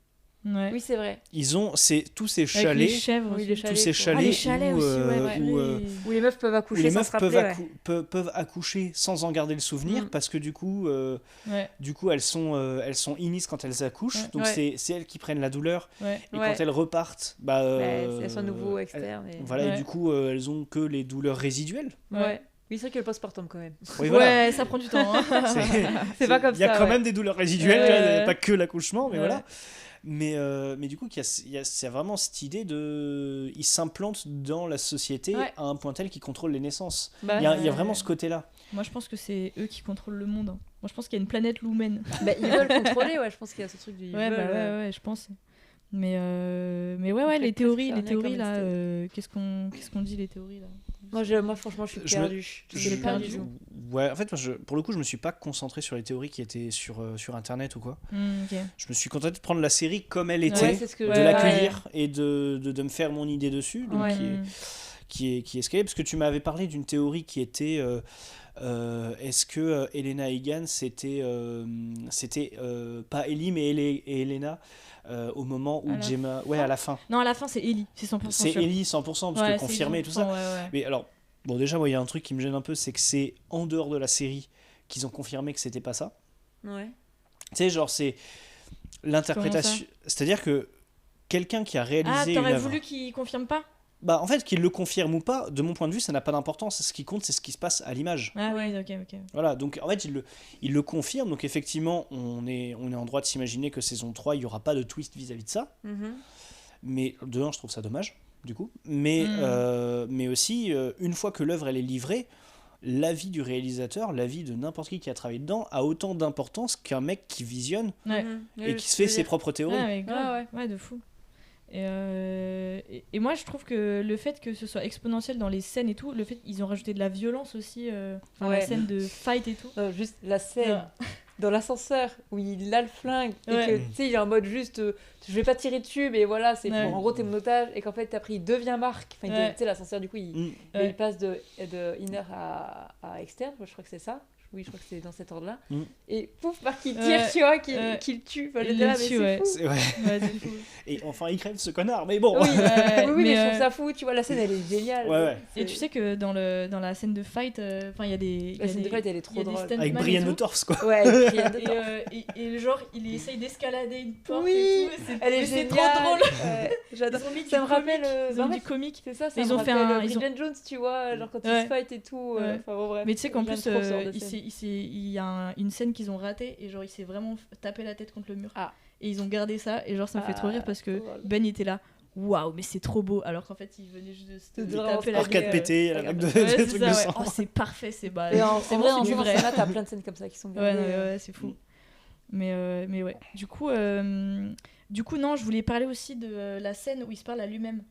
Ouais. Oui, c'est vrai. Ils ont tous ces Avec les chalets, chèvres. Oui, aussi. les tous chalets, ces quoi. chalets Ah, les chalets où, aussi, euh, ouais. où, Où les meufs peuvent où accoucher les sans meufs se rappeler. Ouais. peuvent accoucher sans en garder le souvenir Mm. parce que du coup Ouais. elles sont inis quand elles accouchent, Ouais. donc Ouais. c'est elles qui prennent la douleur Ouais. et Ouais. quand elles repartent Elles sont à nouveau externes. et- voilà, et Ouais. du coup elles ont que les douleurs résiduelles. Ouais. Oui, c'est vrai que le postpartum quand même. Oui, voilà. Ouais, ça prend du temps. hein. C'est pas comme Il y a ça, quand ouais. même des douleurs résiduelles, Ouais. tu vois, pas que l'accouchement, mais Ouais. voilà. Mais du coup, c'est vraiment cette idée de. Ils s'implantent dans la société Ouais. à un point tel qu'ils contrôlent les naissances. Bah, Il y a vraiment ce côté-là. Moi, je pense que c'est eux qui contrôlent le monde. hein. Moi, je pense qu'il y a une planète Lumen. bah, ils veulent contrôler, ouais. Je pense qu'il y a ce truc du. Ouais, ouais, je pense. Mais ouais, les théories là, qu'est-ce qu'on dit les théories là Moi, franchement, je suis Je me- perdue. Je sais pas du tout. Ouais, en fait, pour le coup, je me suis pas concentré sur les théories qui étaient sur Internet ou quoi. Ok. Je me suis contenté de prendre la série comme elle Ouais, était, c'est ce que de Ouais, l'accueillir et de me faire mon idée dessus, donc Ouais. qui est escalé, parce que tu m'avais parlé d'une théorie qui était est-ce que Elena Egan c'était pas Ellie mais Elena au moment où Gemma à la fin. Non, à la fin c'est Ellie, c'est 100% c'est sûr. Ellie 100% parce que confirmé et tout ça. Mais alors bon, déjà moi il y a un truc qui me gêne un peu, c'est que c'est en dehors de la série qu'ils ont confirmé que c'était pas ça. Ouais. Tu sais, genre c'est l'interprétation, c'est-à-dire que quelqu'un qui a réalisé une t'aurais œuvre, voulu qu'il confirme pas? bah en fait qu'il le confirme ou pas, de mon point de vue ça n'a pas d'importance, ce qui compte c'est ce qui se passe à l'image. Ah ouais, ok. Voilà, donc en fait il le confirme, donc effectivement on est en droit de s'imaginer que saison 3 il n'y aura pas de twist vis-à-vis de ça, mais de un je trouve ça dommage du coup, mais aussi une fois que l'œuvre elle est livrée, l'avis du réalisateur, l'avis de n'importe qui a travaillé dedans a autant d'importance qu'un mec qui visionne et qui se fait ses propres théories. Ouais, grave. Ouais, de fou. Et moi je trouve que le fait que ce soit exponentiel dans les scènes et tout, le fait qu'ils ont rajouté de la violence aussi, la scène de fight et tout. Juste la scène dans l'ascenseur où il a le flingue et que tu sais il est en mode juste je vais pas tirer dessus mais voilà c'est en gros t'es mon otage, et qu'en fait après il devient Marc, tu sais l'ascenseur du coup il passe de inner à externe, je crois que c'est ça. Oui, je crois que c'est dans cet ordre-là. Et pouf, Marc qui tire, tu vois, qui le tue. Enfin, il le tue, mais c'est fou. C'est fou. Et enfin, il crève ce connard, mais bon. Oui, mais je trouve ça fou, tu vois, la scène, elle est géniale. Ouais. Et tu sais que dans la scène de fight, il y a des... La scène de fight, elle est trop drôle. Avec Brian de Torf, quoi. Ouais, avec Brian de Torf. Et genre, il essaye d'escalader une porte et tout. Elle est c'est géniale. trop drôle. J'adore. Ça me rappelle du comique. C'est ça, ils ont fait un Bridget Jones, tu vois, genre quand ils se fight et tout. Mais tu sais qu'en plus, il y a une scène qu'ils ont ratée et genre il s'est vraiment tapé la tête contre le mur. Et ils ont gardé ça et genre ça me fait trop rire parce que Ben était là. Waouh, mais c'est trop beau, alors qu'en fait il venait juste de taper la arcade pété, la vague de trucs de sang. Oh, c'est parfait, c'est vrai, du vrai. Là t'as plein de scènes comme ça qui sont gardées. Ouais, c'est fou. Mais ouais, du coup non, je voulais parler aussi de la scène où il se parle à lui-même.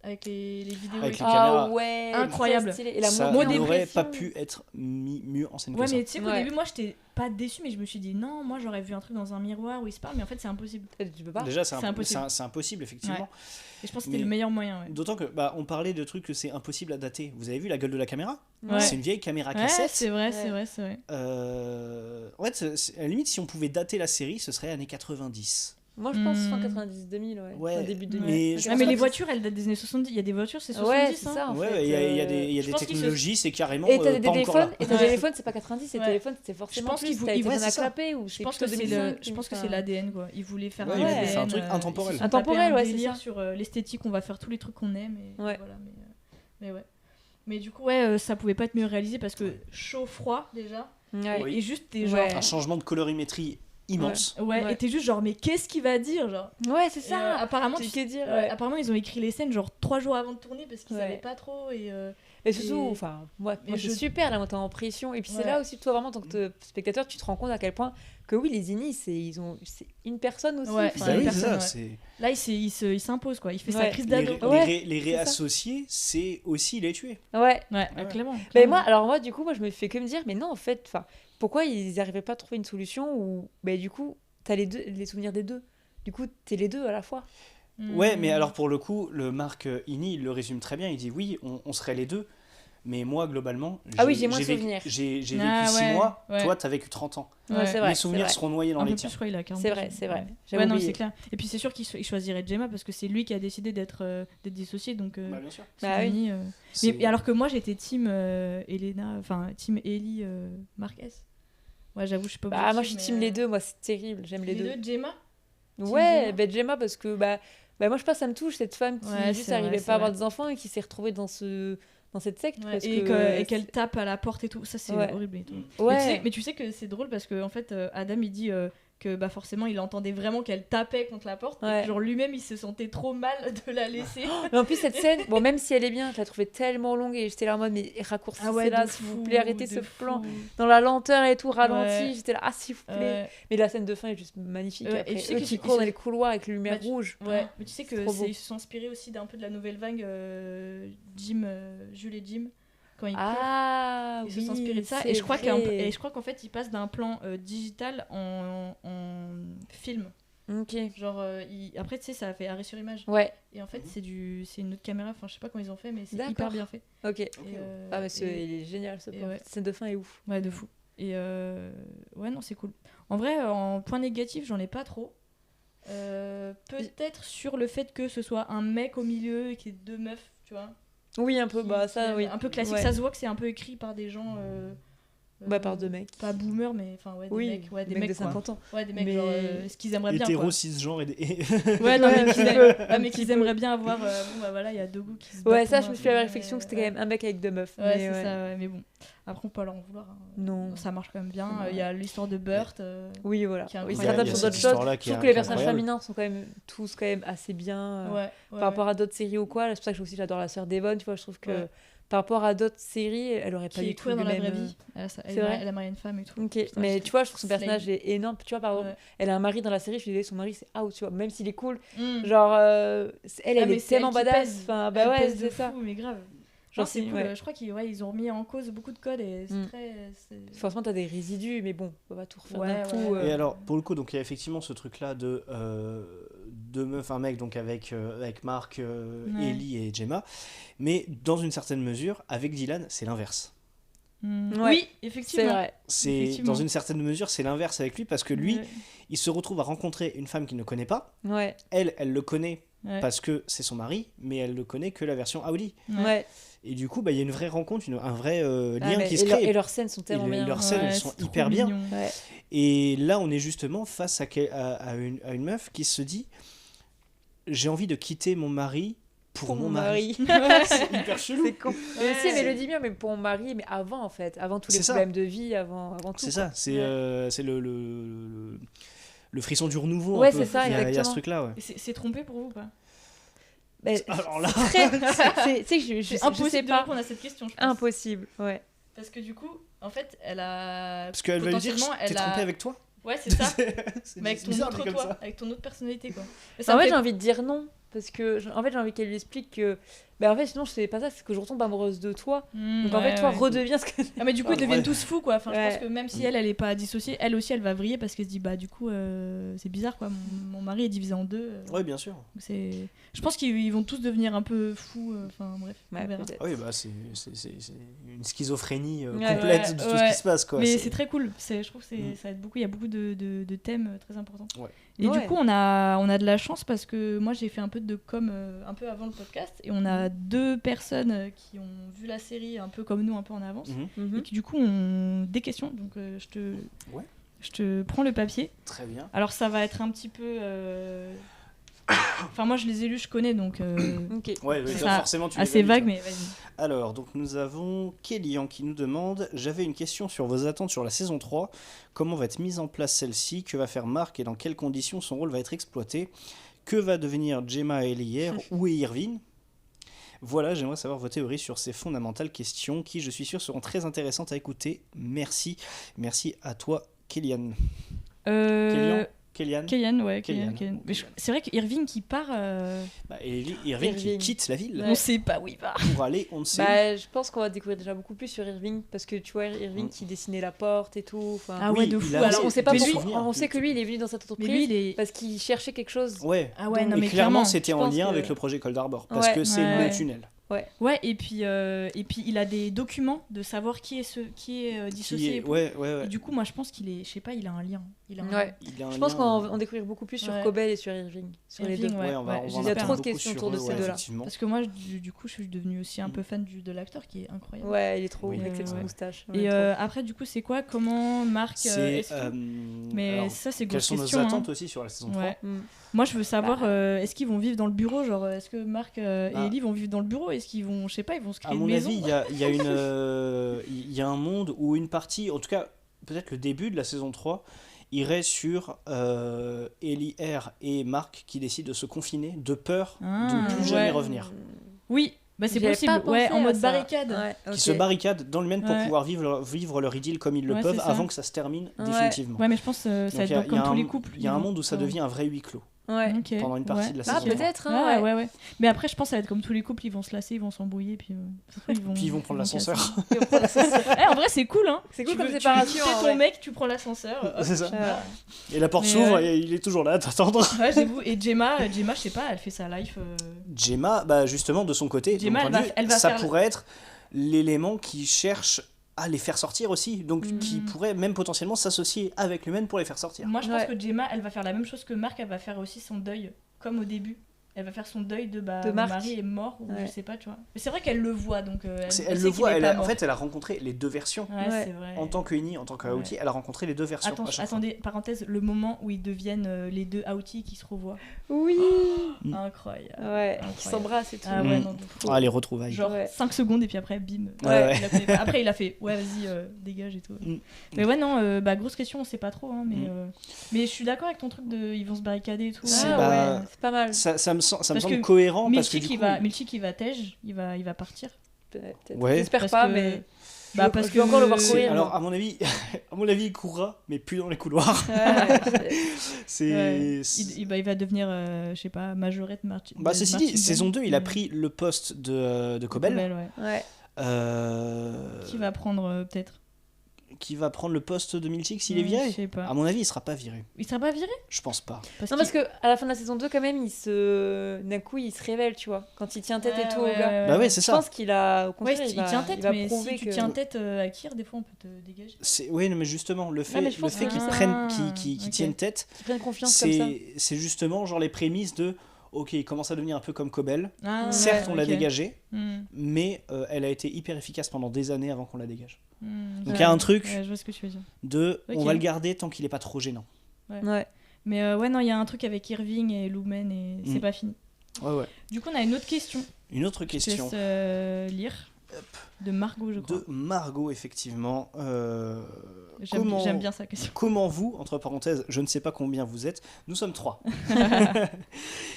Avec les vidéos avec et les caméras. Ouais, incroyable. Et la ça n'aurait pas pu être mis mieux en scène que ça. Ouais, mais tu sais qu'au début, moi, j'étais pas déçue, mais je me suis dit non, moi, j'aurais vu un truc dans un miroir où ils se parlent, mais en fait, c'est impossible. Tu peux pas. Déjà, c'est impossible, effectivement. Ouais. Et je pense que c'était le meilleur moyen. Ouais. D'autant que, on parlait de trucs que c'est impossible à dater. Vous avez vu la gueule de la caméra ? Ouais. C'est une vieille caméra cassette. Ouais, c'est vrai. En fait, à la limite, si on pouvait dater la série, ce serait années 90. Moi je pense fin 90-2000, ouais. Début 2000. Mais les voitures, elles datent des années 70. Il y a des voitures, c'est 70. Ouais, c'est ça. Ouais, il y a des technologies, c'est carrément. Et t'as des téléphones, c'est pas 90, les téléphones, c'est forcément. Je pense qu'ils voulaient à clapper ou je pense que c'est l'ADN, quoi. Ils voulaient faire un ADN. C'est un truc intemporel. Intemporel, ouais, c'est ça. Sur l'esthétique, on va faire tous les trucs qu'on aime. Mais ouais. Mais du coup, ouais, ça pouvait pas être mieux réalisé parce que chaud-froid déjà. Et juste des genre. Un changement de colorimétrie immense. Ouais, et t'es juste genre, mais qu'est-ce qu'il va dire, genre. Ouais, c'est ça. Apparemment, apparemment, ils ont écrit les scènes genre 3 jours avant de tourner parce qu'ils savaient pas trop. Et surtout, enfin, moi c'est super la montée en pression. Et puis c'est là aussi, toi vraiment, en tant que spectateur, tu te rends compte à quel point que oui, les Inis, c'est une personne aussi. Ouais, c'est là, il s'impose, quoi. Il fait sa crise d'ado. Les réassociés, c'est aussi les tuer. Ouais, clairement. Mais moi, du coup, je me fais que me dire, mais non, en fait, enfin. Pourquoi ils n'arrivaient pas à trouver une solution où, du coup, t'as les souvenirs des deux. Du coup, t'es les deux à la fois. Ouais, mais alors pour le coup, le Marc Ini, il le résume très bien. Il dit oui, on serait les deux. Mais moi, globalement, j'ai moins de souvenirs. J'ai vécu 6 mois, toi, t'as vécu 30 ans. Ouais, c'est vrai. Mes souvenirs seront noyés dans les tiens. Je crois il a 40 C'est vrai. Ouais, non, c'est clair. Et puis c'est sûr qu'il choisirait Gemma parce que c'est lui qui a décidé d'être dissocié. Donc, bien sûr. Oui. Mais alors que moi, j'étais team Elena, enfin, team Ellie Marquez. Ouais, j'avoue, je suis pas objective. Moi, je suis team les deux, moi, c'est terrible. J'aime les deux. Les deux, Gemma ? Ouais, Gemma, parce que, moi, je pense que ça me touche, cette femme qui juste n'arrivait pas à avoir des enfants et qui s'est retrouvée dans cette secte. Et qu'elle tape à la porte et tout. Ça, c'est horrible et tout. Ouais. Mais tu sais que c'est drôle parce que, en fait, Adam, il dit que forcément, il entendait vraiment qu'elle tapait contre la porte. Et que, genre, lui-même, il se sentait trop mal de la laisser. Mais en plus, cette scène, même si elle est bien, je la trouvais tellement longue et j'étais là en mode, mais raccourcissez-la, s'il vous plaît, arrêtez ce plan. Dans la lenteur et tout, ralenti, j'étais là, s'il vous plaît. Mais la scène de fin est juste magnifique. Après, et tu sais qui court dans les couloirs avec la lumière rouge. Ouais, mais tu sais que ils se sont inspirés aussi d'un peu de la nouvelle vague Jules et Jim. Quand ils courent, ils se sont inspirés de ça. Et je crois qu'en fait, ils passent d'un plan digital en film. Ok. Genre, après, tu sais, ça a fait arrêt sur image. Ouais, Et en fait, c'est une autre caméra. Enfin, je sais pas comment ils ont fait, mais c'est D'accord. hyper bien fait. ok. Et, Ah, mais il est génial ce et plan. ouais. Cette scène de fin est ouf. Ouais, de fou. Et ouais, non, c'est cool. En vrai, en point négatif, j'en ai pas trop. Peut-être sur le fait que ce soit un mec au milieu et qu'il y ait 2 meufs, tu vois. Oui, un peu, Qui- ça, oui. Un peu classique. Ouais. Ça se voit que c'est un peu écrit par des gens. Par 2 mecs. Pas boomers, mais enfin, ouais, des Oui, mecs. Ouais, des mecs mecs, de quoi. 50 ans. Ouais, des mecs, Mais- genre, ce qu'ils aimeraient bien. Hétéro, Quoi. cisgenre et Ouais, non, Ouais, mais qu'ils un aiment- peu, ouais, mais un qu'ils petit aimeraient bien avoir. Bon, bah voilà, il y a 2 goûts qui se battent. Ouais, ça, pour je moi, me suis fait la mais, réflexion que c'était quand ouais. même un mec avec 2 meufs. Ouais, mais c'est ouais. ça, ouais, mais bon. Après, on peut pas leur en vouloir. Hein. Non. Ça marche quand même bien. Ouais. Il y a l'histoire de Burt. Oui, voilà. Qui est Oui, incroyable. ça Il y a s'adapte sur cette d'autres choses. histoire-là Je qui trouve est que les personnages incroyable. féminins sont quand même tous quand même assez bien Ouais, par rapport à d'autres séries ou quoi. C'est pour ça que j'adore la sœur d'Evon, tu vois. Je trouve que Ouais. par rapport à d'autres séries, elle aurait pas qui du est tout queer le dans la vraie même. vie. C'est vrai. Elle a marié une femme et tout. Ok, Putain, mais c'est- tu vois, je trouve son Slay. personnage est énorme. Tu vois, par exemple, Ouais. elle a un mari dans la série, je lui disais, son mari c'est out, tu vois, même s'il est cool. Mm. Genre, elle Ah, mais est c'est tellement elle qui badass. pèse. Enfin, Elle bah ouais, pèse de c'est ça. fou, mais grave. Genre, Non, c'est si, cool. ouais. Je crois qu'ils ont remis en cause beaucoup de codes et c'est Mm. très. Forcément, t'as des résidus, mais bon, on va pas tout refaire Ouais, d'un ouais, coup. ouais. Et alors, pour le coup, donc il y a effectivement ce truc-là de deux meufs, un mec, donc avec Marc, Ouais. Ellie et Gemma. Mais dans une certaine mesure, avec Dylan, c'est l'inverse. Ouais. Oui, C'est effectivement. vrai. C'est Effectivement. dans une certaine mesure, c'est l'inverse avec lui parce que lui, Ouais. il se retrouve à rencontrer une femme qu'il ne connaît pas. Ouais, Elle le connaît Ouais. parce que c'est son mari, mais elle le connaît que la version Audi. ouais. Et du coup, bah, il y a une vraie rencontre, un vrai Ah, lien mais- qui se et crée. leurs scènes sont tellement bien. leurs scènes, Ouais, elles sont c'est trop hyper bien. mignon. Ouais. Et là, on est justement face à une meuf qui se dit j'ai envie de quitter mon mari pour mon mari. C'est hyper chelou. C'est con. Mais Ouais. aussi, elle me le dit bien, mais pour mon mari, mais avant en fait, avant tous les C'est ça. problèmes de vie, avant tout. C'est quoi. ça, c'est le frisson du renouveau. Ouais, un peu. c'est ça, Il y a ce exactement. truc-là, ouais. Et c'est trompé pour vous ou pas? Mais Alors là, tu sais que je C'est sais impossible de pas. répondre à cette question, je pense. Impossible, ouais. Parce que du coup, en fait, elle a. parce qu'elle va lui dire potentiellement, t'es elle a- trompé avec toi. Ouais, c'est ça. C'est Mais avec ton bizarre, autre dit comme toi, ça. avec ton autre personnalité, quoi. Et ça En me fait, fait- j'ai envie de dire non. Parce que, en fait, j'ai envie qu'elle lui explique que. Ben, en fait, sinon, je fais pas ça, c'est que je retombe amoureuse de toi. Donc, en ouais, fait, toi, ouais. redeviens ce que. Ah, mais du coup, Ah, ils deviennent ouais. tous fous, quoi. Enfin, je Ouais. pense que même si elle est pas dissociée, elle aussi, elle va vriller parce qu'elle se dit, bah, du coup, c'est bizarre, quoi. Mon mari est divisé en deux. Ouais, bien sûr. Donc je pense qu'ils vont tous devenir un peu fous. Enfin, bref, on Ouais, verra. peut-être. Oui, bah c'est une schizophrénie Ouais. complète de tout ce Ouais. qui se passe, quoi. Mais c'est très cool. Je trouve que Mm. ça aide beaucoup. Il y a beaucoup de thèmes très importants. Ouais. Et Ouais. du coup, on a de la chance parce que moi, j'ai fait un peu de com un peu avant le podcast et on a 2 personnes qui ont vu la série un peu comme nous, un peu en avance. Mhm. Et qui du coup ont des questions. Donc Ouais. je te prends le papier. Très bien. Alors ça va être un petit peu. Enfin, moi, je les ai lus, je connais, donc Ok. Ouais, C'est toi, ça. forcément, tu assez les as lus, vague, toi. mais vas-y. Alors, donc nous avons Kélian qui nous demande j'avais une question sur vos attentes sur la saison 3. Comment va être mise en place celle-ci? Que va faire Marc et dans quelles conditions son rôle va être exploité? Que va devenir Gemma et Elier? Où est Irvine? Voilà, j'aimerais savoir vos théories sur ces fondamentales questions qui, je suis sûr, seront très intéressantes à écouter. Merci. Merci à toi, Kélian. Kélian Kellyanne, ouais, Kellyanne. Kellyanne. Mais c'est vrai que Irving qui part, Bah, et Irvine qui Irvine. quitte la ville on sait pas où il part. pour aller, on ne sait où. Bah, je pense qu'on va découvrir déjà beaucoup plus sur Irving parce que tu vois Irving Mm. qui dessinait la porte et tout. Enfin, Ah Oui, ouais, de il fou. a- alors, Alors, on sait pas des pourquoi. souvenirs. On sait que lui, il est venu dans cette mais entreprise lui, il est. parce qu'il cherchait quelque chose. Ouais. Ah ouais, non, Et mais clairement, clairement, c'était je en pense lien que- avec le projet Cold Harbor parce Ouais. que c'est Ouais. le tunnel. Ouais, et puis il a des documents de savoir qui est dissocié. et tout. Ouais, ouais, ouais. Et du coup, moi, je pense qu'il est, je sais pas, il a un lien. Il a un Ouais. Il a un Je pense lien, qu'on va en découvrir beaucoup plus sur Ouais. Cobel et sur Irving. Sur les Irving, deux. ouais. Ouais, on va, on va ouais, en il y a apprendre trop de beaucoup questions sur autour de eux, ces ouais, deux-là. effectivement. Parce que moi, du coup, je suis devenue aussi un peu fan de l'acteur qui est incroyable. Ouais, il est trop Oui. avec cette Ouais. moustache. Et après, du coup, c'est quoi? Comment Marc C'est. est-ce que- Mais alors, ça, c'est quelles grosse sont nos question. hein. attentes aussi sur la saison 3? Ouais. Mm. Moi, je veux savoir, Bah. est-ce qu'ils vont vivre dans le bureau? Genre, est-ce que Marc et Ah. Ellie vont vivre dans le bureau? Est-ce qu'ils vont, je sais pas, ils vont se À créer une mon maison? avis, il y a un monde où une partie, en tout cas, peut-être le début de la saison 3, irait sur Ellie R et Marc qui décident de se confiner de peur de Ah, ne plus ouais. jamais revenir. Oui, bah c'est J'avais possible. pas pensé Ouais, en à mode ça. barricade. Ouais, ok. Qui se barricadent dans le Maine pour Ouais. pouvoir vivre leur idylle comme ils le Ouais, peuvent c'est ça. avant que ça se termine Ouais. définitivement. Ouais, mais je pense que ça va Donc, être comme tous les couples. il y a un monde où ça Ouais. devient un vrai huis clos. Ouais. Ok. pendant une partie de la Ah, saison. peut-être. Ouais, Hein, ouais, ouais. Mais après, je pense que ça va être comme tous les couples, ils vont se lasser, ils vont s'embrouiller, puis Puis ils vont prendre l'ascenseur. casser. En vrai, c'est cool, hein. C'est cool Tu comme veux- séparation. Tu quittes en ton vrai. mec, tu prends l'ascenseur. hop. C'est ça. Voilà. Et la porte Mais, s'ouvre et il est toujours là à t'attendre. Ouais, j'avoue. Et Gemma, je sais pas, elle fait sa life. Gemma, bah justement, de son côté, de Gemma, mon point de vue, elle va ça faire- pourrait être l'élément qui cherche à les faire sortir aussi. Donc qui pourrait même potentiellement s'associer avec l'humaine pour les faire sortir. Moi, je pense Ouais. que Gemma, elle va faire la même chose que Marc, elle va faire aussi son deuil, comme au début. Elle va faire son deuil de De mon Marc. mari est mort, ou Ouais. je sais pas, tu vois. Mais c'est vrai qu'elle le voit, donc Elle sait le qu'il voit, est elle pas en mort. fait, elle a rencontré les deux versions. Ouais, Ouais. c'est vrai. En tant que Uni, en tant que Aouti, elle a rencontré les deux versions. à chaque fois. Attendez, parenthèse, le moment où ils deviennent les deux Aouti qui se revoient. Oui. Incroyable. Ouais. Incroyable. Qui s'embrassent et tout. Ah ouais, Mm. non, de fou. Ah, les retrouvailles. Genre Ouais. 5 secondes et puis après, bim. Ouais. Il la connaît pas. Après, il a fait, ouais, vas-y, dégage et tout. Mm. Mais ouais, non, grosse question, on sait pas trop. Hein, Mm. mais je suis d'accord avec ton truc de ils vont se barricader et tout. C'est- Ah bah, ouais, c'est pas mal. Ça me Parce semble que cohérent parce que Milchik, du coup, Milchik, il va tège, il va partir. Peut-être. Ouais. J'espère Parce pas, que- mais. Bah, je parce veux encore le voir que- courir. alors à mon avis, il courra, mais plus dans les couloirs. Ouais. C'est. Ouais. Il va devenir, je sais pas, majorette Martin. Bah, ceci dit, saison 2, il a pris le poste de Kobel. Ouais. Ouais. Qui va prendre peut-être. Qui va prendre le poste de Milchik s'il est Je viré. sais pas. À mon avis, il sera pas viré. Il sera pas viré Je pense pas. Non, parce que à la fin de la saison 2, quand même, d'un coup, il se révèle, tu vois. Quand il tient tête et tout au gars. Bah ouais, c'est Je ça. pense qu'il a. Au Ouais, contraire, il tient tête, il va mais prouver si tu que- tiens tête à Kyr, des fois on peut te dégager. Oui, mais justement, le fait, mais je pense qu'il que- prenne, qu'il ok. tienne tête, Qu'il prenne confiance comme ça. c'est justement genre les prémices de ok, il commence à devenir un peu comme Kobel. Ah, Certes, on l'a ok. dégagée, Hmm, mais elle a été hyper efficace pendant des années avant qu'on la dégage. Donc ouais. il y a un truc Ouais, je vois ce que tu veux dire. de Ok. on va le garder tant qu'il est pas trop gênant. Ouais. Mais ouais, non, il y a un truc avec Irving et Lumen et c'est pas fini. Ouais. Du coup, on a une autre question. Une autre Je te question laisse lire. De Margot, je crois. de Margot, effectivement. J'aime bien sa question. Comment vous, entre parenthèses, je ne sais pas combien vous êtes, nous sommes 3.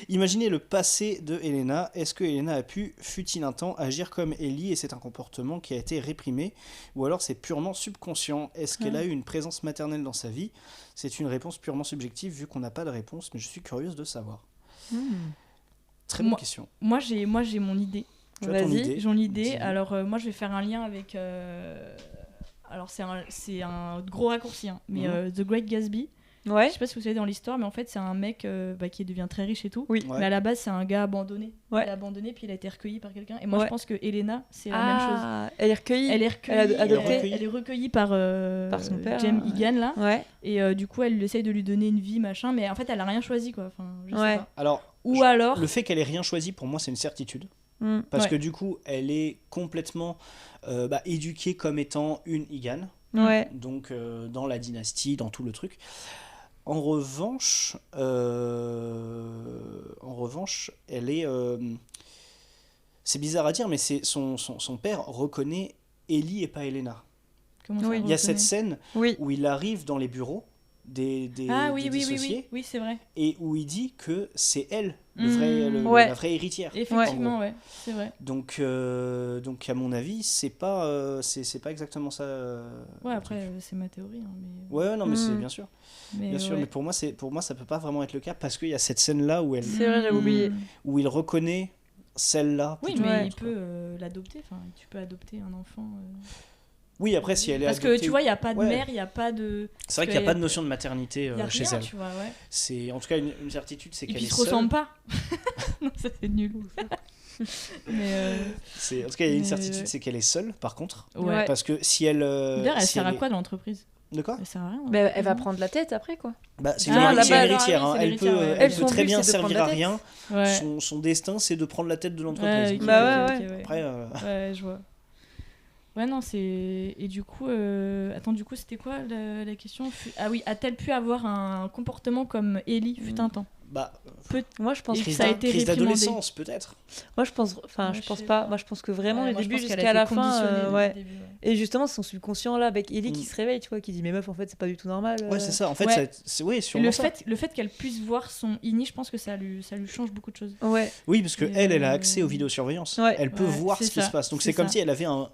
Imaginez le passé de Elena. Est-ce que Elena a pu, fut-il un temps, agir comme Ellie et c'est un comportement qui a été réprimé? Ou alors c'est purement subconscient? Est-ce qu'elle a eu une présence maternelle dans sa vie? C'est une réponse purement subjective vu qu'on n'a pas de réponse, mais je suis curieuse de savoir. Très bonne Moi- question. Moi, j'ai mon idée. Tu as ton Vas-y. idée? J'ai mon idée. Dis-nous. Alors, moi, je vais faire un lien avec. Alors, c'est un gros raccourci, hein, mais The Great Gatsby. Ouais. Je sais pas si vous savez dans l'histoire, mais en fait, c'est un mec qui devient très riche et tout. Oui. Ouais. Mais à la base, c'est un gars abandonné. Ouais. Il est abandonné, puis il a été recueilli par quelqu'un. Et moi, Ouais. je pense que Elena, c'est la même chose. Ah, elle est recueillie. Elle est recueillie, Elle a adopté. elle est recueillie par Par son père, Jem ouais. Egan, là. Ouais. Et du coup, elle essaye de lui donner une vie, machin. Mais en fait, elle a rien choisi, quoi. Enfin, je sais Ouais. pas. Alors, Ou alors. le fait qu'elle ait rien choisi, pour moi, c'est une certitude. Mm. Parce Ouais. que du coup, elle est complètement éduquée comme étant une Egan. Ouais. Donc dans la dynastie, dans tout le truc. En revanche, elle est... c'est bizarre à dire, mais c'est son père reconnaît Ellie et pas Elena. Comment ça, Oui. on Il y a reconnaît cette scène Oui. où il arrive dans les bureaux des Ah oui, des oui, oui, dissociés oui. Oui, c'est vrai. et où il dit que c'est elle, Ouais. la vraie héritière. Effectivement, en gros. ouais. C'est vrai. Donc à mon avis, c'est pas exactement ça. Ouais, le après, truc. c'est ma théorie. Hein, mais... Ouais, non, mais c'est Mm. bien sûr. Mais, Bien sûr, ouais. mais pour moi, ça peut pas vraiment être le cas parce qu'il y a cette scène-là où, C'est vrai, j'avais oublié. où il reconnaît celle-là. Oui, plutôt mais que il l'autre, peut quoi. l'adopter. Enfin, tu peux adopter un enfant. Oui, après, si elle est Parce que adoptée- tu vois, il n'y a pas de Ouais. mère, il n'y a pas de. C'est vrai qu'il n'y a pas de notion de maternité Il y a chez rien, elle. tu vois, ouais. C'est en tout cas une certitude, c'est Et qu'elle puis est ils se seule. ressemblent pas. Non, ça c'est nul. Mais En tout cas, il y a une Mais, certitude, ouais. c'est qu'elle est seule, par contre. ouais. Ouais. Parce que si elle. D'ailleurs, elle si sert à est- quoi dans l'entreprise? De quoi Elle sert à rien. Bah, elle va prendre la tête après, quoi. Bah, c'est Ah, une là-bas, héritière. alors, hein. oui, c'est Elle peut, l'héritière, ouais. elle Son peut très but, bien c'est de prendre servir à la tête. rien. Ouais. Son destin, c'est de prendre la tête de Ouais, l'entreprise. ok, Bah ok, ouais, ok, ouais. Après, Ouais, je vois. Ouais, non, c'est. Et du coup, attends, du coup, c'était quoi la question? Ah oui, a-t-elle pu avoir un comportement comme Ellie fut un temps? bah, Moi, je pense. Et que ça a été crise réprimandé. d'adolescence, peut-être. Moi, je pense. Enfin, Ouais, je je pense sais pas. pas. Moi, je pense que vraiment, Ouais, le moi, je début pense qu'elle a jusqu'à été la fin. conditionnée dès le Ouais. début, ouais. Et justement, son subconscient là, avec Ellie Mm. qui se réveille, tu vois, qui dit mais meuf, en fait, c'est pas du tout normal. Ouais, c'est ça. En fait, Ouais. c'est oui, Et sûrement ça. le fait qu'elle puisse voir son INI, je pense que ça lui change beaucoup de choses. Ouais. Oui, parce que Et elle a accès aux vidéosurveillances. Ouais. Elle peut Ouais, voir c'est ce qui se ça, passe. Donc c'est c'est comme ça. si elle avait un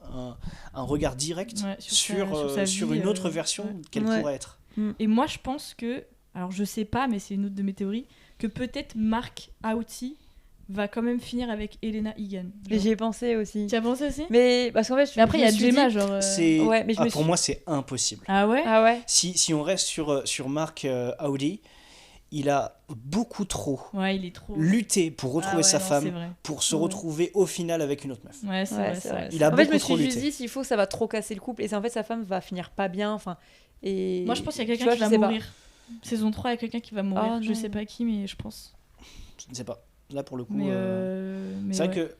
regard direct Ouais, sur sa sur vie, une autre version ouais. qu'elle Ouais. pourrait être. Et moi, je pense que alors je sais pas, mais c'est une autre de mes théories, que peut-être Mark Auty va quand même finir avec Elena Egan. Mais j'y ai pensé aussi. Tu as pensé aussi? Mais parce qu'en fait, Mais après, il y a Gemma, dit... genre. Ouais, mais pour moi, c'est impossible. Ah ouais? Ah ouais. Si on reste sur Mark Audi, il a beaucoup trop Ouais, il est trop. lutté pour retrouver sa c'est femme, vrai. pour se retrouver au final avec une autre meuf. Ouais, c'est vrai. Il a en fait, je beaucoup me trop suis juste lutté. dit, s'il faut, ça va trop casser le couple. Et en fait, sa femme va finir pas bien. Enfin, et... Moi, je pense qu'il y a Tu quelqu'un vois, qui va mourir. Saison 3, il y a quelqu'un qui va mourir. Oh, je non. sais pas qui, mais je pense. Je ne sais pas. Là, pour le coup, Mais c'est vrai que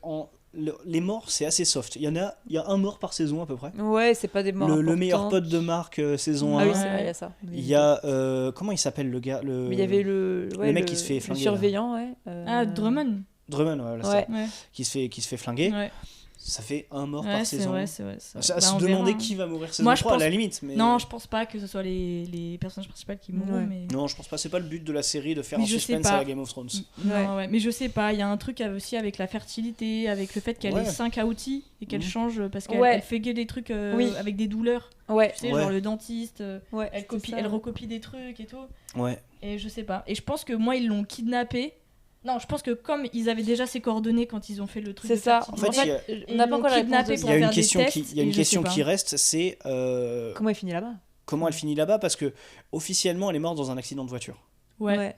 les morts, c'est assez soft. Il y a un mort par saison à peu près. Ouais, c'est pas des morts Le meilleur importantes. pote de Marc, saison 1. Ah oui, c'est vrai, il y a ça. Il y a... comment il s'appelle le gars Mais il y avait le mec qui se fait flinguer, le surveillant, ouais. Ah, Drummond. Drummond, ouais, là, Ouais. Ouais. qui se fait flinguer. Ouais. Ça fait un mort Ouais, par c'est saison. vrai, c'est vrai. À se demander qui va mourir saison Moi, je 3 à pense- la limite. Mais... Non, je pense pas que ce soit les personnages principaux qui mourront, Ouais. mais. Non, je pense pas. C'est pas le but de la série de faire Mais un je sais suspense pas. à la Game of Thrones. Non, ouais. Mais je sais pas, il y a un truc aussi avec la fertilité, avec le fait qu'elle Ouais. ait 5 outils et qu'elle Mhm. change parce qu'elle Ouais. elle fait que des trucs Oui. avec des douleurs. Ouais. Tu sais, Ouais. genre le dentiste, Ouais, elle recopie des trucs et tout. Ouais. Et je sais pas. Et je pense que moi, ils l'ont kidnappé. Non, je pense que comme ils avaient déjà ses coordonnées quand ils ont fait le truc C'est de ça. fertilité, En fait, on ils n'a pas l'ont encore la réponse kidnappé de Il pour y a ça. une faire des question tests, qui, il y a et une je question sais pas. qui reste, c'est Comment elle finit là-bas? comment elle finit là-bas parce que officiellement elle est morte dans un accident de voiture. Ouais.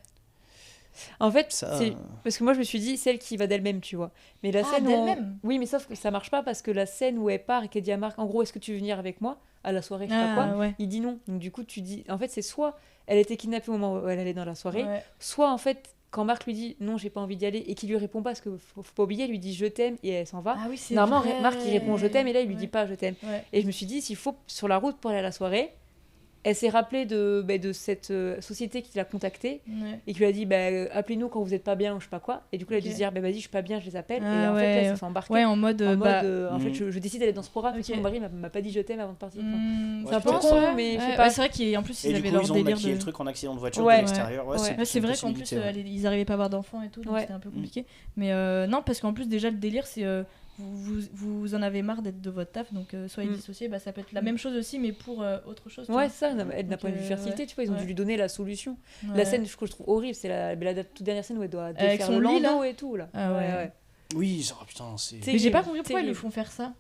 En fait, Ça, c'est parce que moi je me suis dit celle qui va d'elle-même, tu vois. Mais la Ah, scène où d'elle-même. oui, mais sauf que ça marche pas parce que la scène où elle part et qu'elle dit à Marc, en gros, est-ce que tu veux venir avec moi à la soirée, je sais pas quoi. Ouais. Il dit non. Donc du coup, tu dis, en fait, c'est soit elle était kidnappée au moment où elle allait dans la soirée, Ouais. soit en fait quand Marc lui dit non, j'ai pas envie d'y aller et qu'il lui répond pas parce que faut pas oublier, elle lui dit je t'aime et elle s'en va. Ah oui, c'est Normalement, vrai. Marc il répond je t'aime et là il lui Ouais. dit pas je t'aime. Ouais. Et je me suis dit s'il faut sur la route pour aller à la soirée, elle s'est rappelée de cette société qui l'a contactée Ouais. et qui lui a dit appelez-nous quand vous êtes pas bien ou je sais pas quoi. Et du coup elle a dû Ok. se dire vas-y je suis pas bien, je les appelle. Ah et en fait ouais. là elle s'est fait embarquer. Ouais, en mode. En bah, mode, en fait, Mm. je décide d'aller dans ce programme. Ok. Parce que mon mari m'a pas dit je t'aime avant de partir. Enfin, c'est Ouais, un peu peut-être. con, mais je sais ouais, pas. ouais, c'est vrai qu'en plus, et ils du avaient coup leur ils ont délire maquillé de. le truc en accident de voiture Ouais. de l'extérieur. Ouais, Ouais. Ouais, c'est une vrai qu'en plus, possibilité, ouais. ils arrivaient pas à avoir d'enfants et tout, donc Ouais. c'était un peu compliqué. Mais non, parce qu'en plus, déjà, le délire, c'est vous en avez marre d'être de votre taf, donc soyez Mm. dissociés. Bah, ça peut être la même chose aussi, mais pour autre chose. tu Ouais, vois. ça, elle n'a Donc, pas eu de fertilité, ouais. tu vois, ils ont Ouais. dû lui donner la solution. Ouais. La scène que je trouve horrible, c'est la toute dernière scène où elle doit Avec défaire son le lit, landau là et tout, là. Ah ouais. Oui, putain, c'est. Mais j'ai pas Terrible, compris pourquoi ils lui terrible. font faire ça.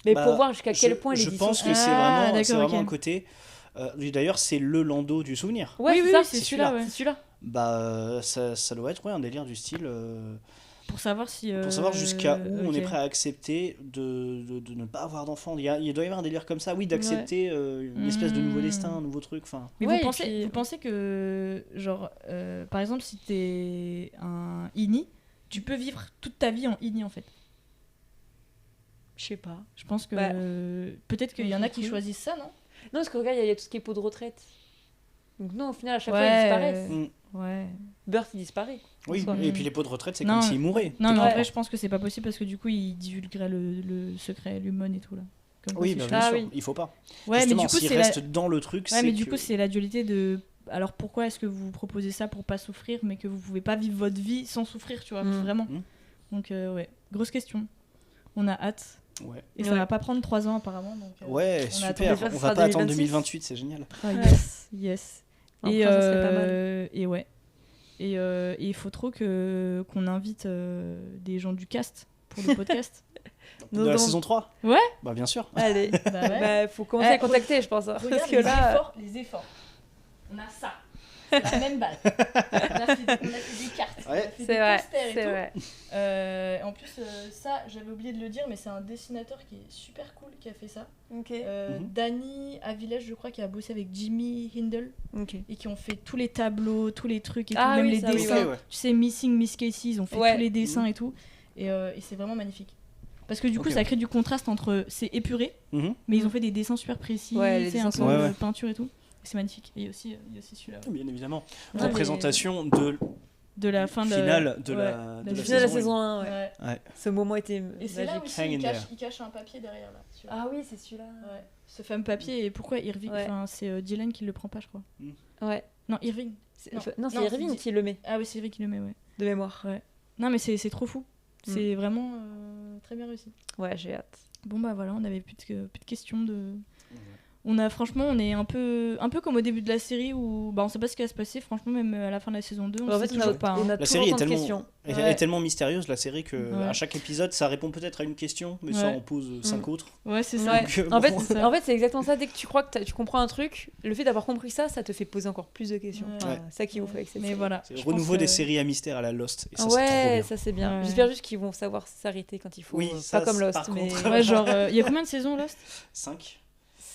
Mais Bah, pour voir jusqu'à quel point je il est pense que dissocié. c'est Ah, vraiment, c'est d'accord, vraiment ok. un côté. D'ailleurs, c'est le Lando du souvenir. Ouais, Oui, c'est oui, ça, oui, c'est c'est celui-là. c'est celui-là. Bah, ça doit être un délire du style. Pour savoir si. Pour savoir jusqu'à où on est ok. prêt à accepter de ne pas avoir d'enfant. Il doit y avoir un délire comme ça, oui, d'accepter une espèce de nouveau Mm. destin, un nouveau truc. Enfin, Mais Ouais, vous, et pensez, puis- vous pensez que, genre, par exemple, si t'es un INI, tu peux vivre toute ta vie en INI en fait. Je sais pas. Je pense que Bah, peut-être qu'il y en a c'est qui cool. choisissent ça, non? Non, parce que regarde, il y a tout ce qui est pot de retraite. Donc non, au final, à chaque fois, Ouais, ils disparaissent. Ouais. Burt, il disparaît. oui, En soi. et puis les pots de retraite, c'est Non, comme s'ils mouraient. Non, mais en Ouais. vrai, je pense que c'est pas possible parce que du coup, il divulguerait le secret, l'humone et tout là. Comme quoi, Oui, c'est bah, chaud. bien Ah sûr, oui. il faut pas. Ouais, mais Justement, du coup, s'il c'est reste dans le truc, ouais, c'est mais du que- coup, c'est la dualité de. Alors pourquoi est-ce que vous proposez ça pour pas souffrir, mais que vous pouvez pas vivre votre vie sans souffrir, tu vois, Mm. vraiment. Mm. Donc, ouais, grosse question. On a hâte. Ouais, Et ça Ouais. va pas prendre 3 ans apparemment. Donc, ouais on super. attend déjà, On ce va sera pas attendre 2026. 2028, c'est génial. Ah, yes, yes. Enfin, Et, ça serait pas mal. et ouais. Et il faut trop qu'on invite des gens du cast pour le podcast. De Non, la non. saison 3 Ouais. Bah, bien sûr. Allez, Bah ouais. bah, faut commencer Eh, à contacter, je pense. Hein, Regarde parce que là, les efforts. On a ça. C'est la même balle. On a fait des cartes. On a Ouais. fait c'est des vrai, posters et c'est tout. vrai. En plus, ça, j'avais oublié de le dire, mais c'est un dessinateur qui est super cool qui a fait ça. Ok. Mhm. Danny Avilés, je crois, qui a bossé avec Jimmy Hindle Ok. et qui ont fait tous les tableaux, tous les trucs et Ah tout, même oui, les ça, oui, dessins. ouais, ouais. Tu sais, Missing Miss Casey, ils ont fait Ouais. tous les dessins et tout. Et c'est vraiment magnifique. Parce que du coup, Ok. ça crée du contraste entre. C'est épuré, Mhm. mais ils ont fait des dessins super précis, Ouais, les tu sais, dessins un sont peu Ouais, ouais. peinture et tout. Et c'est magnifique. Et il y a aussi celui-là. Bien évidemment. Ouais, Représentation de De la fin de finale de ouais, la, la de Le la final de la saison. saison 1, ouais. Ouais. Ouais. Ce moment était Et c'est là magique. aussi, Hang in there. il cache un papier derrière là. celui-là. Ah oui, c'est celui-là. Ouais. Ce fameux papier, et pourquoi Irving Ouais. Enfin, c'est Dylan qui le prend pas, je crois. Ouais. Non, Irving. C'est- Non. Non, c'est Non, Irving c'est- qui le met, Ah oui, c'est Irving qui le met, ouais. de mémoire. Non, mais c'est trop fou. Mm. C'est vraiment très bien réussi. Ouais, j'ai hâte. Bon, bah voilà, on avait plus de questions de. On a franchement, on est un peu comme au début de la série où on sait pas ce qui va se passer. Franchement, même à la fin de la saison 2, on En sait fait, toujours pas. on a La toujours série est autant de tellement, questions. est tellement mystérieuse, la série, que Ouais. à chaque épisode, ça répond peut-être à une question, mais ça Ouais. en pose 5 autres. Ouais, c'est ça. Ouais. Donc, En bon. fait, c'est exactement ça. Dès que tu crois que tu comprends un truc, le fait d'avoir compris ça, ça te fait poser encore plus de questions. Ouais. Enfin, c'est ça qui est ouf avec cette Mais série. voilà. C'est le je renouveau pense, des séries à mystère à la Lost. Et ça, c'est trop Ouais, bien. ça c'est bien. Ouais. J'espère juste qu'ils vont savoir s'arrêter quand il faut. Oui, Pas ça, comme Lost, par mais contre. Ouais, genre, il y a combien de saisons Lost 5.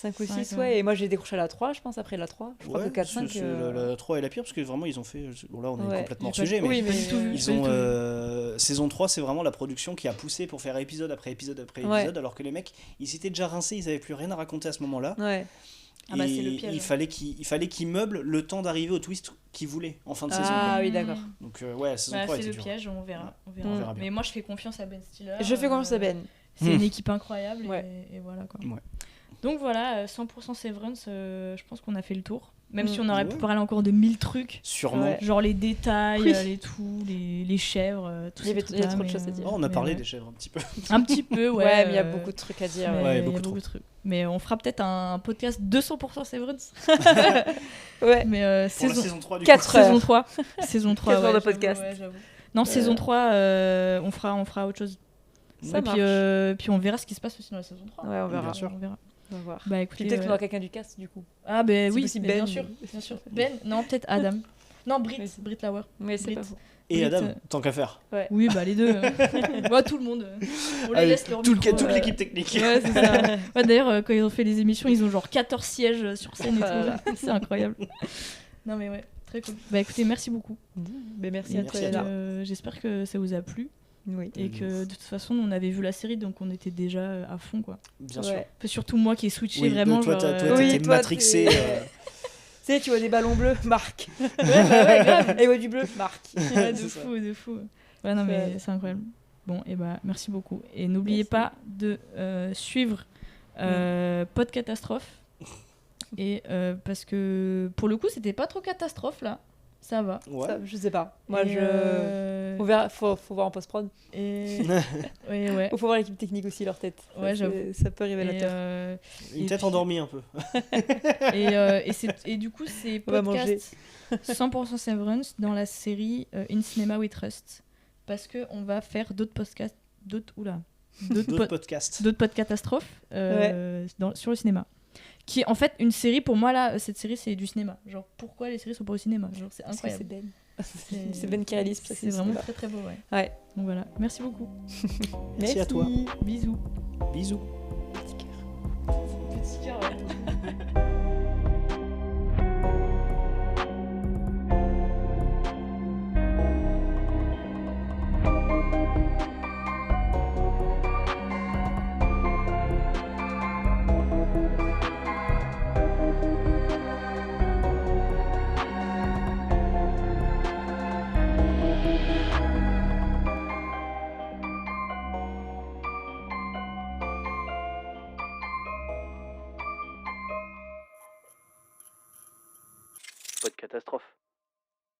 5 ou 6, Cinq, ouais. Et moi j'ai décroché à la 3, je pense, après la 3. Je crois Ouais, que 4, 5. la 3 est la pire parce que vraiment ils ont fait. Bon, là on est Ouais. complètement hors J'ai pas- sujet, mais Oui, Pas du tout vu, ils pas du ont. tout vu. Saison 3, c'est vraiment la production qui a poussé pour faire épisode après épisode après Ouais. épisode, alors que les mecs ils étaient déjà rincés, ils avaient plus rien à raconter à ce moment-là. Ouais. Ah bah, Et c'est le piège. il fallait qu'ils meublent le temps d'arriver au twist qu'ils voulaient en fin de saison. Ah quoi. oui, d'accord. Donc ouais, saison Bah, 3 c'est était le dur. piège, on verra. On verra bien. Mais moi, je fais confiance à Ben Stiller. Je fais confiance à Ben. C'est une équipe incroyable Ouais. et voilà quoi. Ouais. Donc voilà, 100% Severance, je pense qu'on a fait le tour. Même si on aurait pu Ouais. parler encore de 1000 trucs. Sûrement. Ouais. Genre les détails, Oui. les chèvres, tout Il y ces avait- il y a trucs-là, trop de mais, choses à dire. Oh, on a mais parlé ouais. des chèvres un petit peu. Un petit peu, ouais. Ouais, mais il y a beaucoup de trucs à dire. mais Ouais, il y a beaucoup trop. de trucs. Mais on fera peut-être un podcast 200% Severance. Ouais. Mais Pour la saison, saison 3 du 4 coup. heures. saison 3. Saison 3, 4 heures de ouais, j'avoue, podcast. ouais, j'avoue. Non, saison 3, on fera autre chose. Ça Et marche. puis on verra ce qui se passe aussi dans la saison 3. Ouais, on verra. Bien sûr. On verra. On va voir. Bah Puis écoutez, peut-être qu'on aura quelqu'un du cast, du coup. ah ben Si oui, possible, mais Ben. bien sûr, bien sûr. Ben, non, peut-être Adam. Non, Brit, Oui, c'est- Brit Lauer. Mais c'est Brit. pas faux. Et Brit, Adam, tant qu'à faire. Oui, bah les deux. Ouais, tout le monde. On les Allez, laisse leur toute micro, l'équipe technique. Ouais, c'est ça. Ouais, d'ailleurs, quand ils ont fait les émissions, ils ont genre 14 sièges sur scène et Ah là tout. C'est incroyable. Non mais ouais, très cool. Bah écoutez, merci beaucoup. Mais merci Et à toi, merci à Léna. toi. J'espère que ça vous a plu Oui. et que de toute façon, on avait vu la série, donc on était déjà à fond quoi. Bien Ouais. sûr. Enfin, surtout moi qui ai switché Oui, vraiment. toi, genre, toi, Oui, t'étais toi, matrixé. t'es- Tu sais, tu vois des ballons bleus, Marc. Ouais, bah ouais, grave. Et ouais, du bleu, Marc. Ouais, de C'est ça. fou, de fou. Ouais, non, mais c'est incroyable. Bon, et bah, merci beaucoup. Et n'oubliez Merci. pas de suivre Pod Catastrophe. Et parce que pour le coup, c'était pas trop catastrophe là. Ça va. Ouais. Ça, je sais pas. Moi, Et, On verra, faut voir en post-prod. et... ouais, ouais. Faut voir l'équipe technique aussi, leur tête. Ça, Ouais, c'est- j'avoue. Ça peut Et, révélateur. Une Et tête puis- endormie un peu. et du coup, c'est On va manger. podcast 100% Severance dans la série In Cinema We Trust. Parce qu'on va faire d'autres podcasts. D'autres D'autres podcasts. d'autres pods catastrophes sur le cinéma. Qui est en fait une série, pour moi, là, cette série, c'est du cinéma. Genre, pourquoi les séries sont pas au cinéma? Genre, c'est Parce que incroyable. c'est Ben. C'est Ben qui réalise. parce que C'est vraiment là. très très beau, ouais. Ouais. Donc voilà, merci beaucoup. Merci à toi. Bisous. Bisous. Petit cœur. Petit cœur, ouais. Pas de catastrophe.